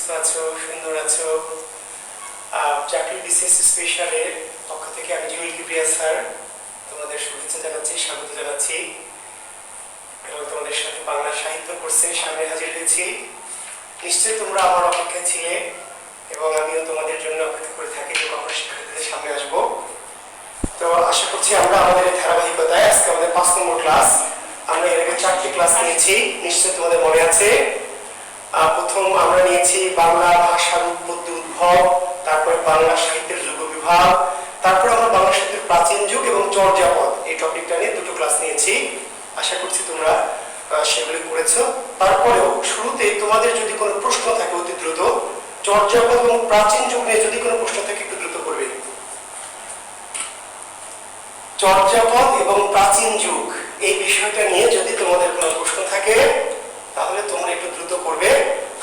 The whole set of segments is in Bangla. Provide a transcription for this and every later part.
সুস্থ আছো, সুন্দর আছো। চাকরি বিসিএস স্পেশালের পক্ষ থেকে আমি জুয়েল কিবরিয়া স্যার তোমাদের শুভেচ্ছা জানাচ্ছি, স্বাগত জানাচ্ছি এবং তোমাদের সাথে বাংলা সাহিত্য কোর্সের সামনে হাজির হয়েছি। নিশ্চয়ই তোমরা আমার অপেক্ষায় ছিলে এবং আমিও তোমাদের জন্য অপেক্ষা করে থাকি যে কখন শিক্ষার্থীদের সামনে আসবো। তো আশা করছি আমরা আমাদের ধারাবাহিকতায় আজকে আমাদের 5 নম্বর ক্লাস। আমরা এর আগে 4টি ক্লাস নিয়েছি, নিশ্চয়ই তোমাদের মনে আছে। প্রথম আমরা নিয়েছি বাংলা ভাষার উৎপত্তি উদ্ভব, তারপরে বাংলা সাহিত্যের যুগ বিভাগ, তারপরে আমরা বাংলা সাহিত্যের প্রাচীন যুগ এবং চর্যাপদ এই টপিকটা নিয়ে দুটো ক্লাস নিয়েছি। আশা করছি তোমরা সেগুলি করেছো। তারপরেও শুরুতে তোমাদের যদি কোনো প্রশ্ন থাকে অতি দ্রুত, চর্যাপদ এবং প্রাচীন যুগ নিয়ে যদি কোনো প্রশ্ন থাকে একটু দ্রুত করবে। চর্যাপদ এবং প্রাচীন যুগ এই বিষয়টা নিয়ে যদি তোমাদের কোনো প্রশ্ন থাকে তাহলে তোমরা একটু দ্রুত করবে।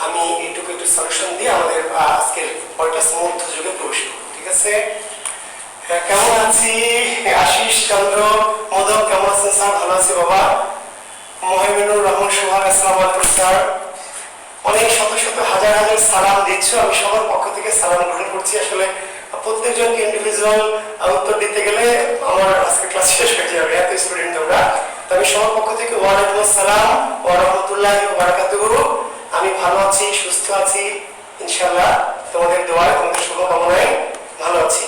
আমি এইটুকু একটু সলিউশন দিয়ে আমাদের আজকের পরটা মধ্য যুগে প্রবেশ করব, ঠিক আছে? কেমন আছি? আশিস চন্দ্র মোদক কেমন আছেন স্যার? ভালো আছি বাবা। মহিমিনুর রহমান সোহাগ আসসালামু আলাইকুম স্যার। অনেক শত শত হাজার হাজার সালাম দিচ্ছ, আমি সবার পক্ষ থেকে সালাম গ্রহণ করছি। আসলে প্রত্যেকজনকে ইন্ডিভিজুয়াল উত্তর দিতে গেলে আমার আজকে ক্লাস শেষ হয়ে যাবে, এত স্টুডেন্ট তোমরা। তো আমি সবার পক্ষ থেকে ওয়ালাইকুম আসসালাম ওয়া রাহমাতুল্লাহি ওয়া বারাকাতুহু। আমি ভালো আছি, সুস্থ আছি ইনশাআল্লাহ, তোমাদের দোয়ায়, তোমাদের শুভকামনায় ভালো আছি।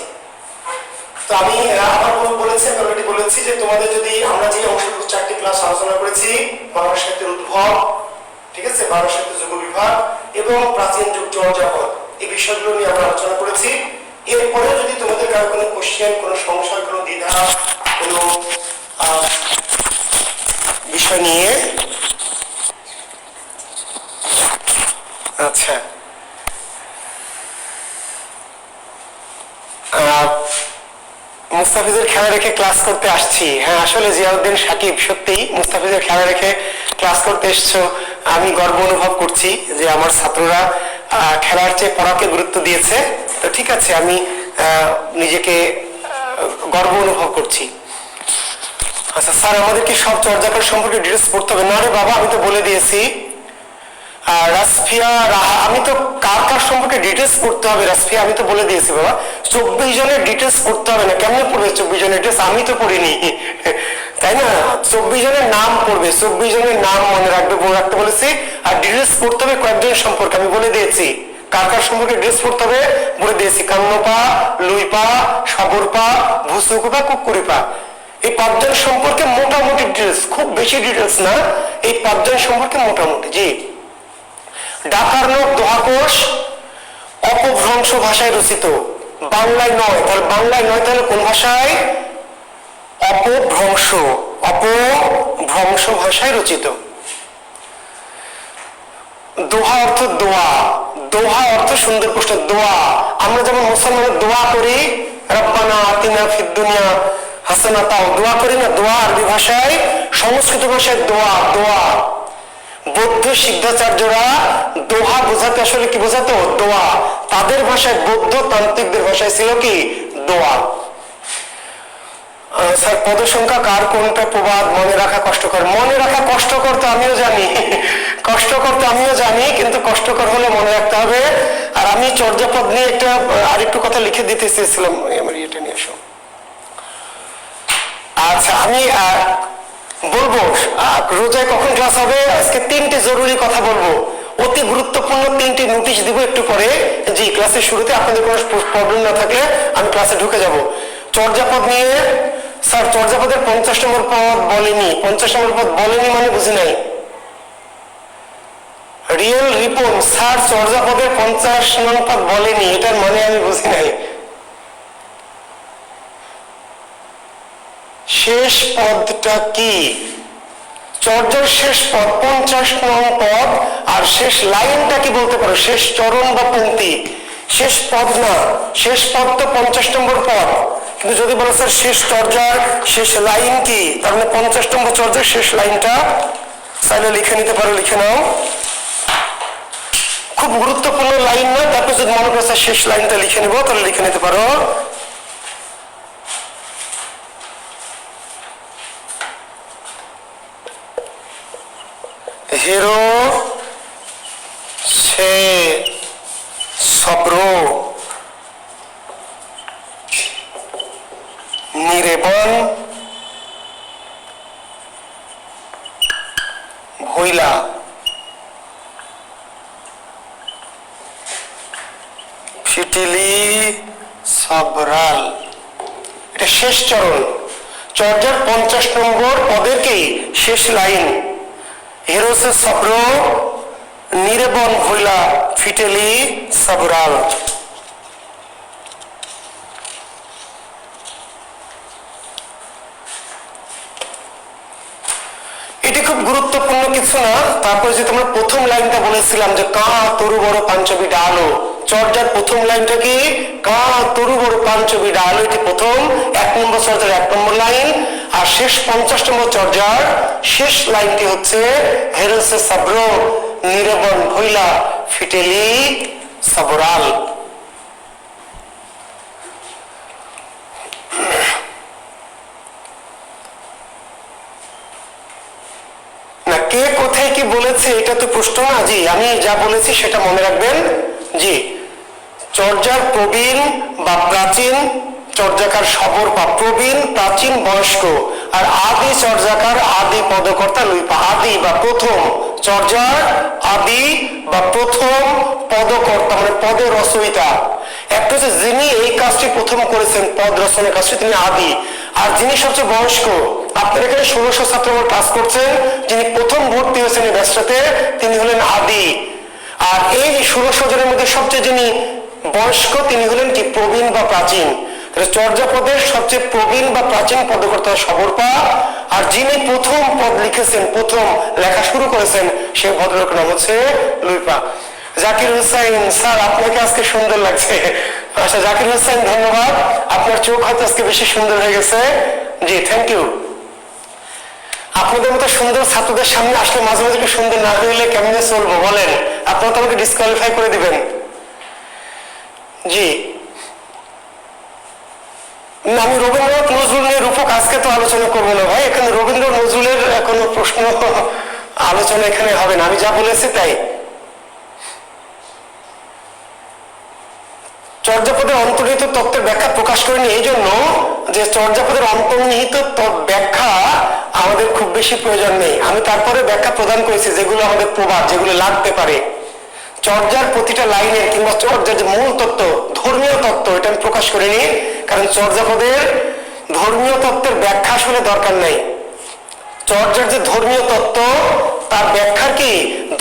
তো আমি আবার বলেছি, আমি অলরেডি বলেছি যে তোমাদের যদি আমরা যে অংশটুকু 4টি ক্লাস আলোচনা করেছি, বাংলা সাহিত্যের উদ্ভব, ঠিক আছে, বাংলা সাহিত্য যুগ বিভাগ এবং প্রাচীন যুগ চর্যাপদ, এই বিষয়গুলো নিয়ে আমরা আলোচনা করেছি। এরপরে যদি তোমাদের কারো কোনো কোশ্চেন, কোনো সংশয়, কোনো দ্বিধা, কোনো বিষয় নিয়ে, আচ্ছা মুস্তাফিজের খেলা রেখে ক্লাস করতে আসছি। হ্যাঁ, আসলে জিয়াউদ্দিন সাকিব সত্যি মুস্তাফিজের খেলা রেখে ক্লাস করতে এসছো। আমি গর্ব অনুভব করছি যে আমার ছাত্ররা খেলার চেয়ে পড়াকে গুরুত্ব দিয়েছে। তো ঠিক আছে, আমি নিজেকে গর্ব অনুভব করছি। আচ্ছা স্যার, আমাদের কি সব চর্যাপদ সম্পর্কে ডিটেলস পড়তে হবে? না রে বাবা, আমি তো বলে দিয়েছি। রাসফিয়া রাহা, আমি তো কার কার সম্পর্কে ডিটেলস পড়তে হবে রাসফিয়া, আমি তো বলে দিয়েছি বাবা। 24 জনের ডিটেলস পড়তে হবে না। কেমন পড়বে 24 জনের ডিটেলস? আমি তো পড়িনি, তাই না? 24 জনের নাম পড়বে, 24 জনের নাম মনে রাখবে, মনে রাখতে বলেছি। আর ডিটেলস পড়তে হবে কয়েকজনের সম্পর্কে, আমি বলে দিয়েছি। কার কার সম্পর্কে ডিটেলস পড়তে হবে বলে দিয়েছি। কান্নপা, লুইপা, সাগরপা, ভুসুকুপা, কুকুরিপা, এই 5 জন সম্পর্কে মোটামুটি ডিটেলস, খুব বেশি ডিটেলস না, এই 5 জন সম্পর্কে মোটামুটি। জি, ডাকার নোট দোহাকোষ অপভ্রংশ ভাষায় রচিত, বাংলায় নয়। তাহলে বাংলায় নয়, তাহলে কোন ভাষায়? অপভ্রংশ, অপভ্রংশ ভাষায় রচিত। দোহা অর্থ দোয়া, দোহা অর্থ সুন্দর প্রশ্ন, দোয়া। আমরা যেমন মুসলমানের দোয়া করি, রব্বানা আতিনা ফিদ দুনিয়া হাসানা, তাও দোয়া করি না? দোয়া আরবি ভাষায়, সংস্কৃত ভাষায় দোয়া, দোয়া। বৌদ্ধ সিদ্ধাচার্যরা দোহা বোঝাতে আসলে কি বোঝাতো? দোয়া। তাদের ভাষায়, বৌদ্ধ তান্ত্রিকদের ভাষায় ছিল কি? দোয়া। স্যার, পদসংখ্যা কার কোনটা প্রবাদ মনে রাখা কষ্টকর? মনে রাখা কষ্টকর তো আমিও জানি, কষ্টকর তো আমিও জানি, কিন্তু কষ্টকর হলে মনে রাখতে হবে। আর আমি চর্যাপদ নিয়ে একটা আরেকটু কথা লিখে দিতে চেয়েছিলাম, আমার ইয়েটা নিয়ে এসো। আচ্ছা, আমি বলবো রোজায় কখন ক্লাস হবে। আজকে 3টে জরুরি কথা বলবো, অতি গুরুত্বপূর্ণ 3টে নোটিশ দিব একটু পরে। জি, ক্লাসের শুরুতে আপনাদের কোনো প্রবলেম না থাকলে আমি ক্লাসে ঢুকে যাব। চর্যাপদ নিয়ে স্যার, চর্যাপদের 50 নম্বর পদ বলেনি। 50 নম্বর পদ বলেনি মানে বুঝি নাই। রিয়েল রিপন স্যার, চর্যাপদের 50 নম্বর পদ বলেনি, এটার মানে আমি বুঝি নাই। শেষ পদটা কি? চর্যার শেষ পদ 50 নং পদ, আর শেষ লাইনটা কি বলতে পারো? শেষ চরণ বা পংক্তি, শেষ পদ না। শেষ পদ তো 50 নম্বর পদ, কিন্তু যদি বলো স্যার শেষ চর্যার শেষ লাইন কি, তার মানে 50 নম্বর চর্যার শেষ লাইনটা চাইলে লিখে নিতে পারো, লিখে নাও। খুব গুরুত্বপূর্ণ লাইন না, তারপর যদি মনে করো শেষ লাইনটা লিখে নেবো, তাহলে লিখে নিতে পারো। হেরো সে হইলা। ফিটিলি সাবরাল, এটা শেষ চরণ। চর্যার 50 নম্বর পদের কি শেষ লাইন। হেরোসে সব্র নিরেবন হইলা ফিটেলি সাবরাল। এটি খুব গুরুত্বপূর্ণ কিছু না। তারপরে যে তোমরা প্রথম লাইনটা বলেছিলাম যে কা তরু বড় পাঞ্চবি ডালো, চর্যার প্রথম লাইনটা কি কা তরু বড় পাঞ্চবি ডালো, এটি প্রথম 1 নম্বর চর্যার 1 নম্বর লাইন। আর শেষ 50 নম্বর চর্যার শেষ লাইনটি হচ্ছে হেরোসে সাব্র নিরেবন ভইলা ফিটেলি সাবরাল। না কে কোথায় কি বলেছে এটা তো প্রশ্ন না। জি আমি যা বলেছি সেটা মনে রাখবেন। জি চর্যার প্রবীণ বা প্রাচীন, চর্যাকার সবর বা প্রবীণ প্রাচীন বয়স্ক, আর আদি চর্যাকার আদি পদকর্তা লুইপা, আদি বা প্রথম, চর্যার আদি বা প্রথম পদকর্তা মানে পদের রচয়িতা। একটা হচ্ছে যিনি এই কাজটি প্রথম করেছেন, পদ রচনার কাজটি, তিনি আদি। আর যিনি সবচেয়ে বয়স্ক, আপনার এখানে 1600 ছাত্র ক্লাস করছেন, যিনি প্রথম ভর্তি হয়েছেন এই ব্যাচটাতে তিনি হলেন আদি। আর এই 1600 জনের মধ্যে সবচেয়ে যিনি বয়স্ক তিনি হলেন কি প্রবীণ বা প্রাচীন। চর্যাপদের সবচেয়ে প্রবীণ বা প্রাচীন পদকর্তা সবরপা, আর যিনি প্রথম পদ লিখেছেন, প্রথম লেখা শুরু করেছেন, সেই ভদ্রলোকের নাম হচ্ছে লুইপা। জাকির হুসাইন স্যার আপনাকে আজকে সুন্দর লাগছে। আচ্ছা জাকির হুসাইন ধন্যবাদ, আপনার চোখ হয়তো আজকে বেশি সুন্দর হয়ে গেছে। জি থ্যাংক ইউ। আপনাদের মতো সুন্দর ছাত্রদের সামনে আসলে মাঝে মাঝে একটু সুন্দর না হইলে কেমনে চলবো বলেন? আপনারা তো আমাকে ডিসকোয়ালিফাই করে দিবেন। জি আমি রবীন্দ্রনাথ নজরুলের রূপক আজকে তো আলোচনা করবো না ভাই, এখানে রবীন্দ্র নজরুলের কোনো প্রশ্ন আলোচনা এখানে হবে না, আমি যা বলেছি তাই। চর্যাপদের অন্তর্নিহিত তত্ত্বের ব্যাখ্যা প্রকাশ করেনি এই জন্য যে চর্যাপদের অন্তর্নিহিত ব্যাখ্যা আমাদের খুব বেশি প্রয়োজন নেই। আমি তারপরে ব্যাখ্যা প্রদান করেছি যেগুলো আমাদের প্রবাদ, যেগুলো লাগতে পারে। চর্যার প্রতিটা লাইনে কিংবা চর্যার যে মূল তত্ত্ব, ধর্মীয় তত্ত্ব, এটা আমি প্রকাশ করিনি, কারণ চর্যাপদের ধর্মীয় তত্ত্বের ব্যাখ্যা আসলে দরকার নাই। চর্যার যে ধর্মীয় তত্ত্ব তার ব্যাখ্যার কি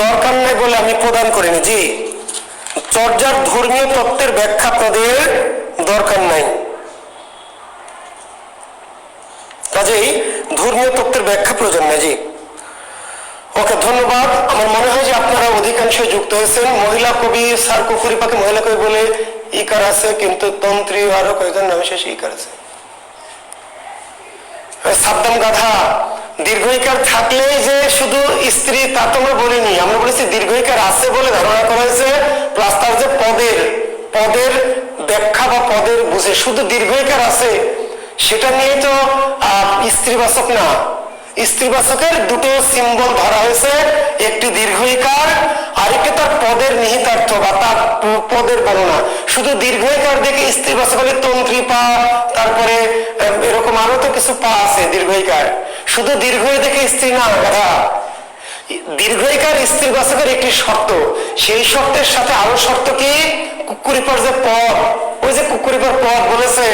দরকার নাই বলে আমি প্রদান করিনি। জি চর্যার ধর্মীয় তত্ত্বের ব্যাখ্যা আপনাদের দরকার নাই, কাজেই ধর্মীয় তত্ত্বের ব্যাখ্যা প্রয়োজন নেই। জি ওকে ধন্যবাদ। আমার মনে হয় যে আপনারা অধিকাংশ যুক্ত হয়েছেন। মহিলা কবি স্যার কুফুরি পাকে মহিলা কবি বলে ইকার আছে, কিন্তু তন্ত্রী আরো কয়েকজন নামে শেষে ইকার আছে। সাদ্দাম গাধা দীর্ঘ ইকার থাকলেই যে শুধু স্ত্রী তা তো আমরা বলিনি, আমরা বলেছি দীর্ঘ ইকার আছে বলে ধারণা করা হয়েছে, প্লাস তার যে পদের ব্যাখ্যা বা পদের বুঝে শুধু দীর্ঘ ইকার আছে সেটা নিয়ে তো স্ত্রীবাচক না। স্ত্রীবাচকের দুটো সিম্বল ধরা হয়েছে, একটি দীর্ঘ ইকার আর একটি তার পদের নিহিতার্থ বা তার পদের বর্ণনা। শুধু দীর্ঘ ইকার দেখে স্ত্রীবাচক হলে তন্ত্রী পা, তারপরে এরকম আরো তো কিছু পা আছে দীর্ঘ ইকার, শুধু দীর্ঘ দেখে স্ত্রী না গাধা। দীর্ঘ ইকার স্ত্রীবাচকের একটি শর্ত, সেই শর্তের সাথে আরো শর্ত কি কুকুরিপার যে পদ, ওই যে কুকুরিপার পদ বলেছে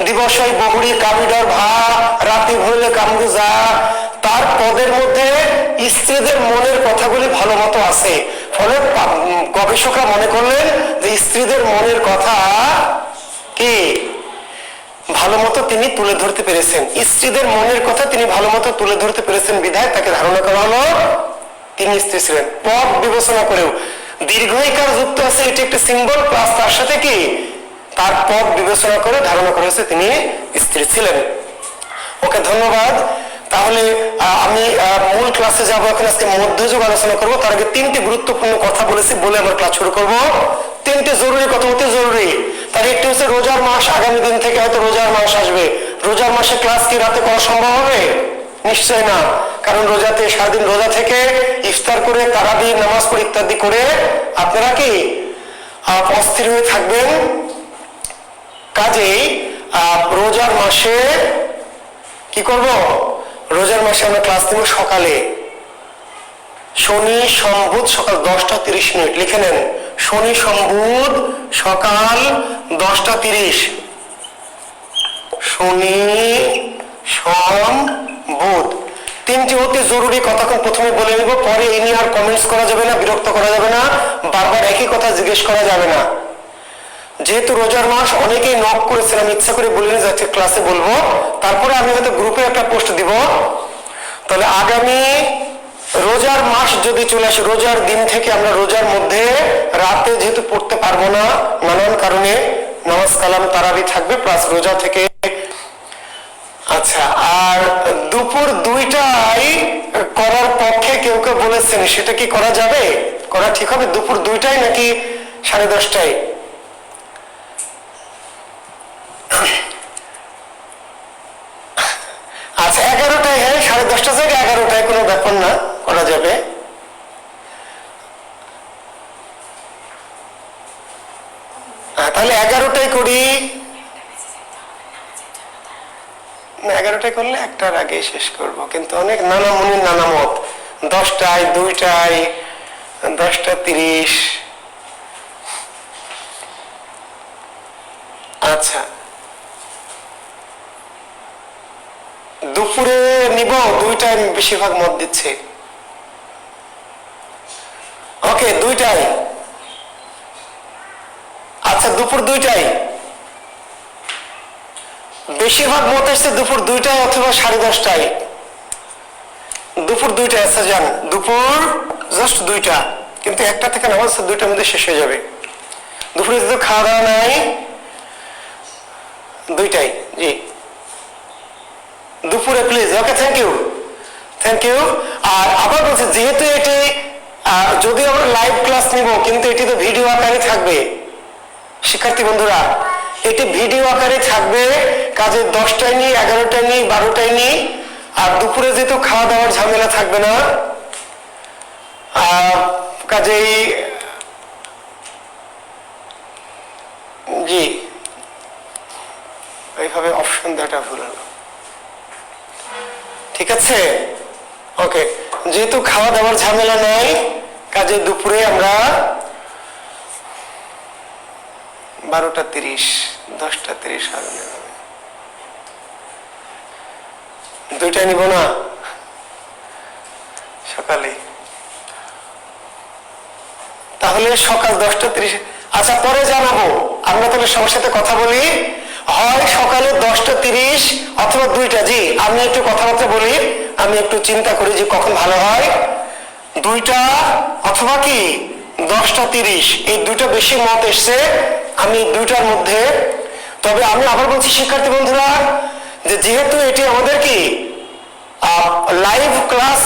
দিবসই বহুড়ি কাবিডর ভা রাতে ভরলে কামড়ু যা, তার পদের মধ্যে স্ত্রীদের মনের কথাগুলি ভালো মতো আছে। ফলে গবেষকরা মনে করলেন যে স্ত্রীদের মনের কথা কি ভালো মতো তিনি তুলে ধরতে পেরেছেন, স্ত্রীদের মনের কথা তিনি ভালো মতো তুলে ধরতে পেরেছেন বিধায় তাকে ধারণা করা হলো তিনি স্ত্রী ছিলেন। পদ বিবেচনা করেও দীর্ঘ ইকার যুক্ত আছে, এটি একটি সিম্বল, প্লাস তার সাথে কি তার পদ বিবেচনা করে ধারণা করা হয়েছে তিনি স্ত্রী ছিলেন। ওকে ধন্যবাদ। তাহলে আমি মূল ক্লাসে যাবো এখন। আজকে মধ্যযুগ আলোচনা করবো, তার আগে 3টি গুরুত্বপূর্ণ কথা বলেছি বলে আমার ক্লাস শুরু করবো। 3টি জরুরি কথা, অতি জরুরি। তার একটি হচ্ছে রোজার মাস, আগামী দিন থেকে হয়তো রোজার মাস আসবে। রোজার মাসে ক্লাস কি রাতে করা সম্ভব হবে? নিশ্চয় না, কারণ রোজাতে সারাদিন রোজা থেকে ইফতার করে তারাবি নামাজ পড়ে ইত্যাদি করে আপনারা কি অস্থির হয়ে থাকবেন। কাজেই রোজার মাসে কি করব? রোজার মাসে আমরা ক্লাস নেব সকালে, শনি সম্বুধ সকাল 10টা 30 লিখে নেন। শনি সম্বুধ সকাল 10টা 30। শনি সোম বুধ, তিনটি অতি জরুরি কথা প্রথমে বলে নিব, পরে এই নিয়ে আর কমেন্টস করা যাবে না, বিরক্ত করা যাবে না, বারবার একই কথা জিজ্ঞেস করা যাবে না। যেহেতু রোজার মাস অনেকেই নক করেছেন, আমি ইচ্ছা করে বলে নিয়ে যাচ্ছি ক্লাসে বলবো, তারপরে আমি হয়তো গ্রুপে একটা পোস্ট দিব। তাহলে আগামী রোজার মাস যদি চলে আসে, রোজার দিন থেকে আমরা রোজার মধ্যে রাতে যেহেতু পড়তে পারবো না নানান কারণে, নামাজ কালাম তারাবি থাকবে প্লাস রোজা থেকে। আচ্ছা, আর দুপুর 2টায় করার পক্ষে কেউ কেউ বলেছেন, সেটা কি করা যাবে? করা ঠিক হবে দুপুর 2টায় নাকি 10:30টায়? আচ্ছা 11টায়, হ্যাঁ 10:30 থেকে 11টায় কোনো ব্যাপার না, করা যাবে। তাহলে 11টায় করি। 11টায় করলে 1টার আগে শেষ করব, কিন্তু অনেক নানা মুনির নানা মত। 10টায়, 2টায়, 10টা 30। আচ্ছা দুপুরে নিব, 2টায় বেশিরভাগ মত দিচ্ছে। ওকে 2টায়। আচ্ছা দুপুর 2টায় বেশিরভাগ মত এসছে, দুপুর 2টায় অথবা 10:30টায়। দুপুর 2টায়। আচ্ছা যান, দুপুর জাস্ট 2টা, কিন্তু 1টা থেকে নামাজ 2টার মধ্যে শেষ হয়ে যাবে। দুপুরে তো খাওয়া দাওয়া নাই, 2টায়। জি দুপুরে please. Okay thank you, thank you. আর আবার বলছি, যেহেতু এটি যদি আমরা লাইভ ক্লাস নিব, কিন্তু এটি তো ভিডিও আকারে থাকবে শিক্ষার্থী বন্ধুরা, এটি ভিডিও আকারে থাকবে। কাজে 10টায় নিই, 11টায় নিই, 12টায় নিই। আর দুপুরে যেহেতু খাওয়া দাওয়ার ঝামেলা থাকবে না, কাজেই জি এইভাবে অপশন দেওয়াটা ভুল হলো। ঠিক আছে, ওকে। যেহেতু খাওয়া দাওয়ার ঝামেলা নাই, কাজে দুপুরে আমরা 12টা 30, 10টা 30 হবে। 2টায় নিব না সকালে, তাহলে সকাল 10টা 30। আচ্ছা পরে জানাবো, আমরা তাহলে সবার সাথে কথা বলি, হয় সকালে 10টা 30 অথবা 2টা। জি আমি একটু কথাবার্তা বলি, আমি একটু চিন্তা করি যে কখন ভালো হয়। 2টা অথবা কি 10টা 30, এই 2টা বেশি মত এসছে, আমি 2টার মধ্যে। তবে আমি আবার বলছি শিক্ষার্থী বন্ধুরা, যে যেহেতু এটি আমাদের কি লাইভ ক্লাস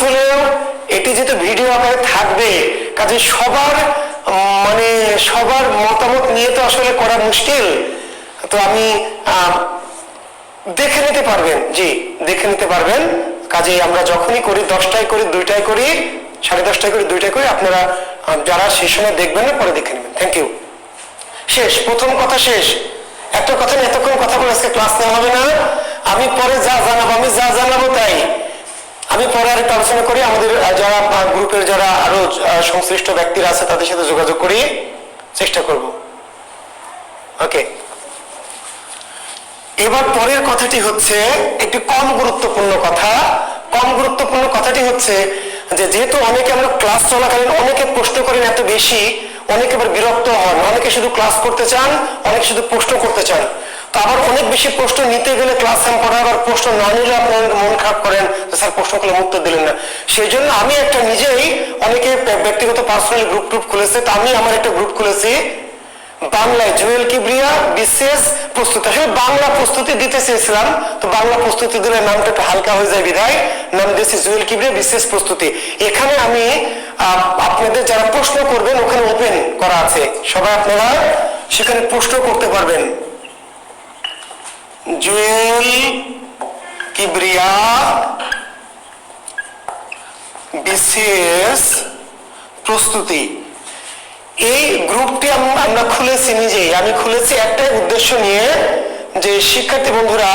হলেও এটি যেহেতু ভিডিও আকারে থাকবে, কাজে সবার সবার মতামত নিয়ে তো আসলে করা মুশকিল। তো আমি দেখে নিতে পারবেন, জি দেখে নিতে পারবেন। কাজে আমরা যখনই করি, 10টায় করি, 2টায় করি, 10:30টায় করি, 2টায় করি, আপনারা যারা সেই সময় দেখবেন না পরে দেখে নেবেন। Thank you. শেষ, প্রথম কথা শেষ। একটা কথা নিয়ে এতক্ষণ কথা বলে আজকে ক্লাস নেওয়া হবে না। আমি পরে যা জানাবো, আমি যা জানাবো তাই আমি পরে আরেকটু আলোচনা করি, আমাদের যারা গ্রুপের যারা আরো সংশ্লিষ্ট ব্যক্তিরা আছে তাদের সাথে যোগাযোগ করি, চেষ্টা করব। ওকে, এবার পরের কথাটি হচ্ছে একটি কম গুরুত্বপূর্ণ কথা। কম গুরুত্বপূর্ণ কথাটি হচ্ছে যে যেহেতু অনেকে আমরা ক্লাস চলাকালীন অনেকে প্রশ্ন করেন এত বেশি, অনেকে আবার বিরক্ত হন, অনেকে শুধু ক্লাস করতে চান, অনেকে শুধু প্রশ্ন করতে চান। তো আবার অনেক বেশি প্রশ্ন নিতে গেলে ক্লাস পড়া, আবার প্রশ্ন না নিলে আপনার মন খারাপ করেন, স্যার প্রশ্ন করলে উত্তর দিলেন না। সেই জন্য আমি একটা নিজেই, অনেকে ব্যক্তিগত পার্সোনাল গ্রুপ খুলেছে, তো আমি আমার একটা গ্রুপ খুলেছি বাংলায়, জুয়েল কিবরিয়া বিশেষ প্রস্তুতি। আসলে বাংলা প্রস্তুতি দিতে চেয়েছিলাম, তো বাংলা প্রস্তুতি দিলে নামটা একটু হালকা হয়ে যায় বিধায় নাম দিয়েছি জুয়েল কিবরিয়া বিশেষ প্রস্তুতি। এখানে আমি আপনাদের যারা প্রশ্ন করবেন ওখানে ওপেন করা আছে, সবাই আপনারা সেখানে প্রশ্ন করতে পারবেন। জুয়েল কিবরিয়া বিশেষ প্রস্তুতি, এই গ্রুপটি আমরা খুলেছি নিজেই। আমি খুলেছি একটাই উদ্দেশ্য নিয়ে, যে শিক্ষার্থী বন্ধুরা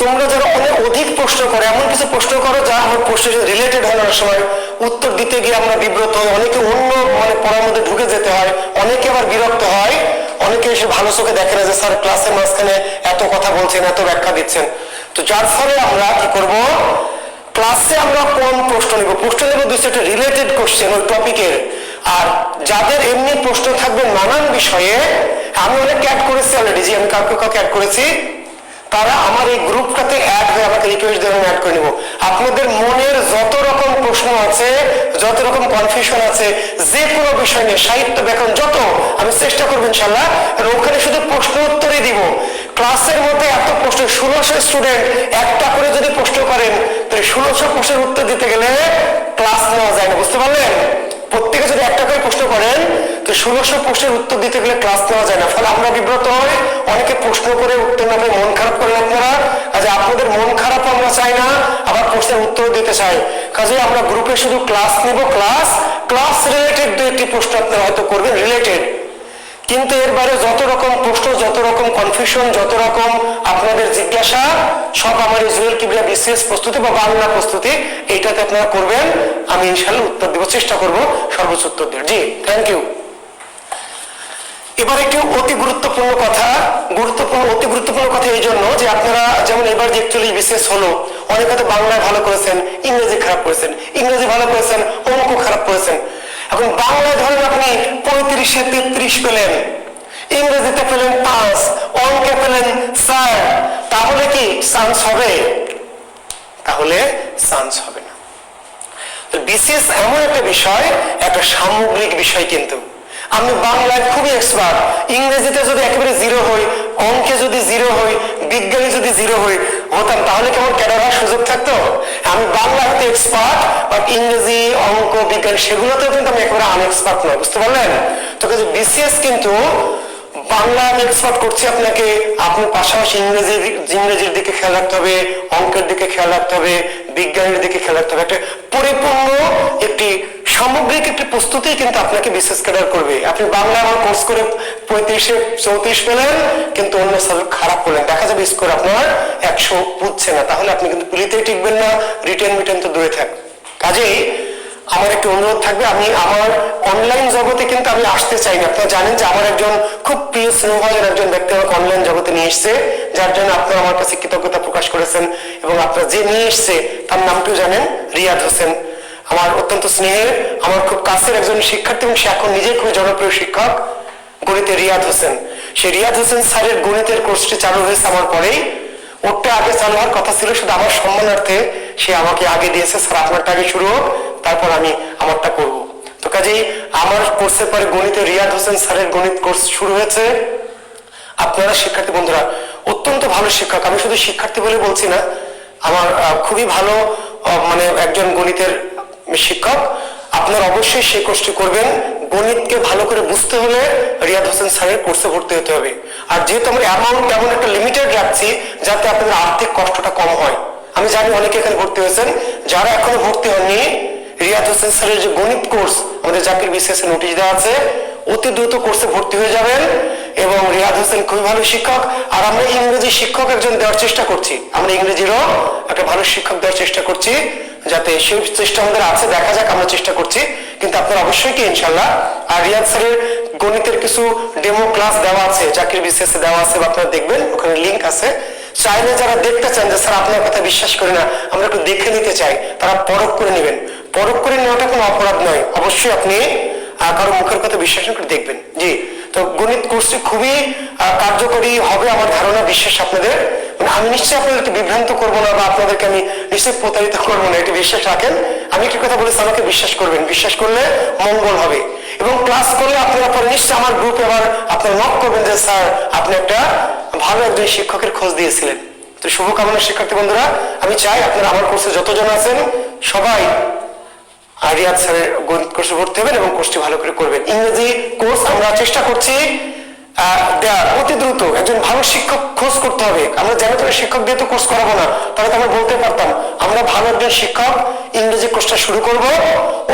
তোমরা যারা অনেক অধিক প্রশ্ন করো, এমন কিছু প্রশ্ন করো যা আমার প্রশ্নের সাথে রিলেটেড হয়, অনেক সময় উত্তর দিতে গিয়ে আমরা বিব্রত হই, অনেকে অন্য পড়ার মধ্যে ঢুকে যেতে হয়, অনেকে আবার বিরক্ত হয়, অনেকে এসে ভালো চোখে দেখে না যে স্যার ক্লাসের মাঝখানে এত কথা বলছেন, এত ব্যাখ্যা দিচ্ছেন। তো যার ফলে আমরা কি করব, ক্লাসে আমরা কম প্রশ্ন নেব, দুই চারটা রিলেটেড কোশ্চেন ওই টপিকের। আর যাদের এমনি প্রশ্ন থাকবে নানান বিষয়ে, আমি অনেক অ্যাড করেছি অলরেডি, যে আমি কাউকে অ্যাড করেছি, তারা আমার এই গ্রুপটাতে অ্যাড হয়ে আমাকে রিকোয়েস্ট দিয়ে আমি অ্যাড করে নেব। আপনাদের মনের যত রকম প্রশ্ন আছে, যত রকম কনফিউশন আছে, যে কোনো বিষয় নিয়ে, সাহিত্য ব্যাকরণ যত, আমি চেষ্টা করবো ইনশাল্লাহ। আর ওখানে শুধু প্রশ্ন উত্তরই দিব। ক্লাসের মধ্যে এত প্রশ্ন, 1600 স্টুডেন্ট একটা করে যদি প্রশ্ন করেন, তাহলে 1600 প্রশ্নের উত্তর দিতে গেলে ক্লাস নেওয়া যায় না, বুঝতে পারলেন? প্রত্যেকে যদি একটা করে প্রশ্ন করেন, তো 1600 প্রশ্নের উত্তর দিতে গেলে ক্লাস নেওয়া যায় না। ফলে আমরা বিব্রত হই, অনেকে প্রশ্ন করে উত্তর না পেয়ে মন খারাপ করেন আপনারা। কাজে আপনাদের মন খারাপ আমরা চাই না, আবার প্রশ্নের উত্তর দিতে চাই। কাজে আমরা গ্রুপে শুধু ক্লাস নিব, ক্লাস রিলেটেড 2-1টি প্রশ্ন আপনারা হয়তো করবেন রিলেটেড, কিন্তু এর বাইরে যত রকম প্রশ্ন, যত রকম কনফিউশন, যত রকম আপনাদের জিজ্ঞাসা, সব আমার এই জুয়েল কিবরিয়া বিসিএস প্রস্তুতি বা বাংলা প্রস্তুতি, এইটাতে আপনারা করবেন। আমি ইনশাল্লাহ উত্তর দেওয়ার চেষ্টা করব, সর্বোচ্চ উত্তর দেওয়ার। জি, থ্যাংক ইউ। এবার একটি অতি গুরুত্বপূর্ণ কথা, অতি গুরুত্বপূর্ণ কথা এই জন্য যে আপনারা যেমন এবার যে 41 বিসিএস হলো, অনেকে হয়তো বাংলায় ভালো করেছেন, ইংরেজি খারাপ করেছেন, ইংরেজি ভালো করেছেন, অঙ্ক খারাপ করেছেন। এখন বাংলায় ধরেন আপনি 35-এ 33 পেলেন, ইংরেজিতে পেলেন 5, অঙ্কে পেলেন 4, তাহলে কি চান্স হবে? তাহলে চান্স হবে না। বিসিএস এমন একটা বিষয়, একটা সামগ্রিক বিষয়। কিন্তু আমি বাংলায় খুবই এক্সপার্ট, ইংরেজিতে যদি একেবারে 0 হই, অঙ্কে যদি 0 হই, বিজ্ঞানে যদি 0 হতাম, তাহলে কেমন ক্যাডার হওয়ার সুযোগ থাকতো? আমি বাংলা হতে এক্সপার্ট, বাট ইংরেজি, অঙ্ক, বিজ্ঞান সেগুলোতেও কিন্তু আমি একেবারে আনএক্সপার্ট নয়, বুঝতে পারলেন? তো বিসিএস কিন্তু বাংলা আমি এক্সপার্ট করছি আপনাকে, আপনার পাশাপাশি ইংরেজির দিকে খেয়াল রাখতে হবে, অঙ্কের দিকে খেয়াল রাখতে হবে, বিজ্ঞানের দিকে খেয়াল রাখতে হবে। একটা পরিপূর্ণ একটি সামগ্রিক একটি প্রস্তুতি কিন্তু আপনাকে বিশেষ ক্যাডার করবে। আপনি বাংলা আমার কোর্স করে 35-এ 34 পেলেন, কিন্তু অন্য সাবজেক্ট খারাপ করলেন, দেখা যাবে স্কোর আপনার 100 বুঝছে না, তাহলে আপনি কিন্তু পুলিতেই টিকবেন না, রিটেন তো দূরে থাক। কাজেই আমার একটু অনুরোধ থাকবে, আমি আমার অনলাইন জগতে কিন্তু আমি আসতে চাই না। আপনারা জানেন যে আমার একজন খুব প্রিয় স্নেহভাজন একজন ব্যক্তি আমাকে অনলাইন জগতে নিয়ে এসছে, যার জন্য আপনারা আমার কাছে কৃতজ্ঞতা প্রকাশ করেছেন। এবং আপনারা যে নিয়ে এসছে তার নামটিও জানেন, রিয়াদ হোসেন, আমার অত্যন্ত স্নেহের, আমার খুব কাছের একজন শিক্ষার্থী, এবং সে এখন নিজে খুব জনপ্রিয় শিক্ষক, গণিতের রিয়াদ হোসেন। সেই রিয়াদ হোসেন স্যারের গণিতের কোর্সটি চালু হয়েছে আমার পরেই, ওরটা আগে চালু হওয়ার কথা ছিল, শুধু আমার সম্মানার্থে সে আমাকে আগে দিয়েছে, স্যার আপনারটা আগে শুরু হোক, তারপর আমি আমারটা করব। তো কাজেই আমার কোর্সের পরে গণিতের রিয়াদ হোসেন স্যারের গণিত কোর্স শুরু হয়েছে। আপনারা শিক্ষার্থী বন্ধুরা অত্যন্ত ভালো শিক্ষক, আমি শুধু শিক্ষার্থী বলে বলছি না, আমার খুবই ভালো একজন গণিতের শিক্ষক। আপনারা অবশ্যই সেই কোর্সটি করবেন। গণিতকে ভালো করে বুঝতে হলে রিয়াদ হোসেন স্যারের কোর্সে ভর্তি হতে হবে। আর যেহেতু আমরা অ্যামাউন্ট এমন একটা লিমিটেড রাখছি যাতে আপনাদের আর্থিক কষ্টটা কম হয়, আমি জানি অনেকে এখানে ভর্তি হয়েছেন, যারা এখনো ভর্তি হননি, রিয়াদ হোসেন স্যারের যে গণিত কোর্স আমাদের জাকির বিসিএস এ নোটিশ দেওয়া আছে, অতি দ্রুত কোর্সে ভর্তি হয়ে যাবেন। এবং রিয়াদ হোসেন খুবই ভালো শিক্ষক, আর আমরা ইংরেজি শিক্ষক একজন দেওয়ার চেষ্টা করছি, আমরা ইংরেজিরও একটা ভালো শিক্ষক দেওয়ার চেষ্টা করছি, যাতে সেই চেষ্টা আমাদের আছে, দেখা যাক, আমরা চেষ্টা করছি। কিন্তু আপনারা অবশ্যই কি ইনশাল্লাহ। আর রিয়াদ স্যারের গণিতের কিছু ডেমো ক্লাস দেওয়া আছে, জাকির বিসিএস এ দেওয়া আছে, আপনারা দেখবেন, ওখানে লিঙ্ক আছে। চাইলে যারা দেখতে চান যে স্যার আপনার কথা বিশ্বাস করি না, আমরা একটু দেখে নিতে চাই, তারা পরখ করে নেবেন। পরখ করে নেওয়াটা কোনো অপরাধ নয়, অবশ্যই আপনি কারো মুখের কথা বিশ্বাস করে দেখবেন। জি, তো গণিত কোর্সটি খুবই কার্যকরী হবে আমার ধারণা, বিশ্বাস আপনাদের। আমি নিশ্চয়ই আপনাদেরকে বিভ্রান্ত করবো না, বা আপনাদেরকে আমি নিশ্চয়ই প্রতারিত করবো না, এটি বিশ্বাস রাখেন। আমি একটি কথা বলেছি, আমাকে বিশ্বাস করবেন, বিশ্বাস করলে মঙ্গল হবে। এবং ক্লাস করলে আপনারা পরে নিশ্চয়ই আমার গ্রুপে আবার আপনারা নক করবেন যে স্যার আপনি একটা ভালো একজন শিক্ষকের খোঁজ দিয়েছিলেন। তো শুভকামনা শিক্ষার্থী বন্ধুরা, আমি চাই আপনারা আমার কোর্সে যতজন আছেন সবাই রিয়াদ স্যারের গণিত কোর্সে ভর্তি হবেন এবং কোর্সটি ভালো করে করবেন। ইংরেজি কোর্স আমরা চেষ্টা করছি দেওয়ার অতি দ্রুত। একজন ভালো শিক্ষক খোঁজ করতে হবে, আমরা যেন তেন শিক্ষক দিয়ে তো কোর্স করাবো না, তাহলে তো আমরা বলতে পারতাম আমরা ভালো একজন শিক্ষক ইংরেজি কোর্সটা শুরু করব,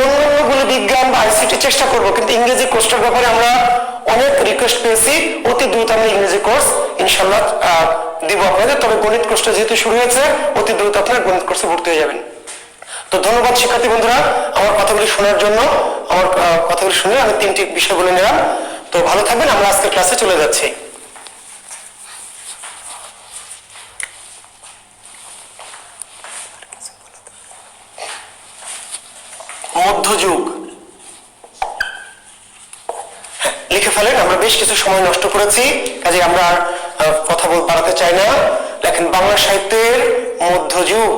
অন্যান্যগুলো বিজ্ঞান বা আইসিটি চেষ্টা করব, কিন্তু ইংরেজি কোর্সটার ব্যাপারে আমরা অনেক রিকোয়েস্ট পেয়েছি, অতি দ্রুত আমরা ইংরেজি কোর্স ইনশাল্লাহ দিব আপনাদের। তবে গণিত কোর্সটা যেহেতু শুরু হয়েছে, অতি দ্রুত আপনারা গণিত কোর্সে ভর্তি হয়ে যাবেন। তো ধন্যবাদ শিক্ষার্থী বন্ধুরা আমার কথাগুলি শোনার জন্য। আমার কথাগুলি শুনে আমি 3টি বিষয় বলে নিলাম। তো ভালো থাকবেন, আমরা আজকের ক্লাসে চলে যাচ্ছি। মধ্যযুগ, লিখে ফেলেন। আমরা বেশ কিছু সময় নষ্ট করেছি, কাজে আমরা কথা বাড়াতে চাই না। লেখেন বাংলা সাহিত্যের মধ্যযুগ।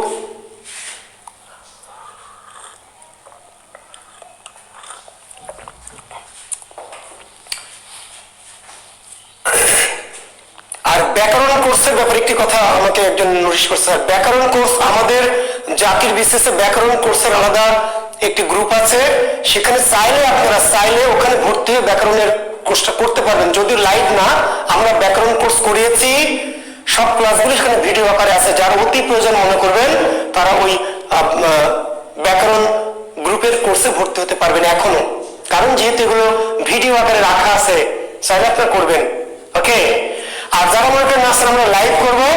আর ব্যাকরণ কোর্সের ব্যাপারে একটি কথা আমাকে একজন নোটিশ করছে। ব্যাকরণ কোর্স আমাদের জাতির বিশেষে ব্যাকরণ কোর্সের আলাদা একটি গ্রুপ আছে, সেখানে চাইলে আপনারা ওখানে ভর্তি হয়ে ব্যাকরণের কোর্সটা করতে পারবেন। যদিও লাইভ না, আমরা ব্যাকরণ কোর্স করিয়েছি, সব ক্লাসগুলি সেখানে ভিডিও আকারে আছে। যারা অতি প্রয়োজন মনে করবেন তারা ওই ব্যাকরণ গ্রুপের কোর্সে ভর্তি হতে পারবেন এখনো, কারণ যেহেতু এগুলো ভিডিও আকারে রাখা আছে, চাইলে আপনারা করবেন। ওকে, আর যারা মনে করেন না আমরা লাইভ করবো,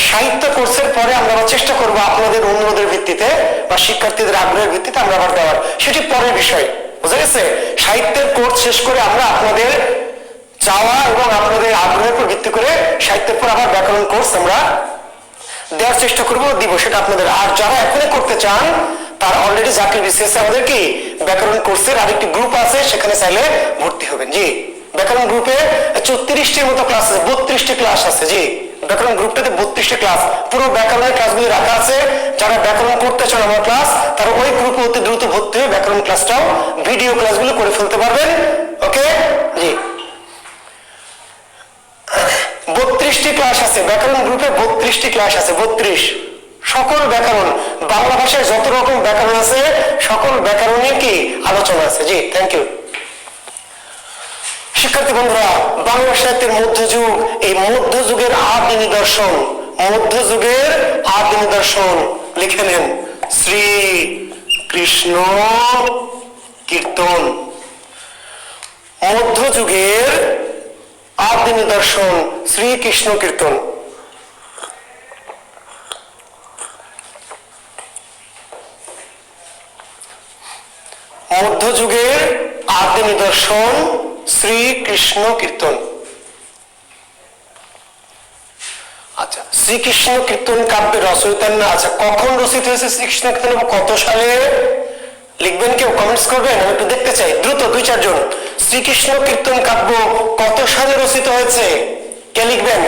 সাহিত্য কোর্সের পরে আমরা আবার চেষ্টা করবো আপনাদের অনুরোধের ভিত্তিতে বা শিক্ষার্থীদের আগ্রহের ভিত্তিতে আমরা আবার দেওয়ার, সেটি পরের বিষয়। বুঝা গেছে? সাহিত্যের কোর্স শেষ করে আমরা আপনাদের চাওয়া এবং আপনাদের আগ্রহের উপর ভিত্তি করে সাহিত্যের পর আবার ব্যাকরণ কোর্স আমরা দেওয়ার চেষ্টা করবো, দিব, সেটা আপনাদের। আর যারা এখনই করতে চান তারা অলরেডি জাকির বিসিএস আমাদের কি ব্যাকরণ কোর্সের আরেকটি গ্রুপ আছে, সেখানে চাইলে ভর্তি হবেন। জি, ব্যাকরণ গ্রুপে 34টির মতো ক্লাস আছে, 32টি ক্লাস আছে। জি, ব্যাকরণ গ্রুপটাতে 32টি ক্লাস, পুরো ব্যাকরণের ক্লাসগুলি রাখা আছে। যারা ব্যাকরণ করতে চান আমার ক্লাস, তারা ওই গ্রুপে অতি দ্রুত ভর্তি হয়ে ব্যাকরণ ক্লাসটাও ভিডিও ক্লাসগুলো করে ফেলতে পারবেন। ওকে, জি, 32টি ক্লাস আছে ব্যাকরণ গ্রুপে, 32টি ক্লাস আছে, 32। সকল ব্যাকরণ, বাংলা ভাষায় যত রকম ব্যাকরণ আছে সকল ব্যাকরণে কি আলোচনা আছে। জি, থ্যাংক ইউ। শিক্ষার্থী বন্ধুরা, বাংলা সাহিত্যের মধ্যযুগ, এই মধ্যযুগের আদি নিদর্শন, মধ্যযুগের আদি নিদর্শন লিখে নেন শ্রী কৃষ্ণ কীর্তন। মধ্যযুগের আদি নিদর্শন শ্রীকৃষ্ণ কীর্তন। মধ্যযুগের আদি নিদর্শন শ্রীকৃষ্ণ কীর্তন। আচ্ছা, শ্রীকৃষ্ণ কীর্তন কাব্যের রচয়িতার না, আচ্ছা কখন রচিত হয়েছে শ্রীকৃষ্ণ কীর্তন এবং কত সালে লিখবেন, কেউ কমেন্টস করবেন, আমি একটু দেখতে চাই দ্রুত, 2-4 জন। শ্রীকৃষ্ণ কীর্তন কাব্য কত সালে রচিত হয়েছে, কে লিখবেন?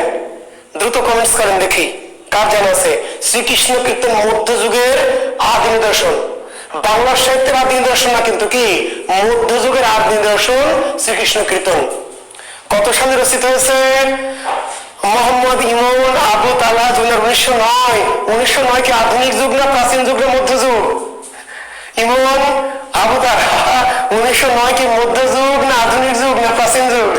দ্রুত কমেন্টস করেন দেখি কার জানা আছে। শ্রীকৃষ্ণ কীর্তন মধ্যযুগের আদি নিদর্শন, বাংলা সাহিত্যের আদি নিদর্শন না, কিন্তু কি মধ্যযুগের আদি নিদর্শন শ্রীকৃষ্ণ কীর্তন। কত সালে রচিত হয়েছে? মোহাম্মদ ইমন আবু তালা 1909। 1909 কি আধুনিক যুগ না প্রাচীন যুগ না মধ্যযুগ? ইমন আবু তালা 1909 কি মধ্যযুগ না আধুনিক যুগ না প্রাচীন যুগ?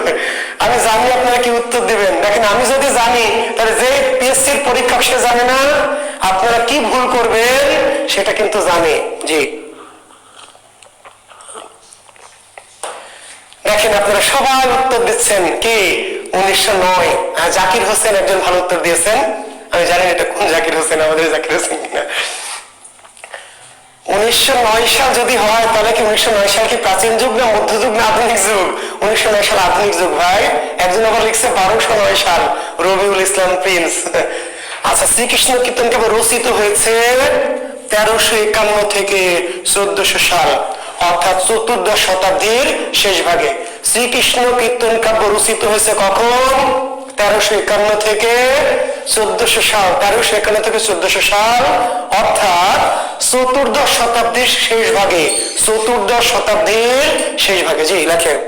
আমি জানি আপনারা কি উত্তর দিবেন। দেখেন, আমি যদি জানি তাহলে যে পিএসসির পরীক্ষক সে জানে না, আপনারা কি ভুল করবেন সেটা কিন্তু জানে। জি, দেখেন আপনারা সবাই উত্তর দিচ্ছেন কি 1909। জাকির হোসেন একজন ভালো উত্তর দিয়েছেন, আমি জানি এটা কোন জাকির হোসেন, আমাদের জাকির হোসেন কিনা। 1909 সাল যদি হয় তাহলে কি 1909 সাল কি প্রাচীন যুগ না মধ্যযুগ না আধুনিক যুগ? 1909 সাল আধুনিক যুগ ভাই। একজন আবার লিখছে 1209 সাল, রবিউল ইসলাম প্রিন্স। আচ্ছা, শ্রীকৃষ্ণ কীর্তন কাব্য রচিত হয়েছে 1351 থেকে 1400 সাল, অর্থাৎ 14দশ শতাব্দীর শেষ ভাগে। শ্রীকৃষ্ণ কীর্তন কাব্য রচিত হয়েছে কখন? 1351 থেকে 1400 সাল। 1351 থেকে 1400 সাল, অর্থাৎ 14দশ শতাব্দীর শেষ ভাগে। 14দশ শতাব্দীর শেষ ভাগে। জি, লেখেন।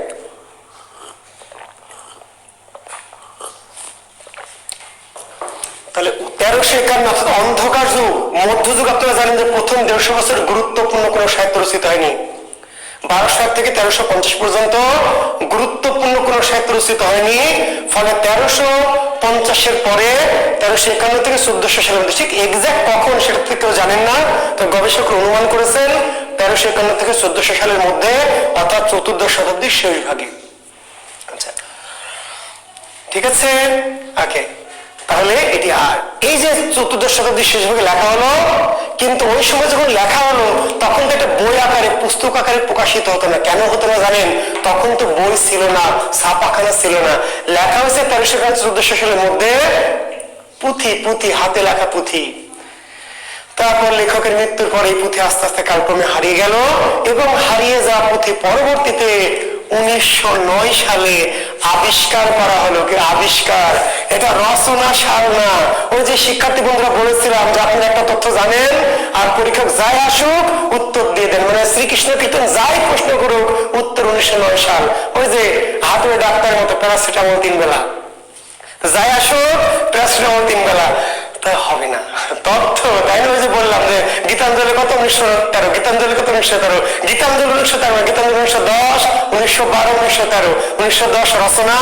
তাহলে 1351 অর্থাৎ অন্ধকার যুগ, মধ্যযুগ। আপনারা জানেন যে প্রথম 150 বছর গুরুত্বপূর্ণ কোন সাহিত্য রচিত হয়নি। 1200 থেকে 1350 পর্যন্ত গুরুত্বপূর্ণ কোন সাহিত্য রচিত হয়নি। ফলে 1350-এর পরে 1351 থেকে 1400 সালের মধ্যে, ঠিক এক্সাক্ট কখন সেটা থেকে কেউ জানেন না, তো গবেষকরা অনুমান করেছেন 1351 থেকে 1400 সালের মধ্যে, অর্থাৎ 14দশ শতাব্দীর শেষ ভাগে। আচ্ছা, ঠিক আছে, ওকে। তাহলে এটি আর এই যে চতুর্দশ শতাব্দীর শেষ ভাগে লেখা হলো, কিন্তু ওই সময় যখন লেখা হলো তখন তো একটা বই আকারে পুস্তক আকারে প্রকাশিত হতো না। কেন হতো না জানেন? তখন তো বই ছিল না, ছাপাখানা ছিল না। লেখা হয়েছে 1314 সালের মধ্যে পুঁথি, হাতে লেখা পুঁথি। তারপর লেখকের মৃত্যুর পর এই পুঁথি আস্তে আস্তে কালক্রমে হারিয়ে গেল, এবং হারিয়ে যাওয়া পুঁথি পরবর্তীতে 1909 সালে আবিষ্কার করা হলো। কি আবিষ্কার? এটা রচনা সাল না। ওই যে শিক্ষার্থী বন্ধুরা বলেছিলাম যে আপনি একটা তথ্য জানেন আর পরীক্ষক যাই আসুক উত্তর দিয়ে দেন, মানে শ্রীকৃষ্ণ কীর্তন যাই প্রশ্ন করুক উত্তর 1909 সাল। ওই যে হাতুড়ে ডাক্তারের মতো প্যারাসিটামল 3 বেলা, যাই আসুক প্যারাসিটামল 3 বেলা, তা হবে না। তথ্য তাই না? ওই যে বললাম যে গীতাঞ্জলি কত 1913, গীতাঞ্জলি কত 1913, গীতাঞ্জলি 1913, গীতাঞ্জলি 1910, 1912, 1913, 1910 রচনা,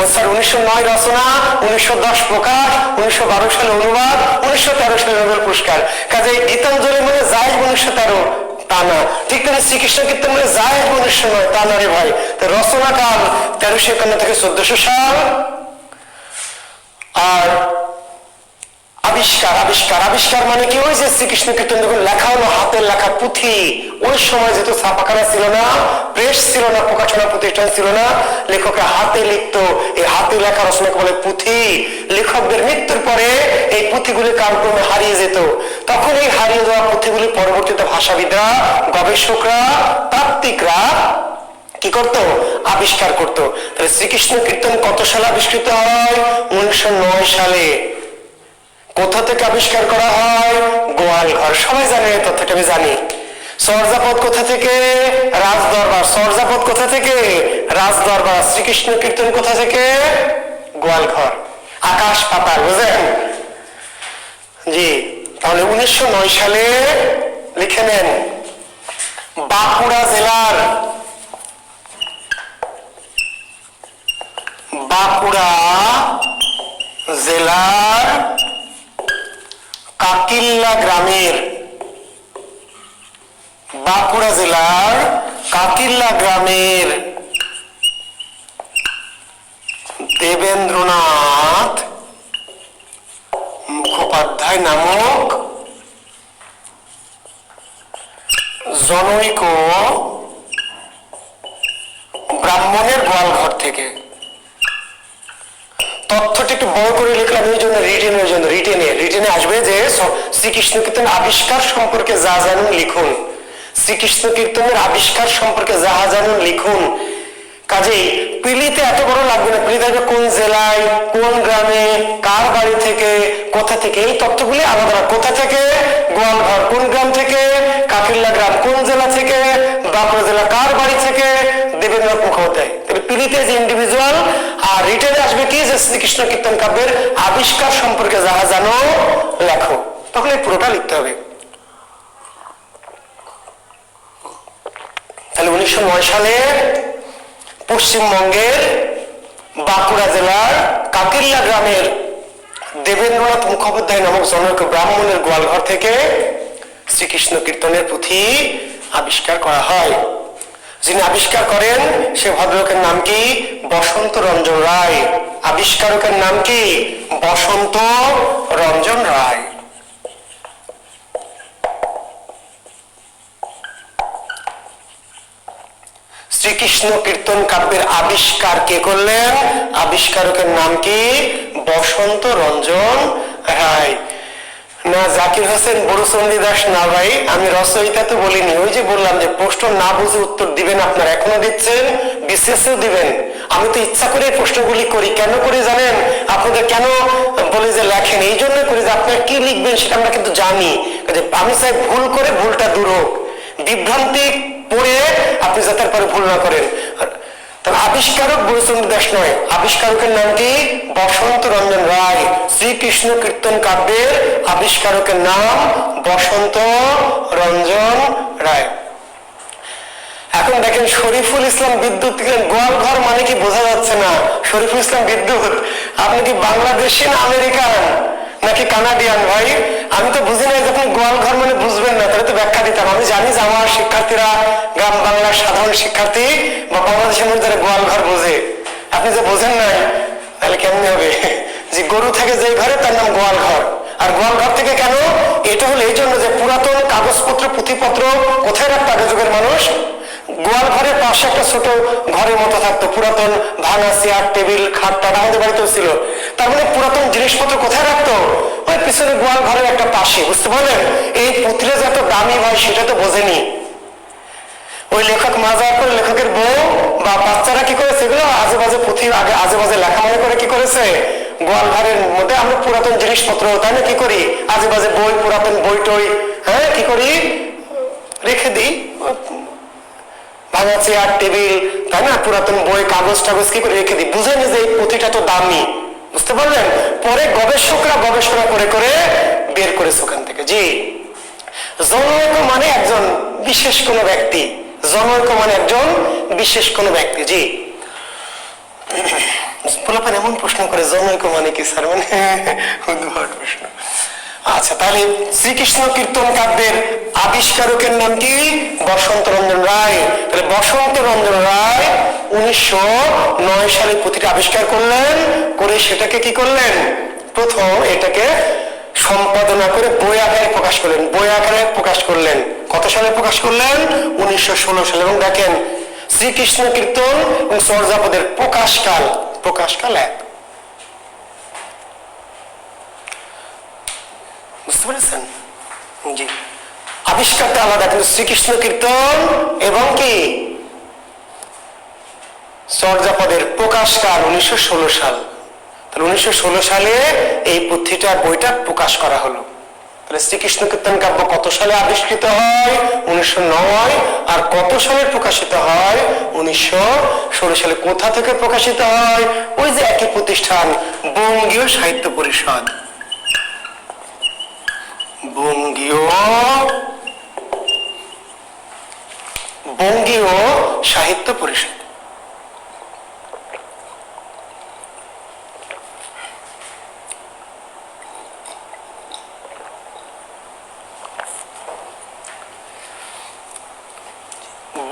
1909 রচনা, 1910 প্রকাশ, 1912 সালে অনুবাদ, 1913 সালে নোবেল পুরস্কার। কাজে গীতাঞ্জলি মানে যাই 1913 তা না, ঠিক তেমনি শ্রীকৃষ্ণ কীর্তন মানে যাই 1909 তা না রে ভাই। রচনাকাল 1351 থেকে 1400 সাল। আর আবিষ্কার মানে কি? ওই যে শ্রীকৃষ্ণ কীর্তন যখন লেখা হলো, হাতের লেখা পুঁথি। ওই সময় যেহেতু ছাপাখানা ছিল না, প্রেস ছিল না, প্রকাশনা প্রতিষ্ঠান ছিল না, লেখকের হাতে লিখতো। এই হাতে লেখা রচনাকে বলে পুঁথি। লেখকদের মৃত্যুর পরে এই পুঁথিগুলি কালক্রমে হারিয়ে যেত। তখন এই হারিয়ে যাওয়া পুঁথিগুলি পরবর্তীতে ভাষাবিদরা, গবেষকরা, তাত্ত্বিকরা কি করতো? আবিষ্কার করতো। তাহলে শ্রীকৃষ্ণ কীর্তন কত সালে আবিষ্কৃত হয়? 1909 সালে। কোথা থেকে আবিষ্কার করা হয়? গোয়ালঘর। সবাই জানে এই তথ্যটা, আমি জানি। চর্যাপদ কোথা থেকে? রাজদরবার। চর্যাপদ কোথা থেকে? রাজদরবার। শ্রীকৃষ্ণ কীর্তন কোথা থেকে? গোয়ালঘর। আকাশ পাতাল, বুঝলেন? জি। তাহলে 1909 সালে লিখে নেন, বাঁকুড়া জেলার কাকিল্লা গ্রামের দেবেন্দ্রনাথ মুখোপাধ্যায় নামক জনৈক ব্রাহ্মণের গোয়ালঘর থেকে। তথ্যটি একটু বড় করে লিখলাম এই জন্য, রিটেনে আসবে যে শ্রীকৃষ্ণ কীর্তন আবিষ্কার সম্পর্কে যা জানুন লিখুন। শ্রীকৃষ্ণ কীর্তনের আবিষ্কার সম্পর্কে যা জানুন লিখুন। কাজেই পিলিতে এত বড় লাগবে না, পিলি থাকবে কোন জেলায়, কোন গ্রামে, কার বাড়ি থেকে, কোথা থেকে, এই তথ্যগুলি আলাদা। কোথা থেকে? গোয়ালঘর। কোন গ্রাম থেকে? কাকিল্লা গ্রাম। কোন জেলা থেকে? বাঁকুড়া জেলা। কার বাড়ি থেকে? দেবেন্দ্রনাথ মুখোপাধ্যায়। তাহলে পিলিতে যে ইন্ডিভিজুয়াল, আর রিটেনে আসবে কি? যে শ্রীকৃষ্ণ কীর্তন কাব্যের আবিষ্কার সম্পর্কে যাহা জানো লেখো। তখন এই পুরোটা লিখতে হবে। তাহলে 1909 সালে পশ্চিমবঙ্গের বাঁকুড়া জেলার কাকিল্লা গ্রামের দেবেন্দ্রনাথ মুখোপাধ্যায় নামক জনৈক ব্রাহ্মণের গোয়ালঘর থেকে শ্রীকৃষ্ণ কীর্তনের পুঁথি আবিষ্কার করা হয়। যিনি আবিষ্কার করেন সে ভদ্রলোকের নাম কি? বসন্ত রঞ্জন রায়। আবিষ্কারকের নাম কি? বসন্ত রঞ্জন রায়। শ্রীকৃষ্ণ কীর্তন কাব্যের আবিষ্কার কে করলেন? আবিষ্কারকের নাম কি? বসন্ত রঞ্জন রায়। না জাকির হোসেন বড়ুচন্ডী দাস না ভাই, আমি রচয়িতা তো বলিনি। ওই যে বললাম যে প্রশ্ন না বুঝে উত্তর দিবেন, আপনারা এখনো দিচ্ছেন, বিসিএসও দিবেন। আমি তো ইচ্ছা করে প্রশ্নগুলি করি। কেন করি জানেন? আপনাদের কেন বলে যে লেখেন, এই জন্য করি যে আপনারা কি লিখবেন সেটা আমরা কিন্তু জানি। আমি চাই ভুল করে ভুলটা দূর হোক, বিভ্রান্তি পড়ে আপনি যাতে পরে ভুল না করেন। আবিষ্কারক বড়ুচন্ডী দাস নয়, আবিষ্কারকের নাম কি? বসন্ত রঞ্জন রায়। শ্রীকৃষ্ণ কীর্তন কাব্যের আবিষ্কারকের নাম বসন্ত রঞ্জন রায়। এখন দেখেন শরীফুল ইসলাম বিদ্যুৎ লিখলেন গোয়ালঘর মানে কি বোঝা যাচ্ছে না। শরীফুল ইসলাম বিদ্যুৎ, আপনি কি বাংলাদেশি না আমেরিকান নাকি কানাডিয়ান ভাই? আমি তো বুঝি নাই, যখন গোয়ালঘর মানে বুঝবেন না, তাহলে তো ব্যাখ্যা দিতাম। আমি জানি যে আমার শিক্ষার্থীরা, গ্রাম বাংলার সাধারণ শিক্ষার্থী বা বাংলাদেশের মধ্যে গোয়ালঘর বোঝে, আপনি যে বোঝেন নাই তাহলে কেমনে হবে? যে গরু থাকে যে ঘরে তার নাম গোয়াল ঘর। আর গোয়াল ঘর থেকে কেন? এটা হলো এই জন্য যে পুরাতন কাগজপত্র পুঁথিপত্র কোথায় রাখতো আগের যুগের মানুষ? গোয়াল ঘরের পাশে একটা ছোট ঘরের মতো থাকতো, পুরাতন ভাঙা চেয়ার টেবিল খাট টাট আমাদের বাড়িতেও ছিল। তার মানে পুরাতন জিনিসপত্র কোথায় রাখতো? ওই পিছনে গোয়াল ঘরের একটা পাশে, বুঝতে পারলেন? এই পুঁথিটা যে এত দামি ভাই সেটা তো বোঝেনি। ওই লেখক মাজার করে লেখকের বউ বা বাচ্চারা কি করেছে, এগুলো আজে বাজে পুঁথি আগে আজে বাজে লেখা মনে করে কি করেছে, গোয়াল ঘরের মধ্যে আমরা পুরাতন জিনিসপত্র তাই না কি করি, আজে বাজে বই পুরাতন বই টই হ্যাঁ কি করি রেখে দিই, ভাঙা চেয়ার টেবিল তাই না, পুরাতন বই কাগজ টাগজ কি করে রেখে দিই, বুঝেনি যে এই পুঁথিটা তো দামি। বুঝতে পারলেন? পরে গবেষকরা গবেষণা করে করে বের করেছে ওখান থেকে। জি, জনৈক মানে একজন বিশেষ কোনো ব্যক্তি, জনৈক মানে একজন বিশেষ কোনো ব্যক্তি। জি, পোলাপান এমন প্রশ্ন করে জনৈক মানে কি স্যার, মানে উদ্ভট প্রশ্ন। আচ্ছা, তাহলে শ্রীকৃষ্ণ কীর্তন কাব্যের আবিষ্কারকের নাম কি? বসন্ত রঞ্জন রায়। তাহলে বসন্ত রঞ্জন রায় 1909 সালে পুঁথিটা আবিষ্কার করলেন, করে সেটাকে কি করলেন, প্রথম এটাকে সম্পাদনা করে বই আকারে প্রকাশ করলেন, বই আকারে প্রকাশ করলেন। কত সালে প্রকাশ করলেন? 1916 সালে। এবং দেখেন শ্রীকৃষ্ণ কীর্তন এবং চর্যাপদের প্রকাশকাল, প্রকাশকাল এক। বুঝতে পেরেছেন? জি, আবিষ্কারটা আলাদা, কিন্তু শ্রীকৃষ্ণ কীর্তন এবং কি চর্যাপদের প্রকাশকাল 1916 সাল। তাহলে 1916 সালে এই পুঁথিটা বইটা প্রকাশ করা হলো। তাহলে শ্রীকৃষ্ণ কীর্তন কাব্য কত সালে আবিষ্কৃত হয়? 1909। আর কত সালে প্রকাশিত হয়? 1916 সালে। কোথা থেকে প্রকাশিত হয়? ওই যে একই প্রতিষ্ঠান, বঙ্গীয় সাহিত্য পরিষদ, বঙ্গীয় সাহিত্য পরিষদ।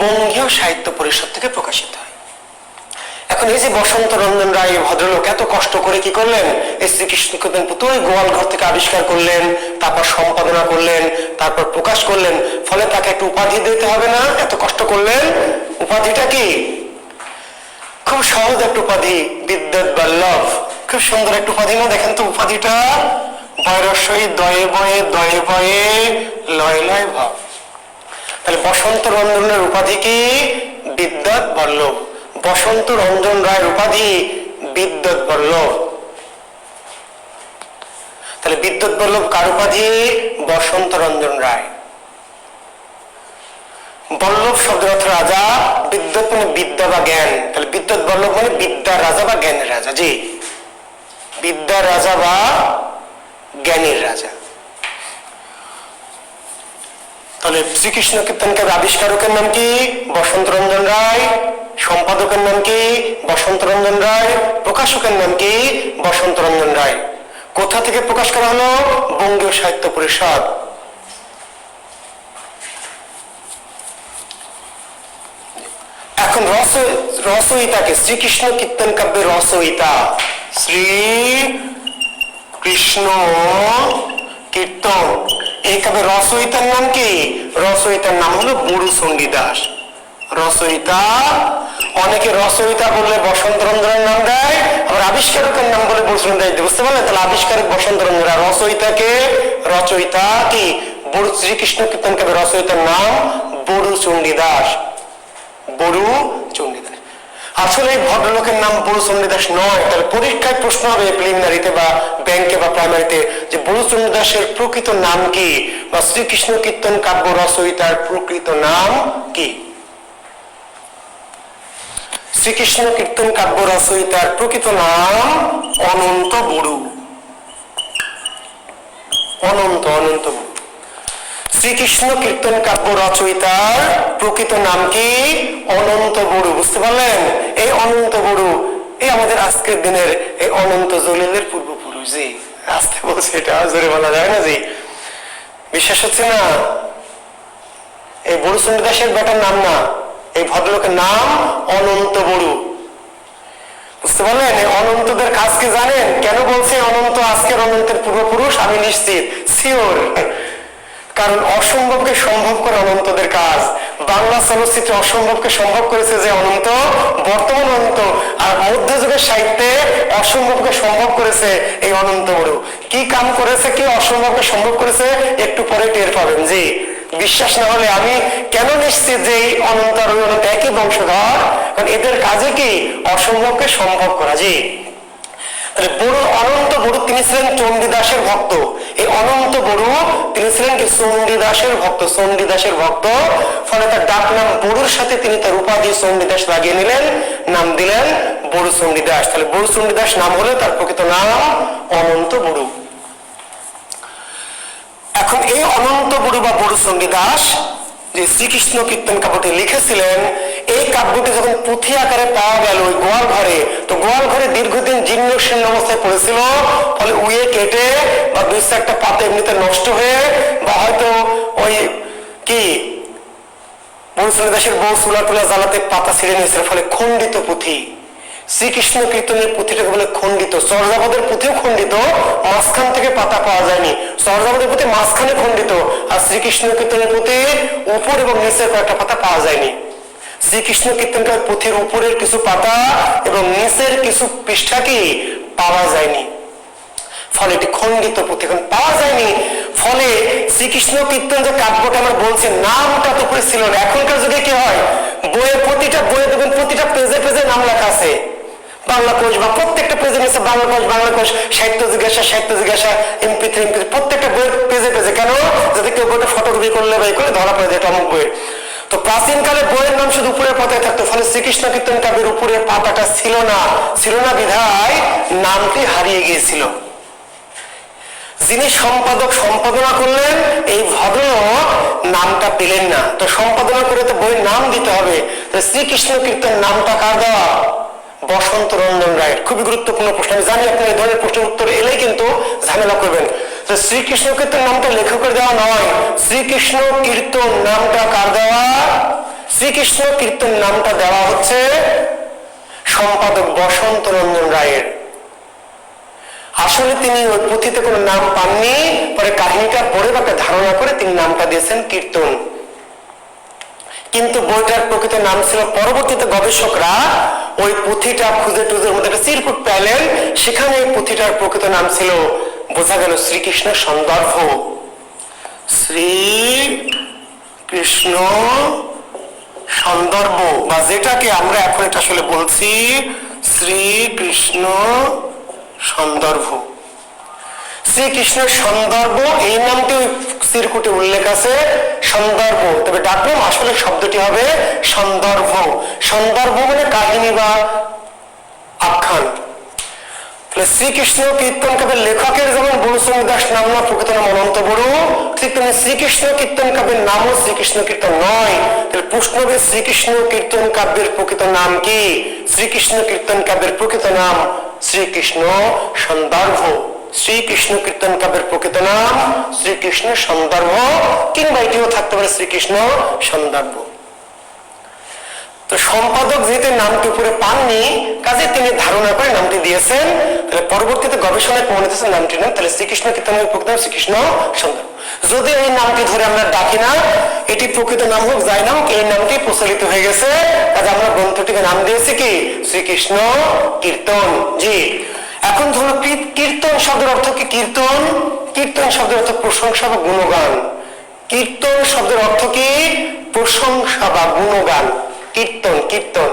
বঙ্গীয় সাহিত্য পরিষদ থেকে প্রকাশিত হয়। এখন এই যে বসন্ত রঞ্জন রায় ভদ্রলোক এত কষ্ট করে কি করলেন, এই শ্রীকৃষ্ণ কীর্তন পুঁথি ওই গোয়াল ঘর থেকে আবিষ্কার করলেন, তারপর সম্পাদনা করলেন, তারপর প্রকাশ করলেন। ফলে তাকে একটু উপাধি দিতে হবে না? এত কষ্ট করলেন, উপাধিটা কি? খুব সহজ একটা উপাধি, বিদ্যুৎ বল্লভ। খুব সুন্দর একটা উপাধি না? দেখেন তো উপাধিটা, বয়রস্বই দয়ে বয়ে দয়ে বয়ে লয় লয় ভাব। তাহলে বসন্ত রঞ্জনের উপাধি কি? বিদ্যুৎ বল্লভ। বসন্ত রঞ্জন রায়ের উপাধি বিদ্যুৎ বল্লভ। তাহলে বিদ্যুৎ বল্লভ কার উপাধি? বসন্ত রঞ্জন রায়। বল্লভ শব্দের অর্থ রাজা, বিদ্যুৎ মানে বিদ্যা বা জ্ঞান। তাহলে বিদ্যুৎ বল্লভ মানে বিদ্যার রাজা বা জ্ঞানের রাজা। জি, বিদ্যার রাজা বা জ্ঞানের রাজা। তাহলে শ্রীকৃষ্ণ কীর্তন কাব্যের আবিষ্কারকের নাম কি? বসন্ত রঞ্জন রায়। সম্পাদকের নাম কি? বসন্ত রঞ্জন রায়। প্রকাশকের নাম কি? বসন্ত রঞ্জন রায়। কোথা থেকে প্রকাশ করা হলো? বঙ্গীয় সাহিত্য পরিষদ। এখন রচয়িতাকে, শ্রীকৃষ্ণ কীর্তন কাব্যের রচয়িতা, শ্রী কৃষ্ণ কীর্তন এই কাব্যের রচয়িতার নাম কি? রচয়িতার নাম হলো বড়ু চণ্ডীদাস। রচয়িতা, অনেকে রচয়িতা বললে বসন্ত রঞ্জনের নাম দেয়, আবার আবিষ্কারকের নাম বলে বড়ু চণ্ডীদাস। বুঝতে পারলেন? তাহলে আবিষ্কারক বসন্ত রঞ্জন, রচয়িতাকে, রচয়িতা কি বড়ু, শ্রীকৃষ্ণ কীর্তন কাব্যের রচয়িতার নাম বড়ু চণ্ডীদাস। বড়ু চণ্ডীদাস। আসলে এই ভদ্রলোকের নাম বড়ু চণ্ডীদাস নয়। তাহলে পরীক্ষায় প্রশ্ন হবে প্রিলিমিনারিতে বা ব্যাংকে বা প্রাইমারিতে, যে বড়ু চণ্ডীদাসের প্রকৃত নাম কি, বা শ্রীকৃষ্ণ কীর্তন কাব্য রচয়িতার প্রকৃত নাম কি? শ্রীকৃষ্ণ কীর্তন কাব্য রচয়িতার প্রকৃত নাম অনন্ত বড়ু। অনন্ত অনন্ত বড়ু। শ্রীকৃষ্ণ কীর্তন কাব্য রচয়িতার প্রকৃত নাম কি? অনন্ত বড়ু। বুঝতে পারলেন? এই অনন্ত বড়ু এই আমাদের আজকের দিনের এই অনন্ত জলিলের পূর্বপুরুষ। জি, আস্তে বলছে, এটা জোরে বলা যায় না। জি, বিশ্বাস হচ্ছে না? এই বড়ু চণ্ডীদাসের বেটার নাম না, এই ভদ্রলোকের নাম অনন্ত বড়ু। বুঝতে পারলেন? অনন্তদের কাজ কি জানেন? কেন বলছে অনন্ত আজকের অনন্তের পূর্বপুরুষ? আমি নিশ্চিত, সিওর, কারণ অসম্ভবকে সম্ভব করে অনন্তদের কাজ। বাংলা চলচ্চিত্রে অসম্ভবকে সম্ভব করেছে যে অনন্ত, বর্তমান অনন্ত, আর মধ্যযুগের সাহিত্যে অসম্ভবকে সম্ভব করেছে এই অনন্ত বড়ু। কি কাম করেছে, কি অসম্ভবকে সম্ভব করেছে, একটু পরে টের পাবেন। জি, বিশ্বাস না হলে আমি কেন নিশ্চিত যে এই অনন্ত আর ওই অনন্ত একই বংশধর, কারণ এদের কাজে কি অসম্ভবকে সম্ভব করা। জি, বড়ু, অনন্ত বড়ু তিনি ছিলেন চণ্ডীদাসের ভক্ত। এই অনন্ত বড়ু তিনি ছিলেন কি চণ্ডীদাসের ভক্ত, চণ্ডীদাসের ভক্ত। ফলে তার ডাক নাম বড়ুর সাথে তিনি তার উপাধি চণ্ডীদাস লাগিয়ে নিলেন, নাম দিলেন বড়ু চণ্ডীদাস। তাহলে বড়ু চণ্ডীদাস নাম হলে তার প্রকৃত নাম অনন্ত বড়ু। এখন এই অনন্ত বড়ু বা বড়ু চণ্ডীদাস যে শ্রীকৃষ্ণ কীর্তন কাব্যটি লিখেছিলেন, এই কাব্যটি যখন পুঁথি আকারে পাওয়া গেল ওই গোয়াল ঘরে, তো গোয়াল ঘরে দীর্ঘদিন জীর্ণ শীর্ণ অবস্থায় পড়েছিল। ফলে উয়ে কেটে বা দুই চারটা পাতা এমনিতে নষ্ট হয়ে, বা হয়তো ওই কি বড়ু চণ্ডীদাসের বউ চুলা টুলা জ্বালাতে পাতা ছিঁড়ে নিয়েছিল, ফলে খণ্ডিত পুঁথি। শ্রীকৃষ্ণ কীর্তনের পুঁথিটাকে বলে খণ্ডিত। চর্যাপদের পুঁথিও খণ্ডিত, মাঝখান থেকে পাতা পাওয়া যায়নি। চর্যাপদের পুঁথি মাঝখানে খণ্ডিত, আর শ্রীকৃষ্ণ কীর্তনের পুঁথি উপর এবং নিচের কয়েকটা পাতা পাওয়া যায়নি। শ্রীকৃষ্ণ কীর্তনকার পুঁথির উপরের কিছু পাতা এবং নিচের কিছু পৃষ্ঠা কি পাওয়া যায়নি, ফলে এটি খণ্ডিত পুঁথি, এখন পাওয়া যায়নি। ফলে শ্রীকৃষ্ণ কীর্তন যে কাব্যটা আমরা বলছি, নামটা তো উপরে ছিল না। এখনকার যুগে কি হয়, বইয়ের প্রতিটা বইয়ে দেখবেন প্রতিটা পেজে পেজে নাম লেখা আছে, বাংলা কোষ, বা প্রত্যেকটা পেজে নিচে বাংলা কোষ, বাংলা কোষ, সাহিত্য জিজ্ঞাসা, সাহিত্য জিজ্ঞাসা, এমপি3, প্রত্যেকটা বইয়ের পেজে পেজে। কেন? যদি কেউ বইটা ফটোকপি করলে বা করে ধরা পড়ে যায় এটা অমুক বইয়ের। তো প্রাচীনকালে বইয়ের নাম শুধু উপরের পাতায় থাকতো, ফলে শ্রীকৃষ্ণ কীর্তন কাব্যের উপরের পাতাটা ছিল না, ছিল না বিধায় নামটি হারিয়ে গিয়েছিল। যিনি সম্পাদক সম্পাদনা করলেন, এই ভদ্রলোক নামটা পেলেন না। তো সম্পাদনা করে তো বইয়ের নাম দিতে হবে। শ্রীকৃষ্ণ কীর্তন নামটা কার দেওয়া? বসন্ত রঞ্জন রায়ের। খুবই গুরুত্বপূর্ণ প্রশ্ন, আমি জানি আপনি এই ধরনের প্রশ্নের উত্তর এলেই কিন্তু ঝামেলা করবেন। শ্রীকৃষ্ণ কীর্তন নামটা লেখকের দেওয়া নয়, শ্রীকৃষ্ণ কীর্তন নামটা কার দেওয়া? শ্রীকৃষ্ণ কীর্তন নামটা দেওয়া হচ্ছে সম্পাদক বসন্ত রঞ্জন রায়ের। আসলে তিনি ওই পুঁথিতে কোনো নাম পাননি, পরে কাহিনীটা পড়ে বা ধারণা করে তিনি নামটা দিয়েছেন কীর্তন। কিন্তু বইটার প্রকৃত নাম ছিল, পরবর্তীতে গবেষকরা ওই পুঁথিটা খুঁজে টুজের মধ্যে একটা চিরকুট পেলেন, সেখানে এই পুঁথিটার প্রকৃত নাম ছিল, বোঝা গেল, শ্রীকৃষ্ণ সন্দর্ভ। শ্রীকৃষ্ণ সন্দর্ভ, বা যেটাকে আমরা এখন এটা আসলে বলছি শ্রীকৃষ্ণ সন্দর্ভ। শ্রীকৃষ্ণ সন্দর্ভ এই নামটি ওই চিরকুটে উল্লেখ আছে, সন্দর্ভ। তবে ডাকনাম আসলে শব্দটি হবে সন্দর্ভ। সন্দর্ভ মানে কাহিনী বা আখ্যান। শ্রীকৃষ্ণ কীর্তন কাব্যের লেখকের যেমন বড়ু চণ্ডীদাস নাম না, প্রকৃত নাম অনন্ত বড়ু, ঠিক তেমনি শ্রীকৃষ্ণ কীর্তন কাব্যের নামও শ্রীকৃষ্ণ কীর্তন নয়। তাহলে প্রশ্ন হবে, শ্রীকৃষ্ণ কীর্তন কাব্যের প্রকৃত নাম কি? শ্রীকৃষ্ণ কীর্তন কাব্যের প্রকৃত নাম শ্রীকৃষ্ণ সন্দর্ভ। শ্রীকৃষ্ণ কীর্তন কাব্যের প্রকৃত নাম শ্রীকৃষ্ণ সন্দর্ভ, কিংবা এটিও থাকতে পারে শ্রীকৃষ্ণ সন্দর্ভ। তো সম্পাদক যেহেতু নামটি উপরে পাননি, কাজে তিনি ধারণা করে নামটি দিয়েছেন। তাহলে পরবর্তীতে গবেষণায় প্রমাণিত হয়েছে নামটির নাম তাহলে শ্রীকৃষ্ণ কীর্তনের প্রকৃত নাম শ্রীকৃষ্ণ সন্দর্ভ। যদি এই নামটি ধরে আমরা ডাকি না, এটি প্রকৃত নাম হোক যাই নাম, এই নামটি প্রচলিত হয়ে গেছে, কাজে আমরা গ্রন্থটিকে নাম দিয়েছি কি শ্রীকৃষ্ণ কীর্তন। জি, এখন ধরো কীর্তন শব্দের অর্থ কি? কীর্তন, কীর্তন শব্দের অর্থ প্রশংসা বা গুণগান। কীর্তন শব্দের অর্থ কি? প্রশংসা বা গুণগান। কীর্তন, কীর্তন।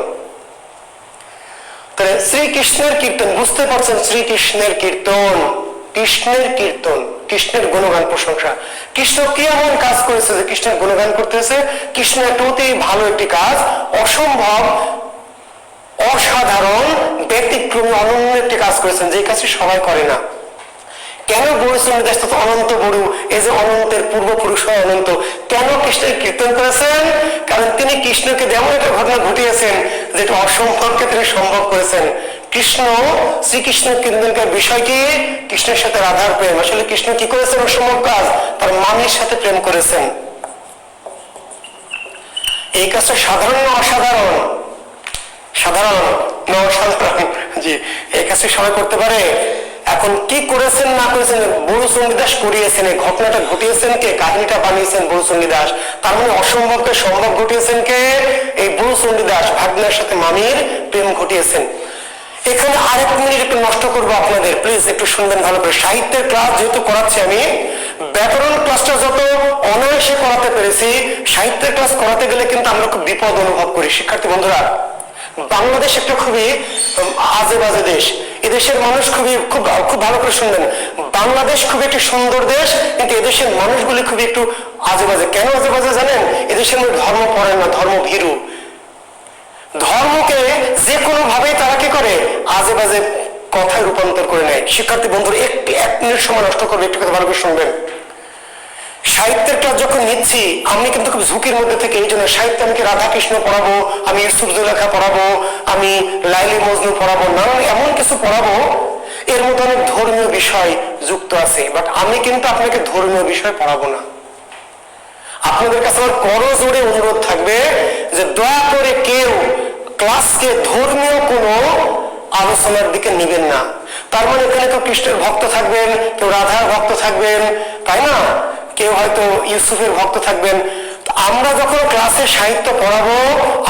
তাহলে শ্রীকৃষ্ণের কীর্তন, বুঝতে পারছেন, শ্রীকৃষ্ণের কীর্তন, কৃষ্ণের কীর্তন, কৃষ্ণের গুণগান প্রশংসা। কৃষ্ণ কি এমন কাজ করেছে যে কৃষ্ণের গুণগান করতেছে? কৃষ্ণ একটা অতি ভালো একটি কাজ, অসম্ভব, অসাধারণ, ব্যতিক্রমী, অনন্য একটি কাজ করেছেন, যে কাজটি সবাই করে না। কেন বড়ু চণ্ডীদাস তথা অনন্ত বড়ু, এই যে অনন্তের পূর্বপুরুষ হয় অনন্ত, কেন কৃষ্ণের কীর্তন করেছেন? কারণ তিনি কৃষ্ণকে এমন একটা ঘটনা ঘটিয়েছেন যেটা অসম্ভবকে তিনি সম্ভব করেছেন। কৃষ্ণ, শ্রীকৃষ্ণ কীর্তনকার বিষয় কি? কৃষ্ণের সাথে রাধার প্রেম। আসলে কৃষ্ণ কি করেছেন? অসম্ভব কাজ, তার মামির সাথে প্রেম করেছেন। এই কাজটা সাধারণ না অসাধারণ? সাধারণ। সাধারণ। জি, এই কাজটি সবাই করতে পারে। এখন কি করেছেন না করেছেন, বড়ু চণ্ডীদাস করিয়েছেন, এই ঘটনাটা ঘটিয়েছেন কে, কাহিনীটা বানিয়েছেন বড়ু চণ্ডীদাস। তার মানে অসম্ভবকে সম্ভব ঘটিয়েছেন কে, এই বড়ু চণ্ডীদাস। ভাগ্নের সাথে মামির প্রেম ঘটিয়েছেন। এখানে আরেক মিনিট একটু নষ্ট করবো আপনাদের, প্লিজ একটু শুনবেন ভালো করে। সাহিত্যের ক্লাস যেহেতু করাচ্ছি আমি, ব্যাকরণ ক্লাসটা যত অনায়াসে করাতে পেরেছি, সাহিত্যের ক্লাস করাতে গেলে কিন্তু আমরা খুব বিপদ অনুভব করি। শিক্ষার্থী বন্ধুরা, বাংলাদেশ একটা খুবই আজে বাজে দেশ। এদেশের মানুষ খুব ভালো করে শুনবেন, বাংলাদেশ খুবই একটি সুন্দর দেশ, কিন্তু এদেশের মানুষগুলি খুবই একটু আজে বাজে। কেন আজে বাজে জানেন? এদেশের মধ্যে ধর্ম পড়েন না, ধর্ম ভীরু। ধর্মকে যে কোনো ভাবেই তারা কি করে, আজে বাজে কথায় রূপান্তর করে নেয়। শিক্ষার্থী বন্ধুরা, এক মিনিট সময় নষ্ট করবে, একটু কথা ভালো করে শুনবেন। সাহিত্যের ক্লাস যখন নিচ্ছি আমি কিন্তু খুব ঝুঁকির মধ্যে থেকে, এই জন্য সাহিত্যে আমি রাধাকৃষ্ণ পড়াবো, আমি ইউসুফ জুলেখা পড়াবো, আমি লাইলি মজনু পড়াবো, নানান এমন কিছু পড়াবো, এর মধ্যে অনেক ধর্মীয় বিষয় যুক্ত আছে। বাট আমি কিন্তু আপনাকে ধর্মীয় বিষয় পড়াবো না। আপনাদের কাছে আমার করজোড়ে অনুরোধ থাকবে যে দয়া করে কেউ ক্লাসকে ধর্মীয় কোনো আলোচনার দিকে নিবেন না। তার মানে এখানে কেউ কৃষ্ণের ভক্ত থাকবেন, কেউ রাধার ভক্ত থাকবেন, তাই না, কেউ হয়তো ইউসুফের ভক্ত থাকবেন। আমরা যখন ক্লাসে সাহিত্য পড়াবো,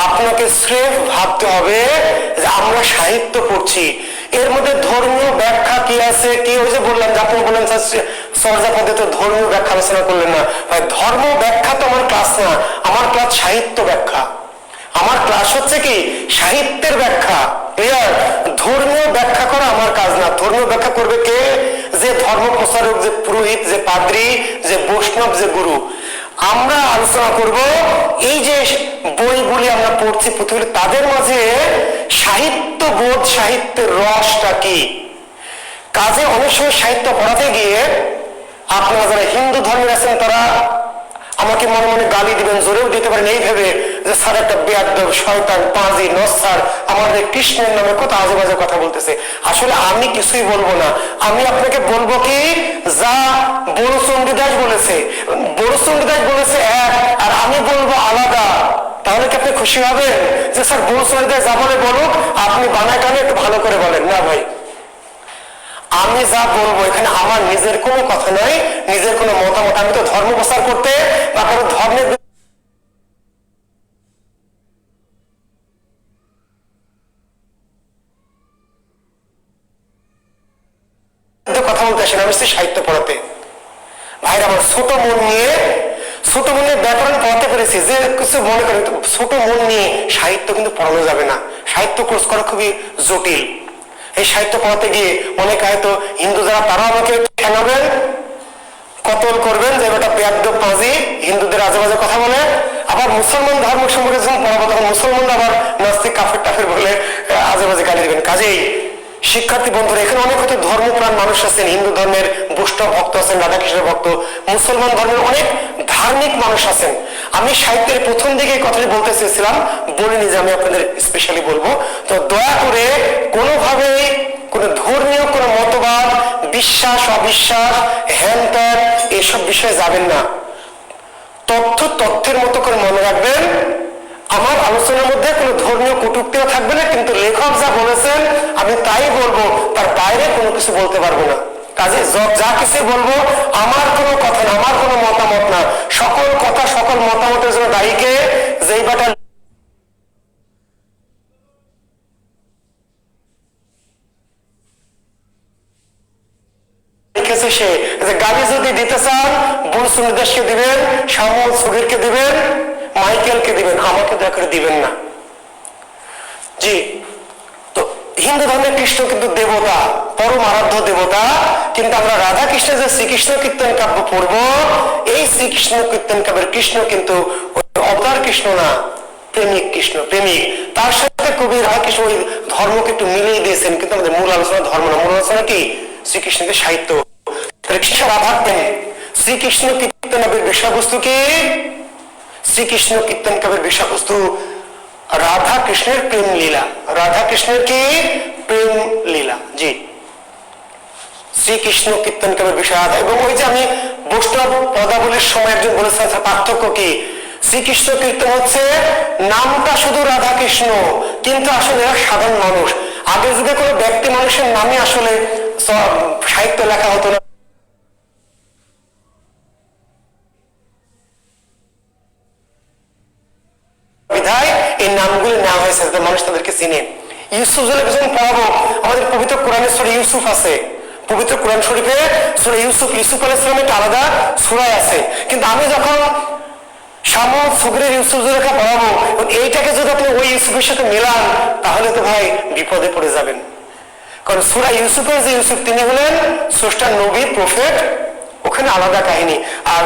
আপনাকে স্রেফ ভাবতে হবে যে আমরা সাহিত্য পড়ছি, এর মধ্যে ধর্মীয় ব্যাখ্যা কি আছে, কি ওই যে বললাম যে আপনি বললেন চর্যাপদে তো ধর্মীয় ব্যাখ্যা আলোচনা করলেন না। ধর্ম ব্যাখ্যা তো আমার ক্লাস না, আমার ক্লাস সাহিত্য ব্যাখ্যা। আমার ক্লাস হচ্ছে কি সাহিত্যের ব্যাখ্যা, ক্লিয়ার? ধর্মীয় ব্যাখ্যা করা আমার কাজ না। ধর্মীয় ব্যাখ্যা করবে কে? যে ধর্ম প্রচারক, যে পুরোহিত, যে পাদ্রী, যে বৈষ্ণব, যে গুরু। আমরা আলোচনা করব এই যে বইগুলি আমরা পড়ছি পৃথিবীর, তাদের মাঝে সাহিত্য বোধ, সাহিত্যের রসটা কি। কাজে অনেক সময় সাহিত্য পড়াতে গিয়ে আপনারা যারা হিন্দু ধর্মের আছেন তারা আমাকে মনে মনে গালি দিবেন, জোরেও দিতে পারেন, এই ভেবে যে স্যার একটা বেয়াদব, শয়তান, পাজি, নস্যার আমাদের কৃষ্ণের নামে কত আজে বাজে কথা বলতেছে। আসলে আমি কিছুই বলবো না, আমি আপনাকে বলবো কি যা বড়ু চণ্ডীদাস বলেছে। বড়ু চণ্ডীদাস বলেছে এক, আর আমি বলবো আলাদা। তাহলে কি আপনি খুশি হবেন যে স্যার বড়ু চণ্ডীদাস যা বলে বলুক, আপনি বানায় টানে একটু ভালো করে বলেন? না ভাই, আমি যা বলবো এখানে আমার নিজের কোনো কথা নয়, নিজের কোনো মতামত। আমি তো ধর্ম প্রচার করতে বা কোনো ধর্মের কথা বলতে আসেন, আমি সাহিত্য পড়াতে। ভাইরা আমার, ছোট মন নিয়ে ব্যাকরণ পড়াতে পেরেছি। যে কিছু মনে করেন, ছোট মন নিয়ে সাহিত্য কিন্তু পড়ানো যাবে না। সাহিত্য কোর্স করা খুবই জটিল। এই সাহিত্য পড়াতে গিয়ে অনেকে হয়তো হিন্দু যারা, তারাও আমাকে ঠেঙাবেন, কতল করবেন যে এটা বেয়াদব, পাজি, হিন্দুদের আজে বাজে কথা বলে। আবার মুসলমান ধর্ম সম্পর্কে যখন পড়াবো তখন মুসলমানরা আবার নাস্তিক, কাফের টাফের বলে আজে বাজে গালি দেবেন। কাজেই শিক্ষার্থী বন্ধুরা, এখানে অনেক হয়তো ধর্মপ্রাণ মানুষ আছেন, হিন্দু ধর্মের বৈষ্ণব ভক্ত আছেন, রাধাকৃষ্ণের ভক্ত, মুসলমান ধর্মের অনেক ধার্মিক মানুষ আছেন। আমি সাহিত্যের প্রথম দিকে এই কথাটি বলতে চেয়েছিলাম, বলিনি যে আমি আপনাদের স্পেশালি বলবো। তো দয়া করে কোনোভাবেই কোন ধর্মীয় কোন মতবাদ, বিশ্বাস অবিশ্বাস, হ্যান ত্যান এসব বিষয়ে যাবেন না। তথ্যের মতো করে মনে রাখবেন। আমার আলোচনার মধ্যে কোনো ধর্মীয় কটূক্তিও থাকবে না, কিন্তু লেখক যা বলেছেন আমি তাই বলবো, তার বাইরে কোনো কিছু বলতে পারবো না। কাজে যা কিছু বলবো আমার কোনো কথা না, আমার কোনো মতামত না। সকল কথা, সকল মতামতের জন্য দায়ীকে, যেই বাটা সে গালি যদি দিতে চান বড়ু চণ্ডীদাসকে দিবেন, শামল সুগীরকে দিবেন, মাইকেলকে দিবেন, আমাকে দয়া করে দিবেন না। জি, তো হিন্দু ধর্মের কৃষ্ণ কিন্তু দেবতা, পরম আরাধ্য দেবতা। কিন্তু আমরা রাধা কৃষ্ণের যে শ্রীকৃষ্ণ কীর্তন কাব্য পড়ব, এই শ্রীকৃষ্ণ কীর্তন কাব্যের কৃষ্ণ কিন্তু অবতার কৃষ্ণ না, প্রেমিক কৃষ্ণ, প্রেমিক। তার সাথে কবি রাধাকৃষ্ণ ওই ধর্মকে একটু মিলিয়ে দিয়েছেন, কিন্তু আমাদের মূল আলোচনা ধর্ম না, মূল আলোচনা কি শ্রীকৃষ্ণকে সাহিত্য। কৃষ্ণ রাধার প্রেম। শ্রীকৃষ্ণ কীর্তন কাব্যের বিষয়বস্তু কি? শ্রীকৃষ্ণ কীর্তন কাব্যের বিষয়বস্তু রাধা কৃষ্ণের প্রেম লীলা। রাধা কৃষ্ণের কি? প্রেম লীলা। জি, শ্রীকৃষ্ণ কীর্তন কাব্যের বিষয় রাধা। এবং ওই যে আমি বৈষ্ণব পদাবলীর সময় একজন বলেছেন পার্থক্য কি, শ্রীকৃষ্ণ কীর্তন হচ্ছে নামটা শুধু রাধা কৃষ্ণ, কিন্তু আসলে এরা সাধারণ মানুষ। আগের যুগে কোনো ব্যক্তি মানুষের নামে আসলে সাহিত্য লেখা হতো না, বিধায় এই নামগুলো নেওয়া হয়েছে যাতে মানুষ তাদেরকে চিনে। ইউসুফ যখন পড়াবো, আমাদের পবিত্র কোরআনে সূরা ইউসুফ আছে, পবিত্র কোরআন শরীফে সূরা ইউসুফ, ইউসুফ আলাইহিস সালামের একটা আলাদা সূরা আছে। কিন্তু আমি যখন শামুল সুগরের ইউসুফ জুলেখা পড়াবো, এইটাকে যদি আপনি ওই ইউসুফের সাথে মেলান তাহলে তো ভাই বিপদে পড়ে যাবেন। কারণ সূরা ইউসুফের যে ইউসুফ তিনি হলেন স্রষ্টা নবী প্রফেট, ওখানে আলাদা কাহিনী। আর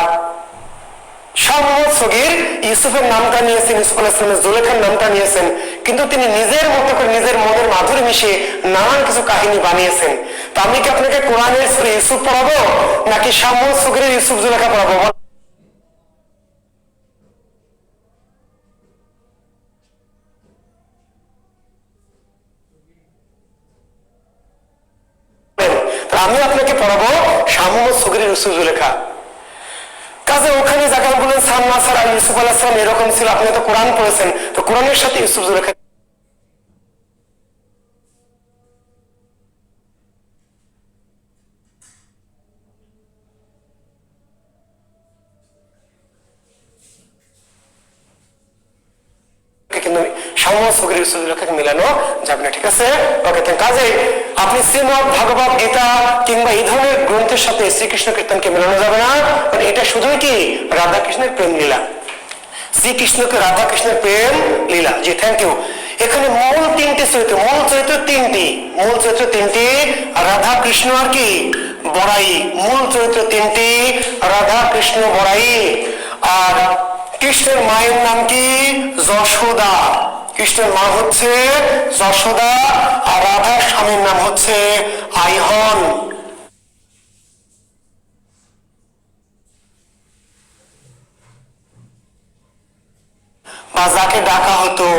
শাহ মোহাম্মদ সগীর ইউসুফের নামটা নিয়েছেন, ইউসুফ আলাইহিস সালামের জুলেখার নামটা নিয়েছেন, কিন্তু তিনি নিজের মতো করে নিজের মনের মাধুরী মিশিয়ে নানান কিছু কাহিনী বানিয়েছেন। তা আমি কি আপনাকে কোরআনের সূরা ইউসুফ পড়াবো নাকি শাহ মোহাম্মদ সগীরের ইউসুফ জুলেখা পড়াবো? আমি আপনাকে পড়াবো শাহ মোহাম্মদ সগীরের ইউসুফ জুলেখা। কাজে ওখানে যাকে বলেন সান্না সারা ইউসুফ আলাইহিস সালাম এরকম ছিল, আপনি তো কোরআন পড়েছেন, তো কোরআনের সাথে ইউসুফ জুলেখা কিন্তু শাহ মোহাম্মদ সগীর ইউসুফ জুলেখাকে মিলানো যাবে না, ঠিক আছে? ওকে, কাজে আপনি শ্রীমদ ভাগবত গীতা কিংবা এই ধরনের গ্রন্থের সাথে শ্রীকৃষ্ণ কীর্তনকে মেলানো যাবে না, কারণ এটা শুধুই কি রাধা কৃষ্ণের প্রেম লীলা, শ্রীকৃষ্ণকে রাধা কৃষ্ণের প্রেম লীলা। জি, থ্যাংক ইউ। এখানে মূল তিনটি চরিত্র, মূল চরিত্র তিনটি, রাধা কৃষ্ণ আর কি বড়াই। মূল চরিত্র তিনটি, রাধা কৃষ্ণ বড়াই। আর কৃষ্ণের মায়ের নাম কি? যশোদা। কৃষ্ণের মা হচ্ছে যশোদা, আর রাধার স্বামীর নাম হচ্ছে আইহন। বা যাকে ডাকা হতো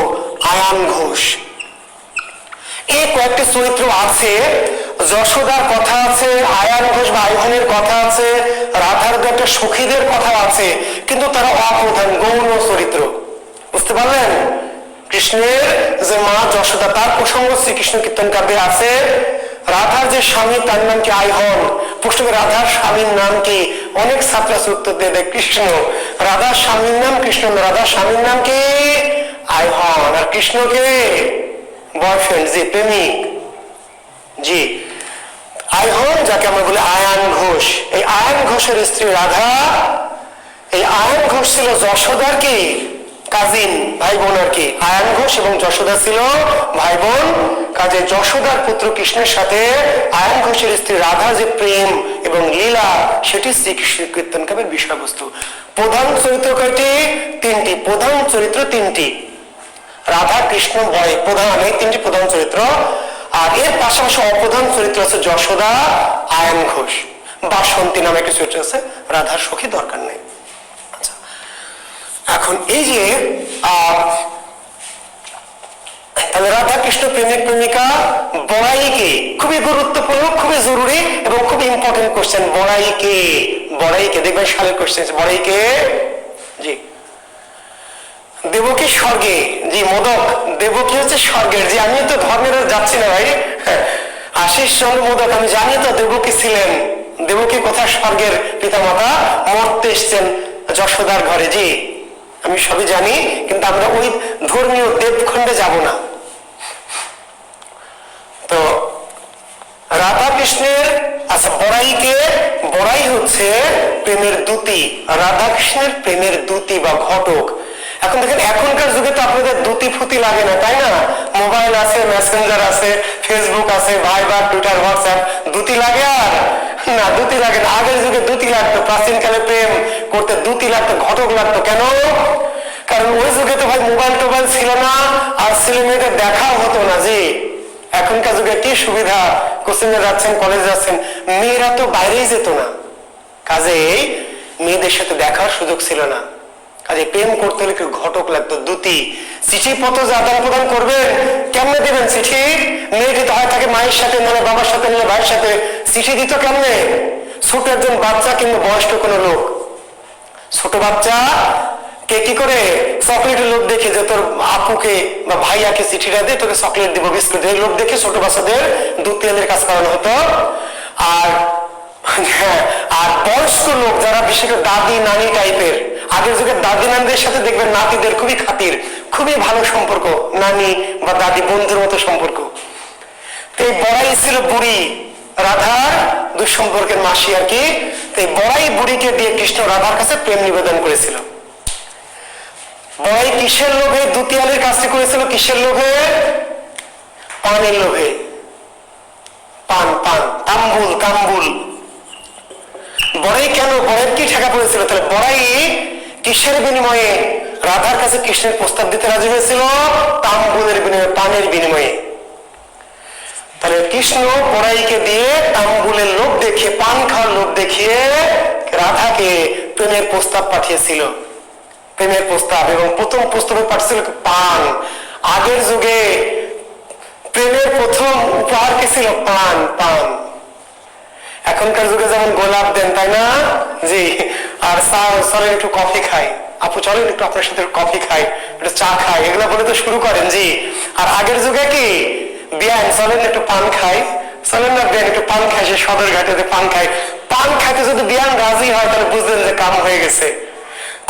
আয়ান ঘোষ। এই কয়েকটি চরিত্র আছে, যশোদার কথা আছে, আয়ান ঘোষ বা আইহনের কথা আছে, রাধার দু একটা সখীদের কথা আছে, কিন্তু তারা অপ্রধান গৌণ চরিত্র। বুঝতে পারলেন? কৃষ্ণের যে মা যশোদা তার প্রসঙ্গ শ্রীকৃষ্ণ কীর্তন কাব্যে আছে। রাধার যে স্বামী তার নাম কি? আইহন। প্রশ্নে রাধার স্বামীর নাম কি? অনেক ছাত্র উত্তর দিয়ে দেয় কৃষ্ণ। রাধার স্বামীর নাম কৃষ্ণ, রাধার স্বামীর নাম কি? আইহন। আর কৃষ্ণকে বয়ফ্রেন্ড, জি প্রেমিক, জি আইহন, যাকে আমরা বলি আয়ান ঘোষ। এই আয়ান ঘোষের স্ত্রী রাধা। এই আয়ান ঘোষ ছিল যশোদার কি কাজিন, ভাই বোন আর কি। আয়ান ঘোষ এবং যশোদা ছিল ভাই বোন। কাজে যশোদার পুত্র কৃষ্ণের সাথে আয়ান ঘোষের স্ত্রী রাধার যে প্রেম এবং লীলা, সেটি শ্রীকৃষ্ণ কীর্তন কাব্যের বিষয়বস্তু। প্রধান চরিত্র কয়টি? তিনটি। প্রধান চরিত্র তিনটি, রাধা কৃষ্ণ বয় প্রধান, এই তিনটি প্রধান চরিত্র। আর এর পাশাপাশি অপ্রধান চরিত্র আছে যশোদা, আয়ান ঘোষ, বাসন্তী নামে একটা চরিত্র আছে, রাধার সখী দরকার নেই। আচ্ছা, এখন এই যে তাহলে রাধা কৃষ্ণ প্রেমিক প্রেমিকা, বড়াইকে খুবই গুরুত্বপূর্ণ, খুবই জরুরি এবং খুব ইম্পর্টেন্ট কোশ্চেন। বড়াইকে, বড়াইকে দেখবেন সালের কোশ্চেন। বড়াইকে, জি দেবকী স্বর্গে, জি মোদক। দেবকী হচ্ছে স্বর্গের, জি আমি তো ধর্মের যাচ্ছি না ভাই, আশিস চন্দ্র মোদক, আমি জানি তো দেবকী ছিলেন। দেবকী কথা স্বর্গের পিতামাতা, মরতে এসছেন যশোদার ঘরে, জি আমি সবই জানি, কিন্তু আমরা ওই ধর্মীয় দেবখণ্ডে যাব না। তো রাধা কৃষ্ণের, আচ্ছা বড়াইকে, বড়াই হচ্ছে প্রেমের দূতি, রাধা কৃষ্ণের প্রেমের দূতি বা ঘটক। এখন দেখেন এখনকার যুগে তো আপনাদের দুতি ফুতি লাগে না, তাই না? মোবাইল আছে, মেসেঞ্জার আছে, ফেসবুক আছে, ভাইবার, টুইটার, হোয়াটসঅ্যাপ, দুতি লাগে? আর না, দুতি লাগে না। আগের যুগে দুতি লাগতো, প্রাচীনকালে প্রেম করতে দুতি লাগতো, ঘটক লাগতো। কেন? কারণ ওই যুগে তো ভাই মোবাইল টোবাইল ছিল না, আর ছেলে মেয়েদের দেখাও হতো না। জি এখনকার যুগে কি সুবিধা, কোচিংয়ে যাচ্ছেন, কলেজে যাচ্ছেন, মেয়েরা তো বাইরেই যেত না, কাজেই মেয়েদের সাথে দেখার সুযোগ ছিল না। কাজে প্রেম করতে হলে ঘটক লাগতো, দূতি। চিঠি পত্র যে আদান প্রদান করবেন, কেমনে দেবেন চিঠি? মেয়েটি তো হয় থাকে মায়ের সাথে, নাহলে বাবার সাথে, নাহলে ভাইয়ের সাথে। চিঠি দিত কেমনে? ছোট একজন বাচ্চা কিংবা বয়স্ক কোনো লোক, ছোট বাচ্চা কে কি করে চকলেটের লোভ দেখে যে তোর আপুকে বা ভাইয়াকে চিঠিটা দিয়ে তোকে চকলেট দিব বিস্কুট এই লোভ দেখে ছোট বাচ্চাদের দুধ তেলের কাজ করানো হতো। আর হ্যাঁ, আর বয়স্ক লোক যারা বিশেষ করে দাদি নানি টাইপের, আগের যুগের দাদি নানিদের সাথে দেখবেন নাতিদের খুবই খাতির, খুবই ভালো সম্পর্ক, নানি বা দাদি বন্ধুর মতো সম্পর্ক। তো এই বড়াই ছিল বুড়ি, রাধার দুঃসম্পর্কের মাসি আর কি। তো এই বড়াই বুড়িকে দিয়ে কৃষ্ণ রাধার কাছে প্রেম নিবেদন করেছিল। বড়াই কিসের লোভে দুতিয়ালের কাজটি করেছিল? কিসের লোভে? পানের লোভে। পান পান তাম্বুল তাম্বুল। বড়াই কেন? বড়াই কি ঠেকা পড়েছিল? তাহলে বড়াই কিসের বিনিময়ে রাধার কাছে কৃষ্ণের প্রস্তাব দিতে রাজি হয়েছিল? তাম্বুলের বিনিময়ে, পানের বিনিময়ে। তাহলে কৃষ্ণ বড়াইকে দিয়ে তাম্বুলের লোভ দেখিয়ে, পান খাওয়ার লোভ দেখিয়ে রাধাকে প্রেমের প্রস্তাব পাঠিয়েছিল, প্রেমের প্রস্তাব। এবং প্রথম প্রস্তাবে পাঠিয়েছিল পান। আগের যুগে প্রেমের প্রথম উপহার কি ছিল? পান পান। এখনকার যুগে যেমন গোলাপ দেন, তাই না? জি। আর চলেন একটু কফি খাই, আপু চলেন একটু আপনার সাথে কফি খাই, একটু চা খাই, এগুলো বলে তো শুরু করেন। জি। আর আগের যুগে কি বিয়ান, চলেন একটু পান খাই, চলেন না বিয়ান একটু পান খাই, সে সদরঘাটে পান খাই। পান খাইতে যদি বিয়ান রাজি হয় তাহলে বুঝলেন যে কাম হয়ে গেছে।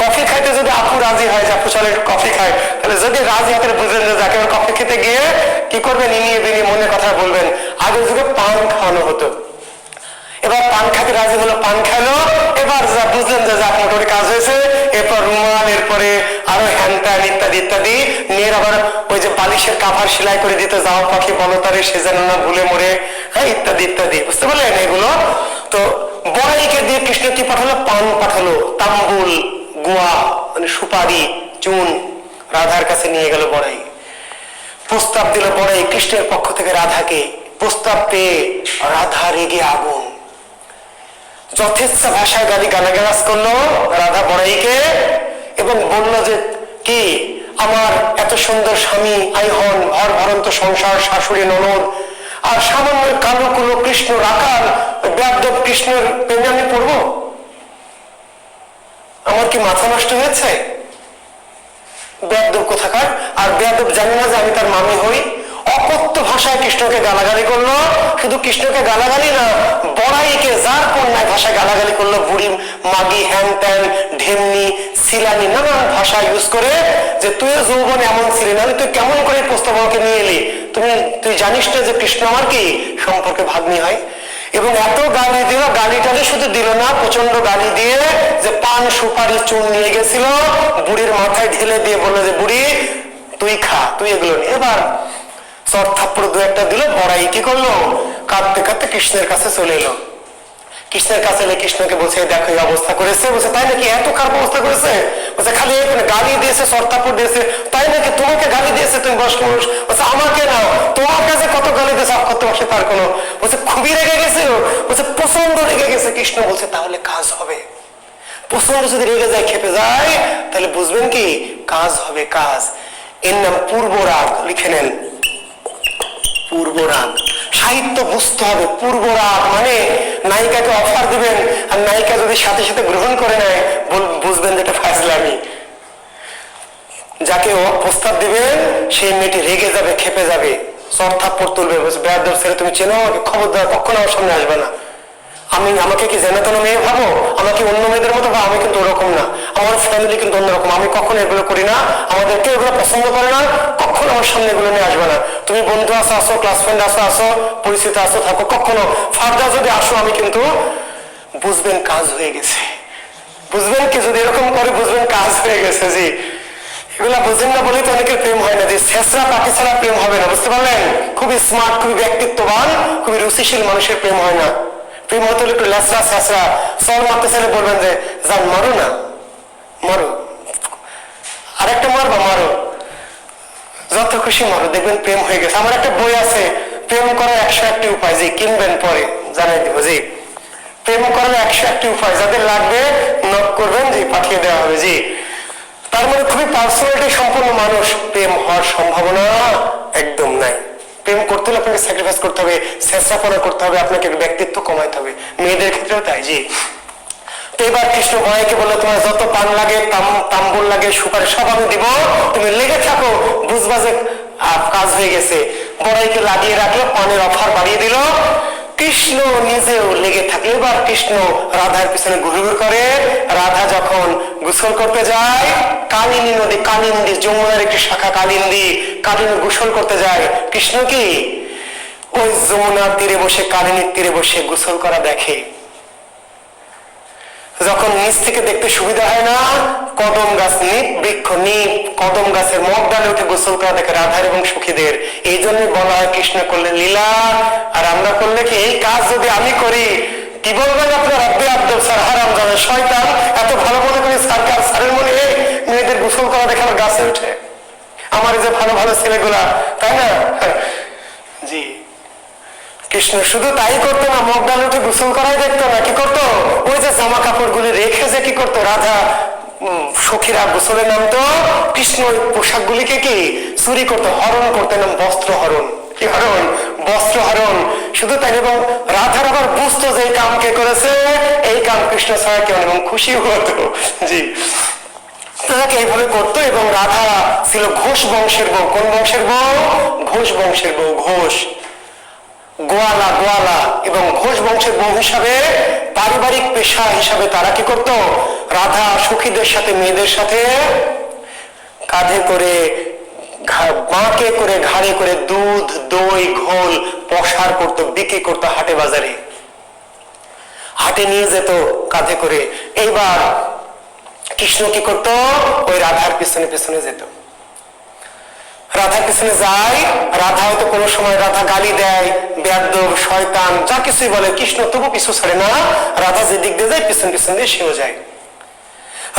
কফি খাইতে যদি আপু রাজি হয় যে আপু চলে একটু কফি খাই, তাহলে যদি রাজি হয় তাহলে বুঝলেন যে যাকে কফি খেতে গিয়ে কি করবেন, ইনিয়ে বিনিয়ে মনে কথা বলবেন। আগের যুগে পান খাওয়ানো হতো। এবার পান খাতে রাজি হলো, পান খাইলো, এবার যা বুঝলেন যে যা মোটামুটি কাজ হয়েছে। এরপর রুমাল, এরপরে আরো হ্যান ত্যান ইত্যাদি ইত্যাদি নিয়ে আবার ওই যে বালিশের কাভার সেলাই করে দিতে, যাও পাখি বলো তারে সে যেন না ভুলে মরে, হ্যাঁ ইত্যাদি ইত্যাদি। বুঝতে পারলেন এগুলো? তো বড়াইকে দিয়ে কৃষ্ণ কি পাঠালো? পান পাঠালো, তাম্বুল, গুয়া মানে সুপারি, চুন রাধার কাছে নিয়ে গেল বড়াই। প্রস্তাব দিল বড়াই কৃষ্ণের পক্ষ থেকে রাধাকে। প্রস্তাব পেয়ে রাধা রেগে আগুন, যথেচ্ছ ভাষায় গালাগালাজ করলো রাধা বড়াইকে এবং বলল যে কি আমার এত সুন্দর স্বামী আইহন, ভর ভরন্ত সংসার, শাশুড়ি ননদ, আর সামান্য কালো কুলো কৃষ্ণ রাখাল ব্যাধব কৃষ্ণের প্রেমে আমি পড়বো? আমার কি মাথা নষ্ট হয়েছে? বেয়াদব কোথাকার। আর বেয়াদব জানি না যে আমি তার মামি হই। অকথ্য ভাষায় কৃষ্ণকে গালাগালি করলো। শুধু কৃষ্ণকে গালাগালি না, বড়াইকে যার কন্যায় ভাষায় গালাগালি করলো, বুড়ি, মাগি, হ্যান ত্যান, ঢেমনি, সিলানি, নানান ভাষা ইউজ করে যে তুই যৌবনে এমন ছিলি না, তুই কেমন করে প্রস্তাব আমাকে নিয়ে এলি, তুই জানিস না যে কৃষ্ণ আমার কি সম্পর্কে ভাগ্নি হয়। এবং এত গালি দিল, গালিটালে শুধু দিল না, প্রচন্ড গালি দিয়ে যে পান সুপারি চুন নিয়ে গেছিল বুড়ির মাথায় ঢেলে দিয়ে বললো যে বুড়ি তুই খা, তুই এগুলো নিয়ে। এবার চর থাপ্পড় দু একটা দিল। বড়াই কি করলো? কাঁদতে কাঁদতে কৃষ্ণের কাছে চলে এলো। কৃষ্ণের কাছে এলে কৃষ্ণকে বলছে দেখো এই অবস্থা করেছে। বলছে তাই নাকি? এত খারাপ অবস্থা করেছে? বলছে খালি গালি দিয়েছে, চর থাপ্পড় দিয়েছে, তাই নাকি? তোমাকে গালি দিয়েছে? তুমি বয়স্ক মানুষ। বলছে আমাকে না, তোমার কাছে কত গালি দিয়েছে, কত বসে তার কোনো। বলছে খুবই রেগে গেছিল। বলছে প্রচন্ড রেগে গেছে। কৃষ্ণ বলছে তাহলে কাজ হবে। প্রচন্ড যদি রেগে যায়, খেপে যায়, তাহলে বুঝবেন কি কাজ হবে। কাজ, এর নাম পূর্বরাগ। লিখে নেন, পূর্বরাগ। সাহিত্য বুঝতে হবে। পূর্বরাগ মানে নায়িকাকে অফার দিবেন, আর নায়িকা যদি সাথে সাথে গ্রহণ করে নেয়, বুঝবেন যেটা ফাজলামি। যাকে প্রস্তাব দিবেন সেই মেয়েটি রেগে যাবে, খেপে যাবে, চর থাপ্পড় তুলবে, বলছে বেয়াদব ছেলে তুমি চেনো আমাকে, খবরদার কখনো আমার সামনে আসবে না। আমাকে কি যেন তেন মেয়ে ভাবো? আমাকে অন্য মেয়েদের মতো ভাবো? আমি কিন্তু ওরকম না, আমার ফ্যামিলি কিন্তু অন্যরকম, আমি কখনো এগুলো করি না, আমাদেরকে এগুলো পছন্দ করে না, কখনো আমার সামনে এগুলো নিয়ে আসবে না। তুমি বন্ধু আসো, আসো, ক্লাস ফ্রেন্ড আসো, আসো, পরিচিত আসো, থাকো, কখনো ফার্দার যদি আসো আমি কিন্তু। বুঝবেন কাজ হয়ে গেছে। বুঝবেন কি যদি এরকম করে, বুঝবেন কাজ হয়ে গেছে। জি, এগুলা বুঝেন না বলেই তো অনেকের প্রেম হয় না। যে ছেঁচড়া পাখি ছাড়া প্রেম হবে না। বুঝতে পারলেন? খুবই স্মার্ট, খুবই ব্যক্তিত্ববান, খুবই রুচিশীল মানুষের প্রেম হয় না। প্রেম হতে হলে একটু লেসরা ছেঁচড়া সল মারতে চাইলে বলবেন যে যান মারো না, মারো, আরেকটা মারবা, মারো, যত খুশি মারো, দেখবেন প্রেম হয়ে গেছে। আমার একটা বই আছে প্রেম করার 101টি উপায়, জি কিনবেন পরে জানাই দিব। জি, প্রেম করার 101টি উপায়, যাদের লাগবে নক করবেন, জি পাঠিয়ে দেওয়া হবে। জি, তার মানে খুবই পার্সোনালিটি সম্পন্ন মানুষ, প্রেম হওয়ার সম্ভাবনা একদম নাই। প্রেম করতে হলে আপনাকে স্যাক্রিফাইস করতে হবে, ছেঁচড়াপনা করতে হবে, আপনাকে ব্যক্তিত্ব কমাইতে হবে। মেয়েদের ক্ষেত্রেও তাই। জি, তো এবার কৃষ্ণ বড়াইকে বললো, তোমার যত পান লাগে, তাম্বুল লাগে, সুপারি সব আমি দিব, তুমি লেগে থাকো, বুঝবা যে কাজ হয়ে গেছে। বড়াইকে লাগিয়ে রাখলো, পানের অফার বাড়িয়ে দিল। কৃষ্ণ নিজেও লেগে থাকলো। এবার কৃষ্ণ রাধার পিছনে ঘুরঘুর করে। রাধা যখন গোসল করতে যায়, কালিন্দী নদী, কালিন্দী যমুনার একটি শাখা কালিন্দী, কালিন্দী গোসল করতে যায়। কৃষ্ণ কি ওই যমুনার তীরে বসে, কালিনীর তীরে বসে গোসল করা দেখে। যখন নিচ থেকে দেখতে সুবিধা হয় না, কদম গাছ, নিপ বৃক্ষ, নিপ কদম গাছের মগডালে উঠে গোসল করা দেখে রাধার এবং সখীদের। এই জন্য বলা হয় কৃষ্ণ করলে লীলা, আর আমরা করলে কি? এই কাজ যদি আমি করি, কি বলবেন আপনার? রব্বে আব্দুল স্যার, হারাম জানে শয়তান, এত ভালো মনে করি স্যারকে, আর স্যারের মনে এই মেয়েদের গোসল করা দেখে আমার গাছে উঠে, আমার এই যে ভালো ভালো ছেলেগুলা, তাই না? জি, কৃষ্ণ শুধু তাই করতো না, মগডালে উঠে গোসল করাই দেখতো না, কি করতো? ওই যে জামা কাপড় গুলি রেখে যে কি করতো, রাধা সখীরা গোসলে নামতো, কৃষ্ণ ওই পোশাক গুলিকে কি চুরি করতো, হরণ করতে নাম, বস্ত্র হরণ। কি হরণ? বস্ত্র হরণ। শুধু তাই, এবং রাধার আবার বুঝতো যে এই কাম কে করেছে, এই কাম কৃষ্ণ ছাড়া কেউ, এবং খুশি হতো। জি, তাকে এইভাবে করতো। এবং রাধা ছিল ঘোষ বংশের বউ। কোন বংশের বউ? ঘোষ বংশের বউ। ঘোষ, গোয়ালা, গোয়ালা এবং ঘোষ বংশের বউ হিসাবে, পারিবারিক পেশা হিসাবে তারা কি করত? রাধা সখীদের সাথে, মেয়েদের সাথে কাঁধে করে, বাঁকে করে, ঘাড়ে করে দুধ, দই, ঘোল প্রসার করতো, বিক্রি করতো হাটে বাজারে, হাটে নিয়ে যেত কাঁধে করে। এইবার কৃষ্ণ কি করতো? ওই রাধার পিছনে পিছনে যেত। রাধার পিছনে যায়। রাধা হয়তো কোনো সময় রাধা গালি দেয়, বেয়াদব, শয়তান, যা কিছুই বলে, কৃষ্ণ তবু পিছু ছাড়ে না। রাধা যে দিক দিয়ে যায়, পিছন পিছন দিয়ে সেও যায়।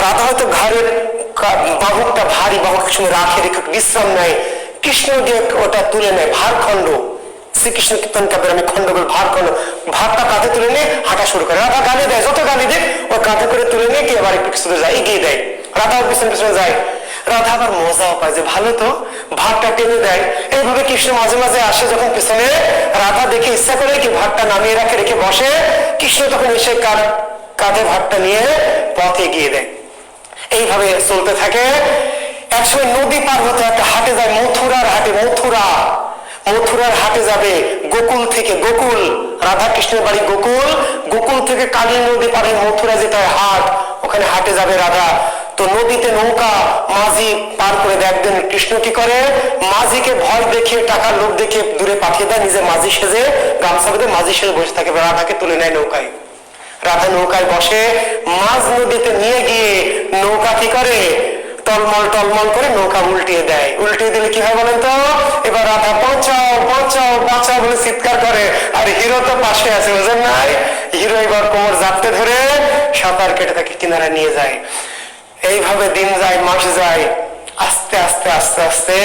রাধা হয়তো ঘাড়ের বাহুকটা ভারী, বাহুক সময় রাখে, রেখে বিশ্রাম নেয়, কৃষ্ণ দিয়ে ওটা তুলে নেয়, ভারখণ্ড। শ্রীকৃষ্ণ কীর্তন কাব্যের আমি খণ্ড বল, ভারখণ্ড, ভারটা কাঁধে তুলে নিয়ে হাঁটা শুরু করে। রাধা গালি দেয়, যত গালি দেয় ও কাঁধে করে তুলে নিয়ে গিয়ে আবার একটু কিছু যায়, এগিয়ে দেয়। রাধা পিছন পিছনে যায়। রাধা আবার মজাও পায় যে ভালো তো, ভাগটা টেনে দেয়। এইভাবে কৃষ্ণ মাঝে মাঝে আসে যখন পিছনে, রাধা দেখে ইচ্ছা করে কি ভাগটা নামিয়ে রাখে, রেখে বসে। কৃষ্ণ তখন এসে কাঁধে ভাগটা নিয়ে পথে এগিয়ে দেয়। এইভাবে চলতে থাকে। একসময় নদী পার হতে একটা হাটে যায়, মথুরার হাটে। মথুরার হাটে যাবে গোকুল থেকে। গোকুল, রাধা কৃষ্ণের বাড়ি গোকুল। গোকুল থেকে কালী নদী পার হয়ে মথুরা যেতে হয় হাট, ওখানে হাটে যাবে রাধা। তো নদীতে নৌকা মাঝি পার করে দেয়। একদিন কৃষ্ণ কি করে? মাঝিকে ভয় দেখিয়ে, টাকার লোভ দেখিয়ে দূরে পাঠিয়ে দেয়, নিজে মাঝি সেজে, গামছা বেঁধে মাঝি সেজে বসে থাকে। রাধাকে তুলে নেয় নৌকায়। রাধা নৌকায় বসে, মাঝ নদীতে নিয়ে গিয়ে নৌকা কি করে? টলমল টলমল করে নৌকা উল্টিয়ে দেয়। উল্টিয়ে দিলে কি হয় বলেন তো? এবার রাধা বাঁচাও বাঁচাও বাঁচাও বলে চিৎকার করে, আর হিরো তো পাশে আছে, বুঝেন নাই? হিরো এবার কোমর জাপতে ধরে সাঁতার কেটে তাকে কিনারে নিয়ে যায়। এইভাবে দিন যায়, মাস যায়। আস্তে আস্তে আস্তে আস্তে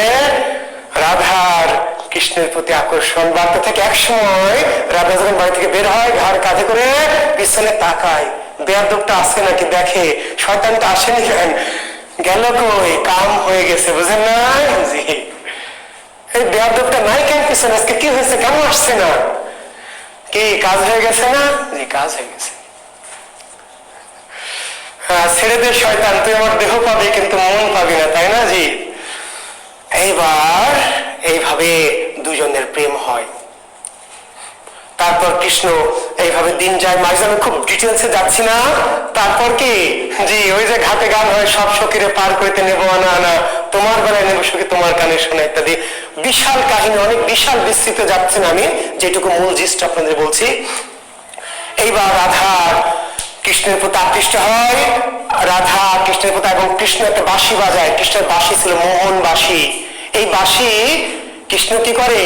রাধার কৃষ্ণের প্রতি আকর্ষণ বাড়তে থাকে। এক সময় রাধা যখন বাড়ি থেকে বের হয়, ঘাড় কাঁধে করে পিছনে তাকায়, বেয়াদবটা আসে নাকি দেখে, শয়তানটা আসেনি কেন, গেল কই, কাম হয়ে গেছে, বুঝেন না? জি, এই বেয়াদবটা নাই কেন পিছনে, আজকে কি হয়েছে, কেন আসছে না? কি কাজ হয়ে গেছে না? জি, কাজ হয়ে গেছে। ছেড়ে দে শয়তান, তুই আমার দেহ পাবি কিন্তু মন পাবি না, তাই না? জি, এইবার এইভাবে দুজনের প্রেম হয়। তারপর কৃষ্ণ এইভাবে দিন যায়, মাঝে আমি খুব ডিটেলসে যাচ্ছি না। তারপর কি? জি, ওই যে ঘাটে গান হয়, সব সখীরে পার করিতে নেব আনা আনা, তোমার বেলায় নেব সখী তোমার কানে শোনা, ইত্যাদি বিশাল কাহিনী, অনেক বিশাল বিস্তৃত যাচ্ছে না আমি, যেটুকু মূল জিষ্ট আপনাদের বলছি। এইবার রাধা কৃষ্ণের প্রতি আকৃষ্ট হয়। রাধা কৃষ্ণের প্রতি, এবং কৃষ্ণ একটা বাঁশি বাজায়। কৃষ্ণের বাঁশি ছিল মোহন বাঁশি। এই বাঁশি কৃষ্ণ কি করে?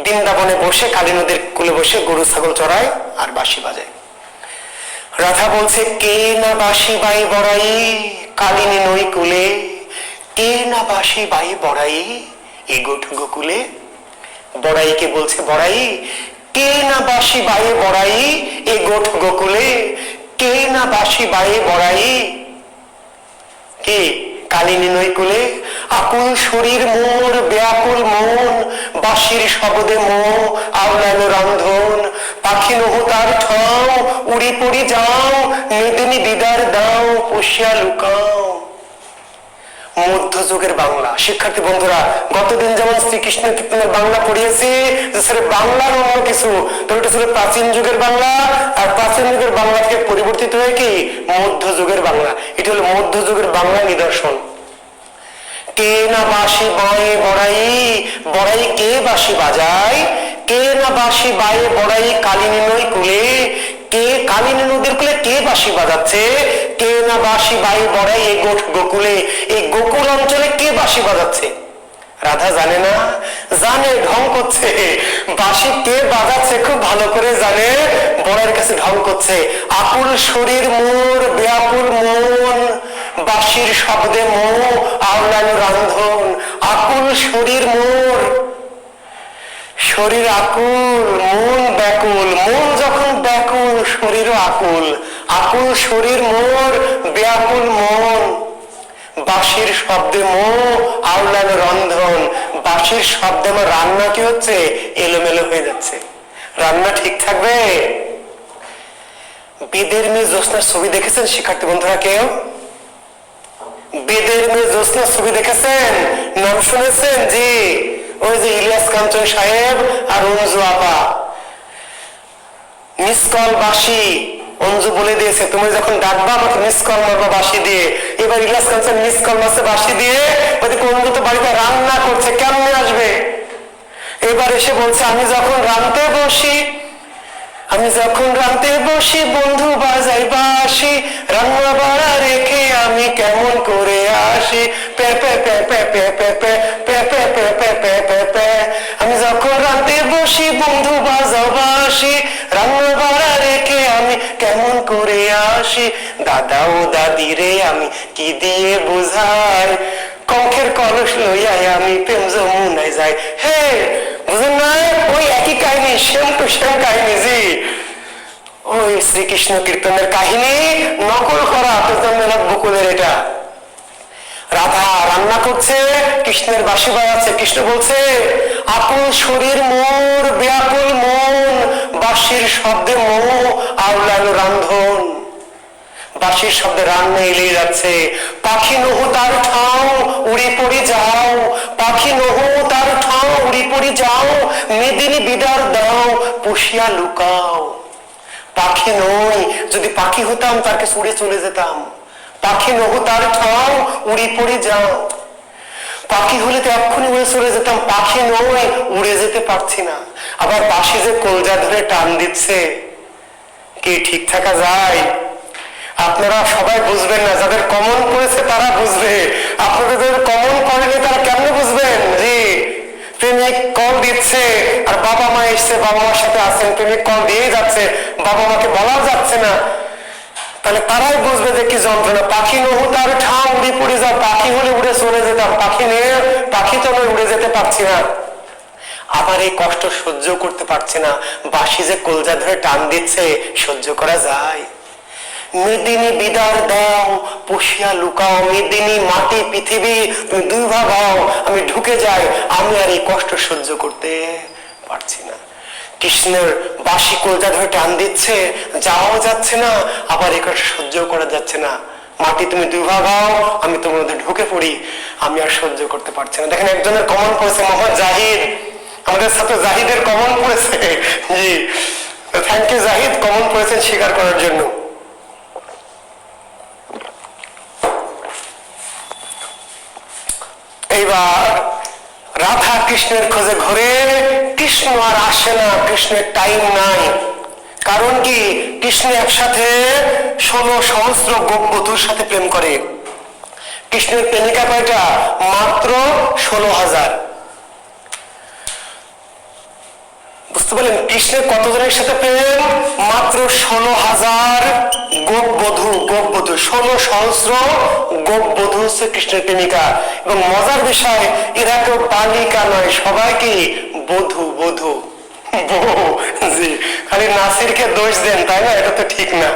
বৃন্দাবনে বসে, কালী নদীর কূলে বসে গরু ছাগল চড়ায় আর বাঁশি বাজায়। রাধা বলছে, কে না বাঁশি বাই বড়াই কালিনী নই কুলে, কে না বাঁশি বাই বড়াই এ গোকুলে। বড়াইকে বলছে, বড়াই কে না বাঁশি বায়ে বড়াই এ গোকুলে, কে না বাঁশি বায়ে বড়াই, কে? কালিনী নই কুলে। আকুল শরীর মোর, ব্যাকুল মন, বাঁশির শব্দে মোহ আওলালো রন্ধন, পাখি নহু তার ঠাও, উড়ি পড়ি যাও, মেদিনী দিদার দাও, পুষিয়া লুকাও। মধ্যযুগের বাংলা। শিক্ষার্থী বন্ধুরা, গতদিন যেমন শ্রীকৃষ্ণ কীর্তনের বাংলা পড়িয়েছি, যে স্যার বাংলার অন্য কিছু, তো এটা ছিল প্রাচীন যুগের বাংলা, আর প্রাচীন যুগের বাংলা থেকে পরিবর্তিত হয়ে কি মধ্যযুগের বাংলা। এটি হলো মধ্যযুগের বাংলা নিদর্শন। কে না বাঁশি বাঁয়ে বড়াই, বড়াই কে বাঁশি বাজায়, কে না বাঁশি বায়ে বড়াই কালিনী নই কুলে, কে কালিনী নদীর কুলে কে বাঁশি বাজাচ্ছে, কে না বাঁশি বায়ে বড়াই এই গোকুলে, এই গোকুল অঞ্চলে কে বাঁশি বাজাচ্ছে। রাধা জানে না? জানে, ঢং করছে। বাঁশি কে বাজাচ্ছে খুব ভালো করে জানে, বড়ের কাছে ঢং করছে। আকুল শরীর মোর ব্যাকুল মন, বাঁশির শব্দে মো আওলানো রান্ধন। আকুল শরীর মোর, শরীর আকুল, মন ব্যাকুল। মন যখন ব্যাকুল, শরীরও আকুল। আকুল শরীর মোর ব্যাকুল মন, বাঁশির শব্দে মো আওলানো রন্ধন। বাঁশির শব্দে আমার রান্না কি হচ্ছে, এলোমেলো হয়ে যাচ্ছে। রান্না ঠিক থাকবে? বেদের মেয়ে জ্যোৎস্নার ছবি দেখেছেন শিক্ষার্থী বন্ধুরা কেউ? বেদের মেয়ে জ্যোৎস্নার ছবি দেখেছেন? নাম শুনেছেন? জি, ওই যে ইলিয়াস কাঞ্চন সাহেব আর অঞ্জু আপা। মিস কল বাঁশি, অঞ্জু বলে দিয়েছে তুমি যখন ডাকবা আমাকে মিস কল মারবা বাঁশি দিয়ে। এবার ইলিয়াস কাঞ্চন মিস কল মারছে বাঁশি দিয়ে, ওদিকে অঞ্জু তো বাড়িতে রান্না করছে, কেমনে আসবে? এবার এসে বলছে আমি যখন রাঁধতে বসি, আমি যখন রাঁধতে বসি বন্ধু বাজাই বাঁশি, রান্না বাড়া রেখে আমি কেমন করে আসি, pay pay pay pay pay pay pay pay pay pay pay pay pay pay. আমি যখন রাঁধতে বসি বন্ধু বাজাও বাঁশি, রান্না বাড়া রেখে আমি কেমন করে আসি, দাদা ও দাদি রে আমি কি দিয়ে বুঝাই, কঙ্খের কলস লইয়াই আমি প্রেম যমুনায় যাই। হে বুঝেন না? ওই একই কাহিনী, সেম টু সেম কাহিনী। জি, ওই শ্রীকৃষ্ণ কীর্তনের কাহিনী নকল করা বকুলের। এটা রাধা রান্না করছে, কৃষ্ণের বাঁশি বাজাচ্ছে। কৃষ্ণ বলছে আকুল শরীর মোর ব্যাকুল মন, বাঁশির শব্দে মো আওলানো রান্ধন। বাঁশির শব্দে রান্না এলেই যাচ্ছে। পাখি নহু তার ঠাও, উড়ি পড়ি যাও, পাখি নহু তার ঠাও, উড়ি পড়ি যাও, মেদিনী বিদার দাও, পুষিয়া লুকাও। পাখি নই, যদি পাখি হতাম তার কাছে উড়ে চলে যেতাম। পাখি নহু তার ঠাও, উড়ি পড়ি যাও। পাখি হলে তো এক্ষুনি উড়ে চলে যেতাম, পাখি নই, উড়ে যেতে পারছি না। আবার বাঁশি যে কলজা ধরে টান দিচ্ছে, কি ঠিক থাকা যায়? আপনারা সবাই বুঝবেন না, যাদের কমন পড়েছে তারা বুঝবে। আপনাদের যাদের কমন পড়েনি তারা কেমনে বুঝবেন? জি, প্রেমিক কল দিচ্ছে আর বাবা মা এসছে, বাবা মার সাথে আছেন, প্রেমিক কল দিয়েই যাচ্ছে, বাবা মাকে বলা যাচ্ছে না, তাহলে তারাই বুঝবে যে কি যন্ত্রণা। পাখি নহু তার ঠাও, উড়ি পড়ে যাও। পাখি হলে উড়ে চলে যেতাম, পাখি নিয়ে পাখি তো আমি উড়ে যেতে পারছি না। আবার এই কষ্ট সহ্য করতে পারছি না, বাঁশি যে কলজা ধরে টান দিচ্ছে, সহ্য করা যায়? মেদিনী বিদার দাও, পুষিয়া লুকাও। মেদিনী মাটি পৃথিবী তুমি দুই ভাগ হও, আমি ঢুকে যাই, আমি আর এই কষ্ট সহ্য করতে পারছি না। কৃষ্ণের বাঁশি কলজা ধরে টান দিচ্ছে, যাওয়াও যাচ্ছে না, আবার এই কষ্ট সহ্য করা যাচ্ছে না। মাটি তুমি দুই ভাগ হও, আমি তোমার মধ্যে ঢুকে পড়ি, আমি আর সহ্য করতে পারছি না। দেখেন একজনের কমন পড়েছে মোহাম্মদ জাহিদ, আমাদের ছাত্র জাহিদের কমন পড়েছে। জি, থ্যাংক ইউ জাহিদ, কমন পড়েছেন স্বীকার করার জন্য। এইবার রাধা কৃষ্ণের খোঁজে ঘুরে, কৃষ্ণ আর আসে না, কৃষ্ণের টাইম নাই। কারণ কি? কৃষ্ণ একসাথে 16 সহস্র গোপবধূর সাথে প্রেম করে। কৃষ্ণের প্রেমিকা কয়টা? মাত্র 16,000। বুঝতে পারলেন কৃষ্ণের কতজনের সাথে প্রেম? মাত্র 16,000 গোপবধূ। গোপবধূ 16 সহস্র গোপবধূ হচ্ছে কৃষ্ণের প্রেমিকা। এবং মজার বিষয়, এরা কেউ বালিকা নয়, সবাই কি বধূ। বধূ জি, খালি নাসিরকে দোষ দেন তাই না? এটা তো ঠিক না।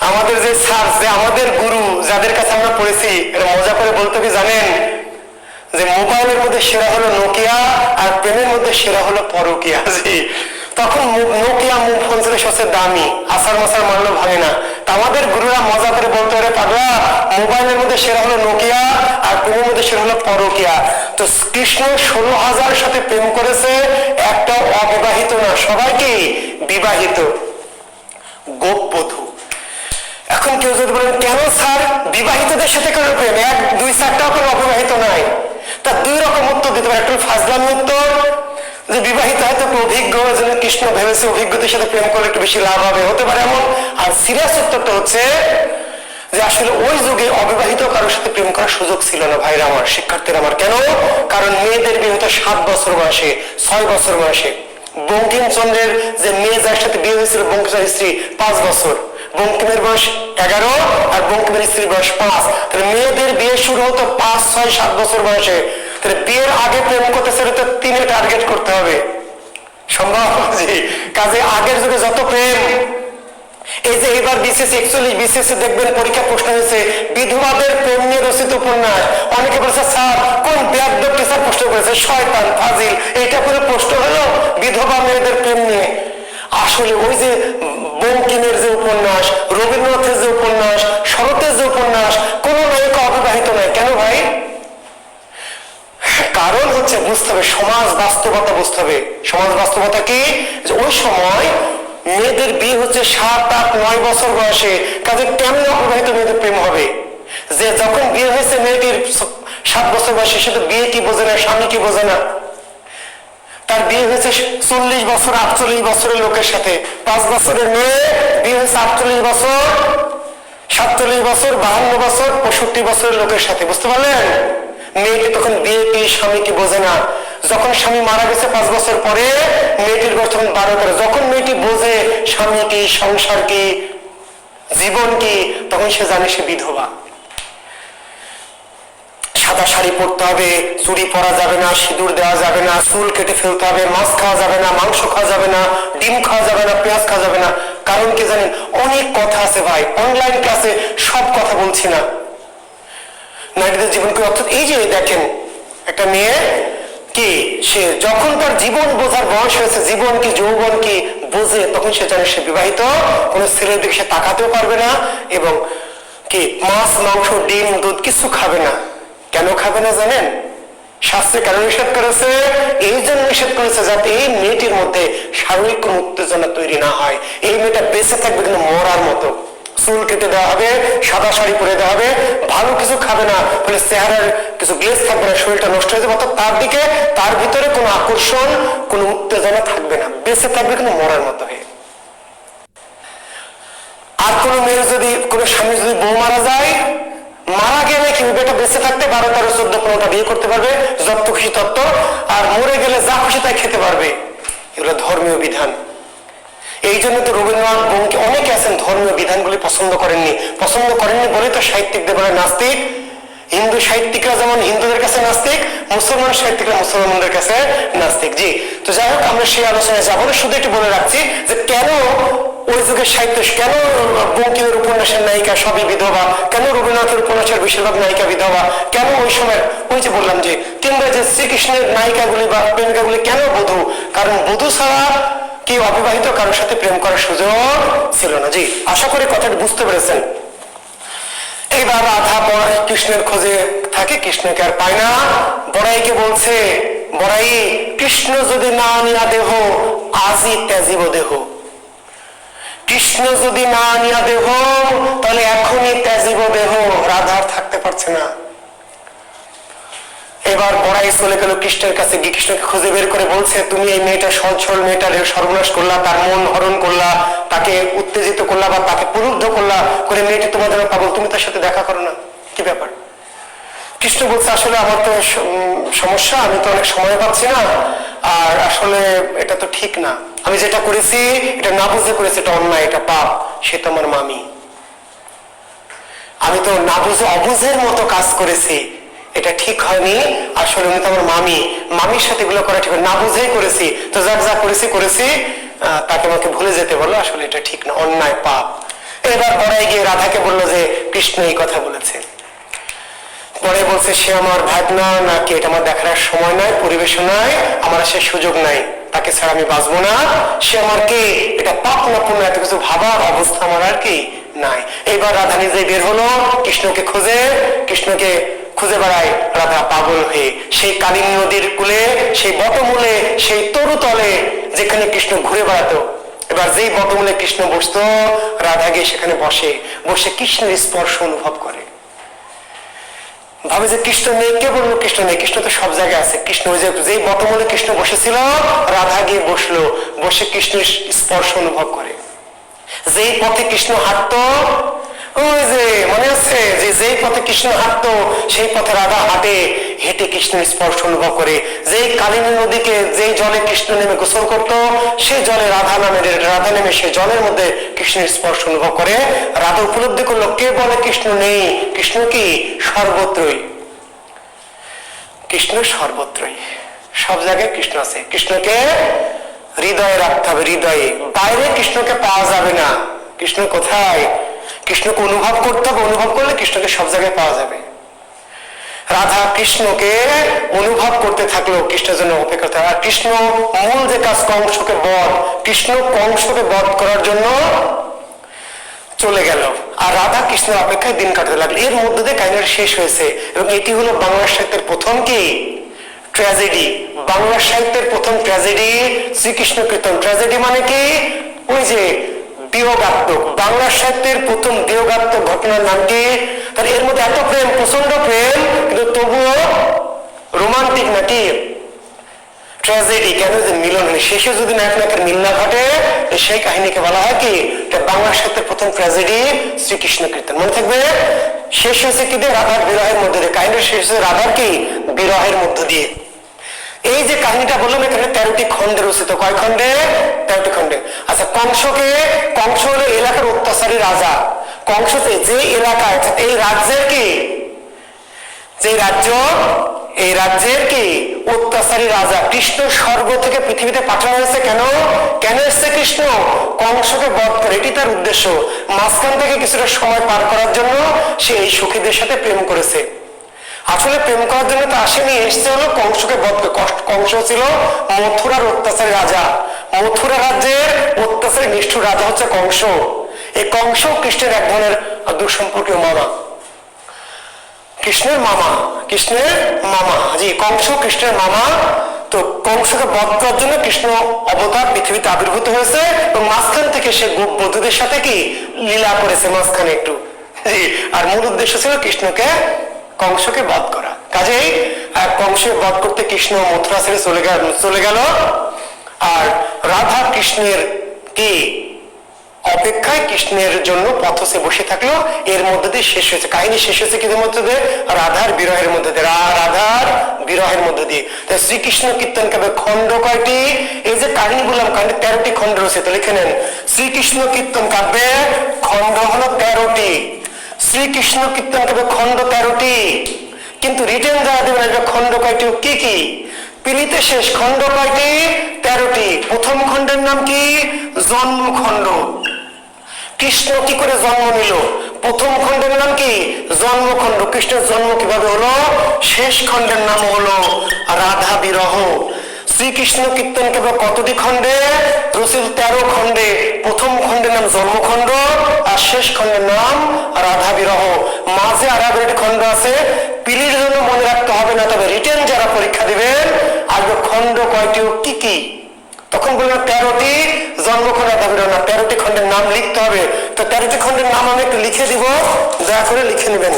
আমাদের যে স্যার, যে আমাদের গুরু, যাদের কাছে আমরা পড়েছি, এটা মজা করে বলতে কি জানেন? যে মোবাইলের মধ্যে সেরা হলো নোকিয়া, আর প্রেমের মধ্যে সেরা হলো পরকিয়া। জি, তখন নোকিয়া মুভ ফোন ছিল সবচেয়ে দামি, আসার মাসার মারলেও ভাঙে না। তা আমাদের গুরুরা মজা করে বলতে পারে, পাগলা মোবাইলের মধ্যে সেরা হলো নোকিয়া আর প্রেমের মধ্যে সেরা হলো পরকিয়া। তো কৃষ্ণ 16,000 সাথে প্রেম করেছে, একটা অবিবাহিত না, সবাইকে বিবাহিত গোপবধূ। এখন কেউ যদি বলেন কেন স্যার বিবাহিতদের সাথে কেন প্রেম, 1, 2, 4টাও কোনো অবিবাহিত নাই? তা 2 রকম উত্তর দিতে পারে। একটা ফাজলামি উত্তর যে বিবাহিত হয়তো একটু অভিজ্ঞ, যেন কৃষ্ণ ভেবেছে অভিজ্ঞদের সাথে প্রেম করলে একটু বেশি লাভ হবে, হতে পারে এমন। আর সিরিয়াস উত্তরটা হচ্ছে যে আসলে ওই যুগে অবিবাহিত কারোর সাথে প্রেম করার সুযোগ ছিল না ভাইরা আমার, শিক্ষার্থীরা আমার। কেন? কারণ মেয়েদের বিয়ে হতো 7 বছর বয়সে, 6 বছর বয়সে। বঙ্কিমচন্দ্রের যে মেয়ে যার সাথে বিয়ে হয়েছিল বঙ্কিমচন্দ্রের স্ত্রী 5 বছর, বঙ্কিমের বয়স 11 আর বঙ্কিমের স্ত্রীর বয়স 5। তাহলে মেয়েদের বিয়ে শুরু হতো 5, 6, 7 বছর বয়সে। তাহলে বিয়ের আগে প্রেম করতে চাইলে তো 3-এ টার্গেট করতে হবে, সম্ভব? কাজে আগের যুগে যত প্রেম, এই যে এবার বিসিএস 41 বিসিএস দেখবেন পরীক্ষা প্রশ্ন হয়েছে বিধবাদের প্রেম নিয়ে রচিত উপন্যাস। অনেকে বলেছে স্যার কোন বেয়াদব টিচার প্রশ্ন করেছে, শয়তান ফাজিল, এটা করে প্রশ্ন হলো বিধবা মেয়েদের প্রেম নিয়ে। আসলে ওই যে বঙ্কিমের যে উপন্যাস, রবীন্দ্রনাথের যে উপন্যাস, শরতের যে উপন্যাস, কোন নায়িকা অবিবাহিত নয়। কেন ভাই? কারণ হচ্ছে বুঝতে হবে সমাজ বাস্তবতা, বুঝতে হবে সমাজ বাস্তবতা কি, যে ওই সময় মেয়েদের বিয়ে হচ্ছে 7, 8, 9 বছর বয়সে। কাজে কেমন অবিবাহিত মেয়েদের প্রেম হবে? যে যখন বিয়ে হয়েছে মেয়েটির 7 বছর বয়সে, সে তো বিয়ে কি বোঝে না, স্বামী কি বোঝে না। তার বিয়ে হয়েছে 40 বছর, 48 বছরের লোকের সাথে। 5 বছরের মেয়ে বিয়ে হয়েছে 48 বছর, 47 বছর, 52 বছর, 65 বছরের লোকের সাথে। বুঝতে পারলেন? মেয়েটি তখন বিয়ে কি স্বামী কি বোঝে না। যখন স্বামী মারা গেছে 5 বছর পরে, মেয়েটির বয়স তখন 12-13। যখন মেয়েটি বোঝে স্বামী কি, সংসার কি, জীবন কি, তখন সে জানে সে বিধবা। সাদা শাড়ি পরতে হবে, চুড়ি পরা যাবে না, সিঁদুর দেওয়া যাবে না, চুল কেটে ফেলতে হবে, মাছ খাওয়া যাবে না, মাংস খাওয়া যাবে না, ডিম খাওয়া যাবে না, পেঁয়াজ খাওয়া যাবে না। কারণ কি জানেন? অনেক কথা আছে ভাই, অনলাইন ক্লাসে সব কথা বলছি না। নারীদের জীবন কি অর্থাৎ এই যে দেখেন একটা মেয়ে কি, সে যখন তার জীবন বোঝার বয়স হয়েছে, জীবন কি যৌবন কি বোঝে, তখন সে জানে সে বিবাহিত। কোন ছেলের দিকে সে তাকাতেও পারবে না, এবং কি মাছ মাংস ডিম দুধ কিছু খাবে না। কেন খাবে না জানেন? শাস্ত্রে কেন নিষেধ করেছে? এই জন্য নিষেধ করেছে যাতে এই মেয়েটির মধ্যে শারীরিক কোন উত্তেজনা তৈরি না হয়। এই মেয়েটা বেঁচে থাকবে কিন্তু মরার মতো। চুল কেটে দেওয়া হবে, সাদা শাড়ি পরে দেওয়া হবে, ভালো কিছু খাবে না, ফলে চেহারার কিছু গ্লেজ থাকবে না, শরীরটা নষ্ট হয়ে যাবে। অর্থাৎ তার দিকে, তার ভিতরে কোনো আকর্ষণ, কোনো উত্তেজনা থাকবে না, বেঁচে থাকবে কিন্তু মরার মতো হয়ে। আর কোন মেয়ের যদি, কোন স্বামী যদি বউ মারা যায়, মারা গেলে কি বেটা বেঁচে থাকতে 12, 13, 14, 15টা বিয়ে করতে পারবে, যত খুশি তত্ত্ব। আর মরে গেলে যা খুশি তাই খেতে পারবে। এগুলো ধর্মীয় বিধান। এই জন্য তো রবীন্দ্রনাথ, বঙ্কিম অনেকে আছেন ধর্মীয় বিধানগুলি পছন্দ করেননি। পছন্দ করেননি বলে তো সাহিত্যিকদের বলে নাস্তিক। হিন্দু সাহিত্যিকরা যেমন হিন্দুদের কাছে নাস্তিক, মুসলমান সাহিত্যিকরা মুসলমানদের কাছে নাস্তিক। জি, তো যাই হোক আমরা সেই আলোচনায় যাবো না, শুধু একটু বলে রাখছি যে কেন ওই যুগের সাহিত্য, কেন বঙ্কিমের উপন্যাসের নায়িকা সবই বিধবা, কেন রবীন্দ্রনাথের উপন্যাসের বেশিরভাগ নায়িকা বিধবা, কেন ওই সময় ওই যে বললাম যে, কিংবা যে শ্রীকৃষ্ণের নায়িকাগুলি বা প্রেমিকাগুলি কেন বধূ, কারণ বধূ ছাড়া কি অবিবাহিত কারোর সাথে প্রেম করার সুযোগ ছিল না। জি, আশা করি কথাটি বুঝতে পেরেছেন। এইবার রাধা কৃষ্ণের খোঁজে থাকে, কৃষ্ণকে আর পায় না। বড়াইকে বলছে, বড়াই কৃষ্ণ যদি না আনিয়া দেহ, আজই ত্যাজিব দেহ। কৃষ্ণ যদি না আনিয়া দেহ, তাহলে এখনই ত্যাজিব দেহ। রাধার থাকতে পারছে না। এবার বড়াই চলে গেল কৃষ্ণের কাছে, গিয়ে কৃষ্ণকে খুঁজে বের করে বলছে, তুমি এই মেয়েটা সহজ সরল মেয়েটার সর্বনাশ করলা, তার মন হরণ করলা, তাকে উত্তেজিত করলা বা তাকে প্রলুব্ধ করলা, করে মেয়েটি তোমার জন্য পাগল, তুমি তার সাথে দেখা করো না, কি ব্যাপার? কৃষ্ণ বলছে, আসলে আমার তো সমস্যা, আমি তো অনেক সময় পাচ্ছি না, আর আসলে এটা তো ঠিক না, আমি যেটা করেছি এটা না বুঝে করেছি, এটা অন্যায়, এটা পাপ। সে তো আমার মামি, আমি তো না বুঝে অবুঝের মতো কাজ করেছি, এটা ঠিক হয়নি। আসলে উনি তো আমার মামি, মামির সাথে এগুলো করা ঠিক না বুঝেই করেছি, তো যা যা করেছি তাকে আমাকে ভুলে যেতে বললো, আসলে এটা ঠিক না, অন্যায়, পাপ। এবার বড়াই গিয়ে রাধাকে বললো যে কৃষ্ণ এই কথা বলেছে। পরে বলছে, সে আমার ভাবনা নাকি, এটা আমার দেখার সময় নাই, পরিবেশ নাই, আমার সে সুযোগ নাই। তাকে ছাড়া আমি বাঁচবো না, সে আমার কে, এটা পাপ না পুণ্য এত কিছু ভাবার অবস্থা আমার আর কি নাই। এইবার রাধা নিজে বের হলো কৃষ্ণকে খুঁজে বেড়ায় রাধা পাগল হয়ে সেই কালিন্দী নদীর কূলে, সেই বটমূলে, সেই তরুতলে যেখানে কৃষ্ণ ঘুরে বেড়াতো। এবার যেই বটমূলে কৃষ্ণ বসতো, রাধা গিয়ে সেখানে বসে কৃষ্ণের স্পর্শ অনুভব করে, ভাবে যে কৃষ্ণ নেই। কে বললো কৃষ্ণ নেই? কৃষ্ণ তো সব জায়গায় আছে। কৃষ্ণ ওই যেই বটমূলে কৃষ্ণ বসেছিল, রাধা গিয়ে বসে কৃষ্ণের স্পর্শ অনুভব করে। যেই পথে কৃষ্ণ হাঁটতো, ওই যে মনে আছে যে যেই পথে কৃষ্ণ হাঁটতো সেই পথে রাধা হেঁটে কৃষ্ণের স্পর্শ অনুভব করে। যেই কালিন্দী নদীকে যেই জলে কৃষ্ণ নেমে গোসল করতো, সেই জলে রাধা নেমে সেই জলের মধ্যে কৃষ্ণের স্পর্শ অনুভব করে। রাধা উপলব্ধি করলো কে বলে কৃষ্ণ নেই, কৃষ্ণ কি সর্বত্রই, কৃষ্ণ সর্বত্রই, সব জায়গায় কৃষ্ণ আছে। কৃষ্ণকে হৃদয়ে রাখতে হবে, হৃদয়ে, বাইরে কৃষ্ণকে পাওয়া যাবে না। কৃষ্ণ কোথায়? কৃষ্ণকে অনুভব করতে হবে, অনুভব করলে কৃষ্ণকে সব জায়গায় পাওয়া যাবে। রাধা কৃষ্ণকে অনুভব করতে থাকলো, কৃষ্ণের জন্য অপেক্ষা করতে। আর কৃষ্ণ মূল যে কাজ কংসকে বধ, কৃষ্ণ কংসকে বধ করার জন্য চলে গেল, আর রাধা কৃষ্ণের অপেক্ষায় দিন কাটাতে লাগলো। এর মধ্যে দিয়ে কাহিনীটা শেষ হয়েছে। এবং এটি হলো বাংলা সাহিত্যের প্রথম কি ট্র্যাজেডি, বাংলা সাহিত্যের প্রথম ট্র্যাজেডি শ্রীকৃষ্ণ কীর্তন। ট্র্যাজেডি মানে কি? ওই যে বিয়োগাত্মক, বাংলা সাহিত্যের প্রথম বিয়োগাত্মক ঘটনার নাম কি? তাহলে এর মধ্যে এত প্রেম, প্রচন্ড প্রেম, কিন্তু তবুও রোমান্টিক নাকি ট্র্যাজেডি। কেন? যে মিলন হয়, শেষে যদি নায়কের মিল না ঘটে, সেই কাহিনীকে বলা হয় কি? বাংলা সাহিত্যের প্রথম ট্র্যাজেডি শ্রীকৃষ্ণ কীর্তন। মনে থাকবে, শেষ হয়েছে কি দিয়ে? রাধার বিরহের মধ্যে দিয়ে। কাহিনী শেষ হয়েছে রাধার কি বিরহের মধ্য দিয়ে। এই যে কাহিনীটা বললাম, এখানে 13টি খণ্ডে রচিত। কয় খণ্ডে? 13টি খণ্ডে। আচ্ছা, কংস হলো এলাকার অত্যাচারী রাজা। কংস যে এলাকায়, এই রাজ্যের কি, যে রাজ্য, এই রাজ্যের কি অত্যাচারী রাজা। কৃষ্ণ স্বর্গ থেকে পৃথিবীতে পাঠানো হয়েছে কেন? কেন এসছে কৃষ্ণ? কংসকে বধ করে, এটি তার উদ্দেশ্য। মাঝখান থেকে কিছুটা সময় পার করার জন্য সে এই সখীদের সাথে প্রেম করেছে। আসলে প্রেম করার জন্য তো আসেনি, এসছে হলো কংসকে বধ করে। কংস ছিল মথুরার অত্যাচারী রাজা। মথুরা রাজ্যের অত্যাচারী নিষ্ঠুর রাজা হচ্ছে কংস। এই কংস কৃষ্ণের এক ধরনের দুঃসম্পর্কীয় মামা, কৃষ্ণের মামা। জি, কংস কৃষ্ণের মামা। তো কংসকে বধ করার জন্য কৃষ্ণ অবতার পৃথিবীতে আবির্ভূত হয়েছে, এবং মাঝখান থেকে সে গোপ বধূদের সাথে কি লীলা করেছে মাঝখানে একটু। আর মূল উদ্দেশ্য ছিল কংসকে বধ করা। কাজেই কংসকে বধ করতে কৃষ্ণ মথুরা ছেড়ে চলে গেল। আর রাধা কৃষ্ণের কি অপেক্ষায় কৃষ্ণের জন্য পথে বসে থাকলো। এর মধ্যে দিয়ে শেষ হয়েছে কাহিনী। শেষ হয়েছে কিদের মধ্যে দিয়ে? রাধার বিরহের মধ্যে দিয়ে, রাধার বিরহের মধ্যে দিয়ে। শ্রীকৃষ্ণ কীর্তন কাব্যের খণ্ড কয়টি? এই যে কাহিনী বললাম, কাহিনী 13টি খণ্ড রয়েছে। তো লিখে নেন, শ্রীকৃষ্ণ কীর্তন কাব্যে খণ্ড হলো 13টি। শ্রীকৃষ্ণ কীর্তন কাব্যে খণ্ড 13টি, কিন্তু রিটেন যারা দেবেন খণ্ড কয়টি কি কি? পিলিতে শেষ। খণ্ড কয়টি? 13টি। প্রথম খণ্ডের নাম কি? জন্মখণ্ড। কৃষ্ণ কি করে জন্ম নিল? প্রথম খণ্ডের নাম কি? জন্মখণ্ড। কৃষ্ণের জন্ম কিভাবে হলো? শেষ খণ্ডের নাম হলো রাধা বিরহ। শ্রীকৃষ্ণ কীর্তন কেবল কতটি খণ্ডে রচিত? 13 খণ্ডে। প্রথম খণ্ডের নাম জন্মখণ্ড, আর শেষ খণ্ডের নাম রাধা বিরহ। মাঝে আর একটি খণ্ড আছে, পিলির জন্য মনে রাখতে হবে না, তবে রিটেন যারা পরীক্ষা দিবেন আসবে খণ্ড কয়টি ও কি কি। তখন বললাম 13টি জন্মখণ্ড, রাধা বিরহ না, 13টি খণ্ডের নাম লিখতে হবে। তো 13টি খণ্ডের নাম আমি একটু লিখে দিব, দয়া করে লিখে নেবেন।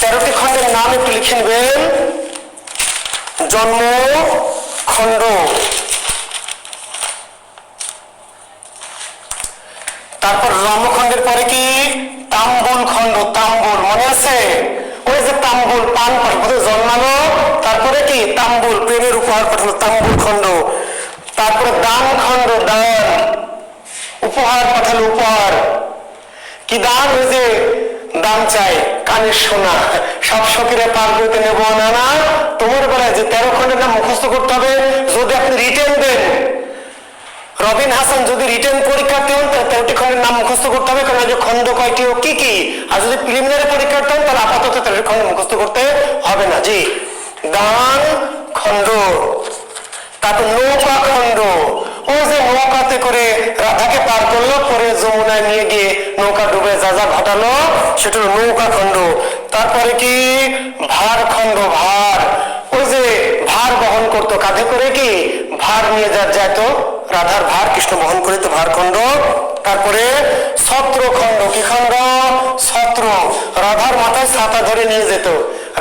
13টি খণ্ডের নাম একটু লিখে নেবেন। জন্মখণ্ড, তারপর জন্মখণ্ডের পরে কি? তাম্বুল খণ্ড। তাম্বুল মনে আছে? ওই যে তাম্বুল, পান পাঠালো, জন্মালো, তারপরে কি তাম্বুল, প্রেমের উপহার পাঠালো, তাম্বুল খণ্ড। তারপরে দান খণ্ড, দান, উপহার পাঠালো, উপহার। কি দান? ওই যে দান চাই, কানের সোনা, সব সখীরা পার করতে নেব না, না তোমার বেলায় যে 13 খণ্ডের নাম মুখস্থ করতে হবে। যদি আপনি রিটেন দেন, রবিন হাসান যদি রিটেন পরীক্ষার্থী হন তাহলে 13টি খণ্ডের নাম মুখস্থ করতে হবে, কারণ যে খণ্ড কয়টি ও কি কি। আর যদি প্রিলিমিনারি পরীক্ষার্থী হন তাহলে আপাতত 13টি খণ্ড মুখস্থ করতে হবে না। জি, দান খণ্ড, তারপর নৌকা খণ্ড, ওই যে নৌকাতে করে রাধাকে পার করলো, পরে যমুনায় নিয়ে গিয়ে নৌকা ডুবে যা যা ঘটালো সেটা হলো নৌকা খণ্ড। তারপরে কি ভার খণ্ড, ভার, ওই যে ভার বহন করতো কাঁধে করে, কি ভার নিয়ে যেত, রাধার ভার কৃষ্ণ বহন করে, তো ভার খণ্ড। তারপরে ছত্র খণ্ড, কি খণ্ড? ছত্র, রাধার মাথায় ছাতা ধরে নিয়ে যেত,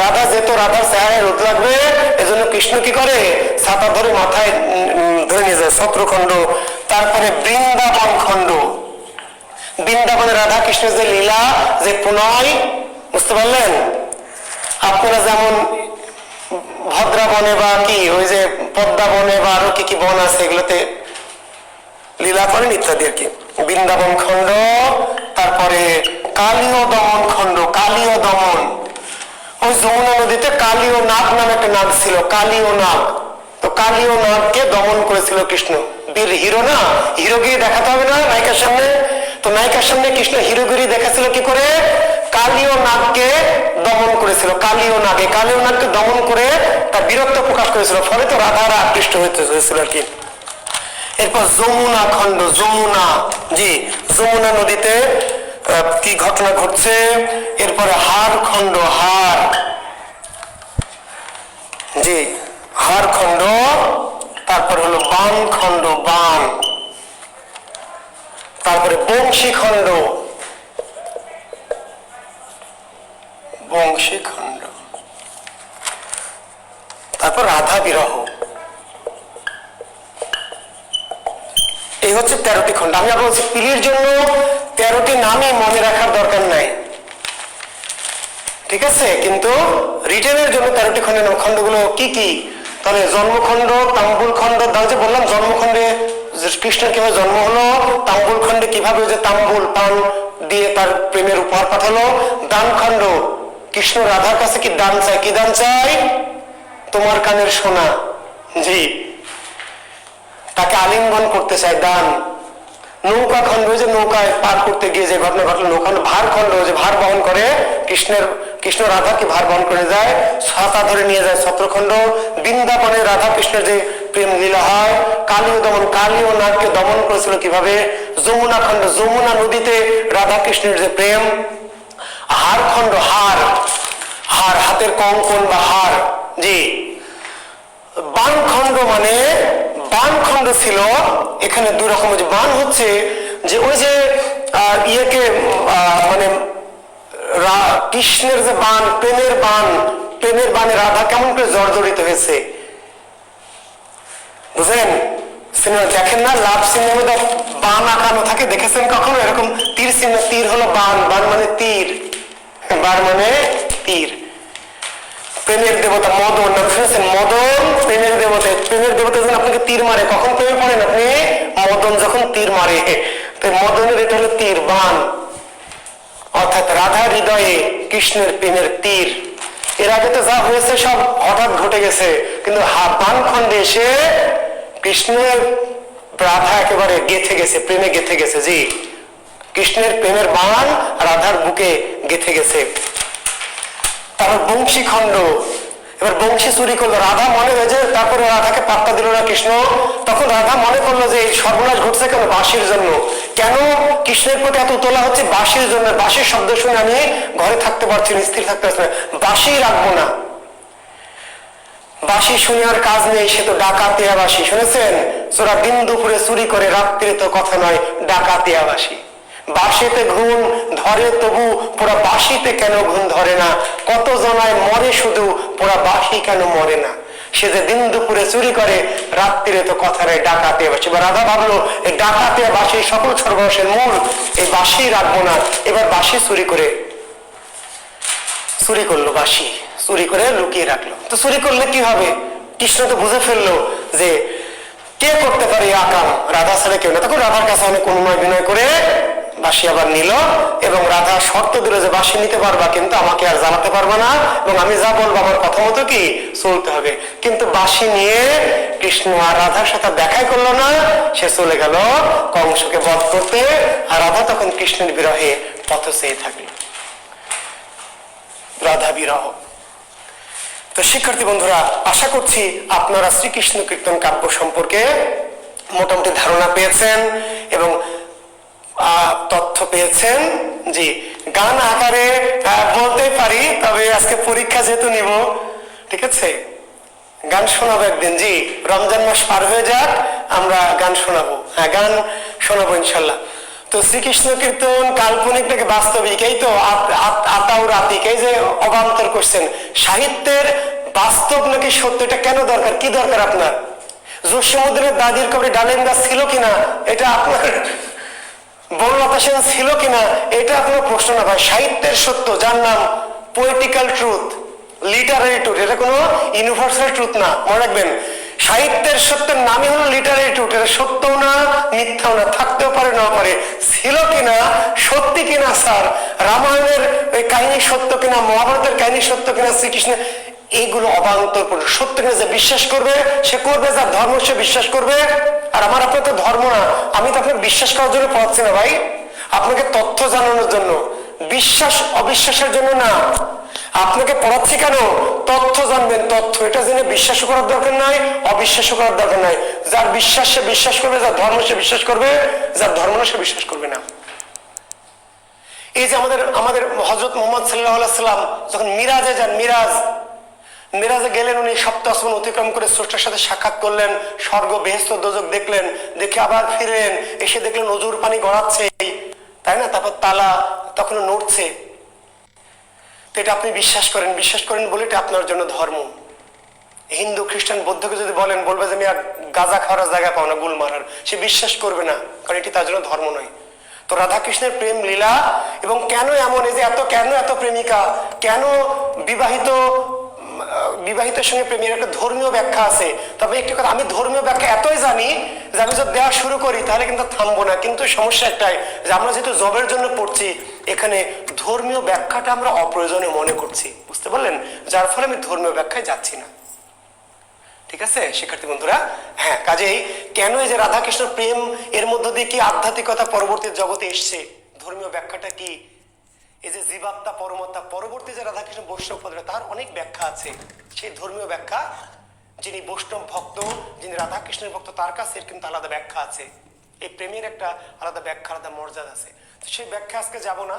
রাধা যেত, রাধার চেহারায় রোদ লাগবে এজন্য কৃষ্ণ কি করে ছাতা ধরে মাথায় ধরে নিয়ে যায়, ছত্র খণ্ড। তারপরে বৃন্দাবন খণ্ড, বৃন্দাবনে রাধা কৃষ্ণের যে লীলা, যে প্রণয়, বুঝতে পারলেন? আপনারা যেমন ভদ্রাবনে বা কি ওই যে পদ্মা বনে বা আরো কি কি বন আছে এগুলোতে লীলা করেন ইত্যাদি আর কি, বৃন্দাবন খণ্ড। তারপরে কালীয় দমন খণ্ড, কালীয় দমন, ওই যমুনা নদীতে কালীয় নাগ নামে একটা নাগ ছিল, কালীয় নাগ, তো কালীয় নাগকে দমন করেছিল কৃষ্ণ। বীর হিরো না, হিরোগিরি দেখাতে হবে না নায়িকার সামনে, তো নায়িকার সামনে কৃষ্ণ হিরোগিরি দেখাচ্ছিল কি করে? কালীয় নাগকে দমন করেছিল, কালীয় নাগে, কালীয় নাগকে দমন করে তার বীরত্ব প্রকাশ করেছিল, ফলে তো রাধারা আকৃষ্ট হয়েছিল আর কি। এরপর যমুনা খণ্ড, যমুনা, জি যমুনা নদীতে কি ঘটনা ঘটছে। এরপরে হার খণ্ড, হার, জি হার খণ্ড। তারপর হলো বান খণ্ড, বান। তারপরে বংশী খণ্ড, বংশী খণ্ড। তারপর রাধা বিরহ। এই হচ্ছে 13টি খণ্ড। আমি আপনার বলছি পিলির জন্য 13টি নামই মনে রাখার দরকার নাই, ঠিক আছে, কিন্তু রিটেনের জন্য 13টি খণ্ডের খণ্ডগুলো কি কি? তাহলে জন্মখণ্ড, তাম্বুল খণ্ড, যে বললাম জন্মখণ্ডে কৃষ্ণের কিভাবে জন্ম হলো, তাম্বুল খণ্ডে কিভাবে যে তাম্বুল পান দিয়ে তার প্রেমের উপহার পাঠালো। দান খণ্ড, কৃষ্ণ রাধার কাছে কি দান চাই, কি দান চাই? তোমার কানের সোনা, জি তাকে আলিঙ্গন করতে চায়, দান। নৌকা খণ্ড, যে নৌকায় পার করতে গিয়ে যে ঘটনা ঘটলো, নৌকা। ভার খণ্ড, যে ভার বহন করে কৃষ্ণ রাধাকে ভার বহন করে যায়, ছাতা ধরে নিয়ে যায়, ছত্রখণ্ড। বৃন্দাবনে রাধা কৃষ্ণের যে প্রেম লীলা হয়। কালীয় দমন, কালীয় নাগকে দমন করেছিল কিভাবে? যমুনা খণ্ড, যমুনা নদীতে রাধা কৃষ্ণের যে প্রেম। হার খণ্ড, হার, হার হাতের কঙ্কন বা হার, জি। বান খণ্ড, মানে বান খণ্ড ছিল এখানে দুই রকম। যে বান হচ্ছে যে ওই যে ইয়েকে মানে কৃষ্ণের যে বান, প্রেমের বান, প্রেমের বানে রাধা কেমন করে জর্জরিত হয়েছে, বুঝলেন? সিনেমা দেখেন না, লাভ সিনেমা বান আঁকানো থাকে, দেখেছেন কখনো এরকম? তীর সিনেমা, তীর হলো বান, বান মানে তীর, বান মানে তীর। প্রেমের দেবতা মদন, নাম শুনেছেন? মদন প্রেমের দেবতা, প্রেমের দেবতা যখন আপনাকে তীর মারে, কখন প্রেমে পড়েন আপনি? মদন যখন তীর মারে, তো মদনের এটা হলো তীর, বান, অর্থাৎ রাধা হৃদয়ে কৃষ্ণের প্রেমের তীর। এর আগে তো যা হয়েছে সব হঠাৎ ঘটে গেছে, কিন্তু বান খণ্ডে এসে কৃষ্ণের রাধা একেবারে গেঁথে গেছে, প্রেমে গেঁথে গেছে, জি কৃষ্ণের প্রেমের বান রাধার বুকে গেঁথে গেছে। তারপর বংশী খণ্ড, এবার বংশী চুরি করলো, রাধা মনে হয়েছে, তারপরে রাধাকে পাত্তা দিল না কৃষ্ণ, তখন রাধা মনে করলো যে এই সর্বনাশ ঘটছে কেন? বাঁশির জন্য। কেন কৃষ্ণের প্রতি এত তোলা হচ্ছে? বাঁশির জন্য। বাঁশির শব্দ শুনে আমি ঘরে থাকতে পারছি না, স্থির থাকতে পারছি না, বাঁশি রাখবো না। বাঁশি শুনে আর কাজ নেই, সে তো ডাকাতিয়া বাঁশি, শুনেছেন? চোরা দিন দুপুরে চুরি করে, রাত্রে তো কথা নয়, ডাকাতিয়া বাঁশি। বাঁশিতে ঘুম ধরে তবু পোড়া বাঁশিতে কেন ঘুম ধরে না? কত জনায় মরে শুধু, পোড়া বাঁশি কেন মরে না? সে যে দিন দুপুরে চুরি করে, রাত্রিরে তো কথা নয়, ডাকাতিয়া বাঁশি। এবার রাধা ভাবলো এই ডাকাতিয়া বাঁশি সকল সর্বনাশের মূল, এই বাঁশি রাখবো না। এবার বাঁশি চুরি করলো, বাঁশি চুরি করে লুকিয়ে রাখলো। তো চুরি করলে কি হবে? কৃষ্ণ তো বুঝে ফেললো যে কে করতে পারে আকাম, রাধা ছাড়া কেউ না। তখন রাধার কাছে অনেক অনুনয় বিনয় করে বাঁশি আবার নিল এবং রাধা শর্ত দিল যে বাঁশি নিতে পারবা কিন্তু আমাকে আর জ্বালাতে পারবা না এবং আমি যা বলবো আমার কথা মতো কি চলতে হবে। কিন্তু বাঁশি নিয়ে কৃষ্ণ আর রাধার সাথে দেখাই করলো না, সে চলে গেল কংসকে বধ করতে, আর রাধা তখন কৃষ্ণের বিরহে পথ চেয়ে থাকল। রাধা বিরহ। তো শিক্ষার্থী বন্ধুরা, আশা করছি আপনারা শ্রীকৃষ্ণ কীর্তন কাব্য সম্পর্কে মোটামুটি ধারণা পেয়েছেন এবং তথ্য পেয়েছেন। জি, গান আকারে বলতে পারি, তবে আজকে পরীক্ষা যেহেতু নিব, ঠিক আছে, গান শোনাবো একদিন। জি, রমজান মাস পার হয়ে যাক, আমরা গান শোনাবো। হ্যাঁ, গান শোনাবো ইনশাল্লাহ। তো শ্রীকৃষ্ণ কীর্তন কাল্পনিক নাকি বাস্তবিক, এই তো আতাউর আতিক, এই যে অবান্তর করছেন, সাহিত্যের বাস্তব নাকি সত্য, এটা কেন দরকার, কি দরকার আপনার? জসীমউদ্দিনের দাদির কবরে ডালিম গাছ ছিল কিনা, এটা আপনার বনলতা সেন ছিল কিনা, এটা আপনার প্রশ্ন না ভাই। সাহিত্যের সত্য, যার নাম পোয়েটিক্যাল ট্রুথ, লিটারারি ট্রুথ, এটা কোনো ইউনিভার্সাল ট্রুথ না, মনে রাখবেন। সাহিত্যের সত্যের নামই হলো লিটারারি ট্রুথ। এটা সত্যও না মিথ্যাও না, থাকতেও পারে না পারে, ছিল কিনা সত্যি কিনা স্যার, রামায়ণের ওই কাহিনী সত্য কিনা, মহাভারতের কাহিনী সত্য কিনা, শ্রীকৃষ্ণের, এইগুলো অবান্তর। সত্য কিনা যে বিশ্বাস করবে সে করবে, যার ধর্ম সে বিশ্বাস করবে। আর আমার আপনার তো ধর্ম না, আমি তো আপনাকে বিশ্বাস করার জন্য পড়াচ্ছি না ভাই, আপনাকে তথ্য জানানোর জন্য, বিশ্বাস অবিশ্বাসের জন্য না। আপনাকে পড়াচ্ছি কেন? তথ্য জানবেন, তথ্য। এটা জেনে বিশ্বাস করার দরকার নাই, অবিশ্বাস করার দরকার নাই। যার বিশ্বাস সে বিশ্বাস করবে, যার ধর্ম সে বিশ্বাস করবে, যার ধর্ম না সে বিশ্বাস করবে না। এই যে আমাদের হযরত মুহাম্মদ সাল্লাল্লাহু আলাইহি সাল্লাম যখন মিরাজে যান, মিরাজে গেলেন, উনি সপ্ত আসমান অতিক্রম করে স্রষ্টার সাথে সাক্ষাৎ করলেন, স্বর্গ বেহেশত দোজখ দেখলেন, দেখে আবার ফিরলেন, এসে দেখলেন অজুর পানি গড়াচ্ছে, তাই না, তারপর তালা তখনও নড়ছে। তো এটা আপনি বিশ্বাস করেন বলে এটা আপনার জন্য ধর্ম। হিন্দু খ্রিস্টান বৌদ্ধকে যদি বলবে যে আমি আর গাঁজা খাওয়ার জায়গা পাও না, গুল মারার, সে বিশ্বাস করবে না, কারণ এটি তার জন্য ধর্ম নয়। তো রাধা কৃষ্ণের প্রেম লীলা এবং কেন এমন, এই যে কেন এত প্রেমিকা, কেন বিবাহিতের সঙ্গে প্রেমের একটা ধর্মীয় ব্যাখ্যা আছে। তবে একটি কথা, আমি ধর্মীয় ব্যাখ্যা এতই জানি যে আমি যদি দেওয়া শুরু করি তাহলে কিন্তু থামবো না। কিন্তু সমস্যা একটাই যে আমরা যেহেতু জবের জন্য পড়ছি, এখানে ধর্মীয় ব্যাখ্যাটা আমরা অপ্রয়োজনীয় মনে করছি, বুঝতে পারলেন, যার ফলে আমি ধর্মীয় ব্যাখ্যায় যাচ্ছি না। ঠিক আছে শিক্ষার্থী বন্ধুরা? হ্যাঁ, কাজেই কেন এই যে রাধাকৃষ্ণ প্রেম, এর মধ্য দিয়ে কি আধ্যাত্মিকতা পরবর্তী জগতে এসছে, ধর্মীয় ব্যাখ্যাটা কি, এই যে জীবাত্মা পরমাত্মা, পরবর্তী যে রাধাকৃষ্ণ বৈষ্ণব পদে, তার অনেক ব্যাখ্যা আছে। সেই ধর্মীয় ব্যাখ্যা, যিনি বৈষ্ণব ভক্ত, যিনি রাধাকৃষ্ণের ভক্ত, তার কাছে এর কিন্তু আলাদা ব্যাখ্যা আছে। এই প্রেমের একটা আলাদা ব্যাখ্যা, আলাদা মর্যাদা আছে। তো সেই ব্যাখ্যা আজকে যাব না,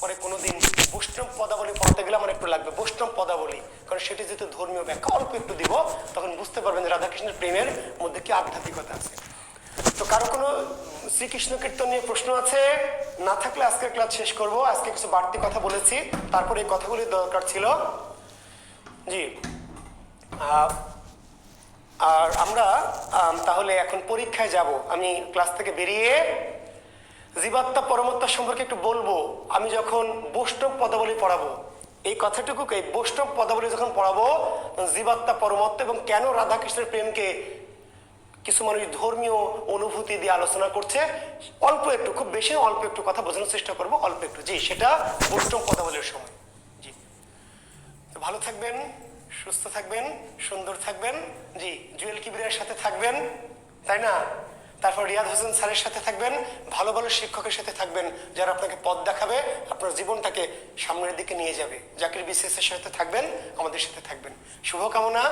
পরে কোনোদিন বৈষ্ণব পদাবলী পড়াতে গেলে আমার একটু লাগবে বৈষ্ণব পদাবলী, কারণ সেটি যেহেতু ধর্মীয় ব্যাখ্যা, অল্প একটু দিব, তখন বুঝতে পারবেন যে রাধাকৃষ্ণের প্রেমের মধ্যে কি আধ্যাত্মিকতা আছে। তো কারো কোনো শ্রীকৃষ্ণ কীর্তন নিয়ে প্রশ্ন আছে? না থাকলে আজকের ক্লাস শেষ করব। আজকে কিছু বাড়তি কথা বলেছি, তারপরে এই কথাগুলি দরকার ছিল। জি, আর আমরা তাহলে এখন পরীক্ষায় যাব। আমি ক্লাস থেকে বেরিয়ে জীবাত্মা পরমাত্মা সম্পর্কে একটু বলবো। আমি যখন বৈষ্ণব পদাবলী পড়াবো, এই কথাটুকুকে, বৈষ্ণব পদাবলী যখন পড়াবো, জীবাত্মা পরমাত্মা এবং কেন রাধাকৃষ্ণের প্রেমকে কিছু মানুষ ধর্মীয় অনুভূতি দিয়ে আলোচনা করছে, অল্প একটু, খুব বেশি অল্প একটু কথা বোঝানোর চেষ্টা করবো, অল্প একটু। জি, সেটা বৈষ্ণব পদাবলীর সময়। জি, তো ভালো থাকবেন, সুস্থ থাকবেন, সুন্দর থাকবেন। জি, জুয়েল কিবিরের সাথে থাকবেন, তাই না? তারপর রিয়াদ হোসেন স্যারের সাথে থাকবেন, ভালো ভালো শিক্ষকের সাথে থাকবেন, যারা আপনাকে পথ দেখাবে, আপনার জীবনটাকে সামনের দিকে নিয়ে যাবে। জাকির বিসিএসের সাথে থাকবেন, আমাদের সাথে থাকবেন। শুভকামনা,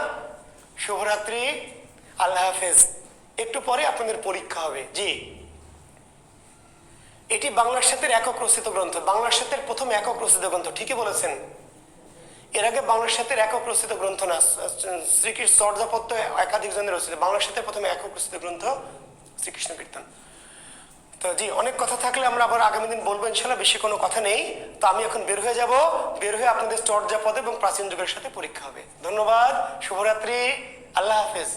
শুভরাত্রি, আল্লাহ হাফেজ। একটু পরে আপনাদের পরীক্ষা হবে। জি, এটি বাংলা সাহিত্যের একক রচিত গ্রন্থ, বাংলা সাহিত্যের প্রথম একক রচিত গ্রন্থ। ঠিকই বলেছেন, এর আগে বাংলা সাহিত্যের একক রচিত গ্রন্থ না, শ্রীকৃষ্ণ চর্যাপত্য একাধিক জনের রচিত, বাংলা সাহিত্যের প্রথম একক রচিত গ্রন্থ শ্রীকৃষ্ণ কীর্তন। তো জি, অনেক কথা থাকলে আমরা আবার আগামী দিন বলবো ইনশাল্লাহ, বেশি কোনো কথা নেই। তো আমি এখন বের হয়ে যাব, বের হয়ে আপনাদের চর্যাপদ এবং প্রাচীন যুগের সাথে পরীক্ষা হবে। ধন্যবাদ, শুভরাত্রি, আল্লাহ হাফেজ।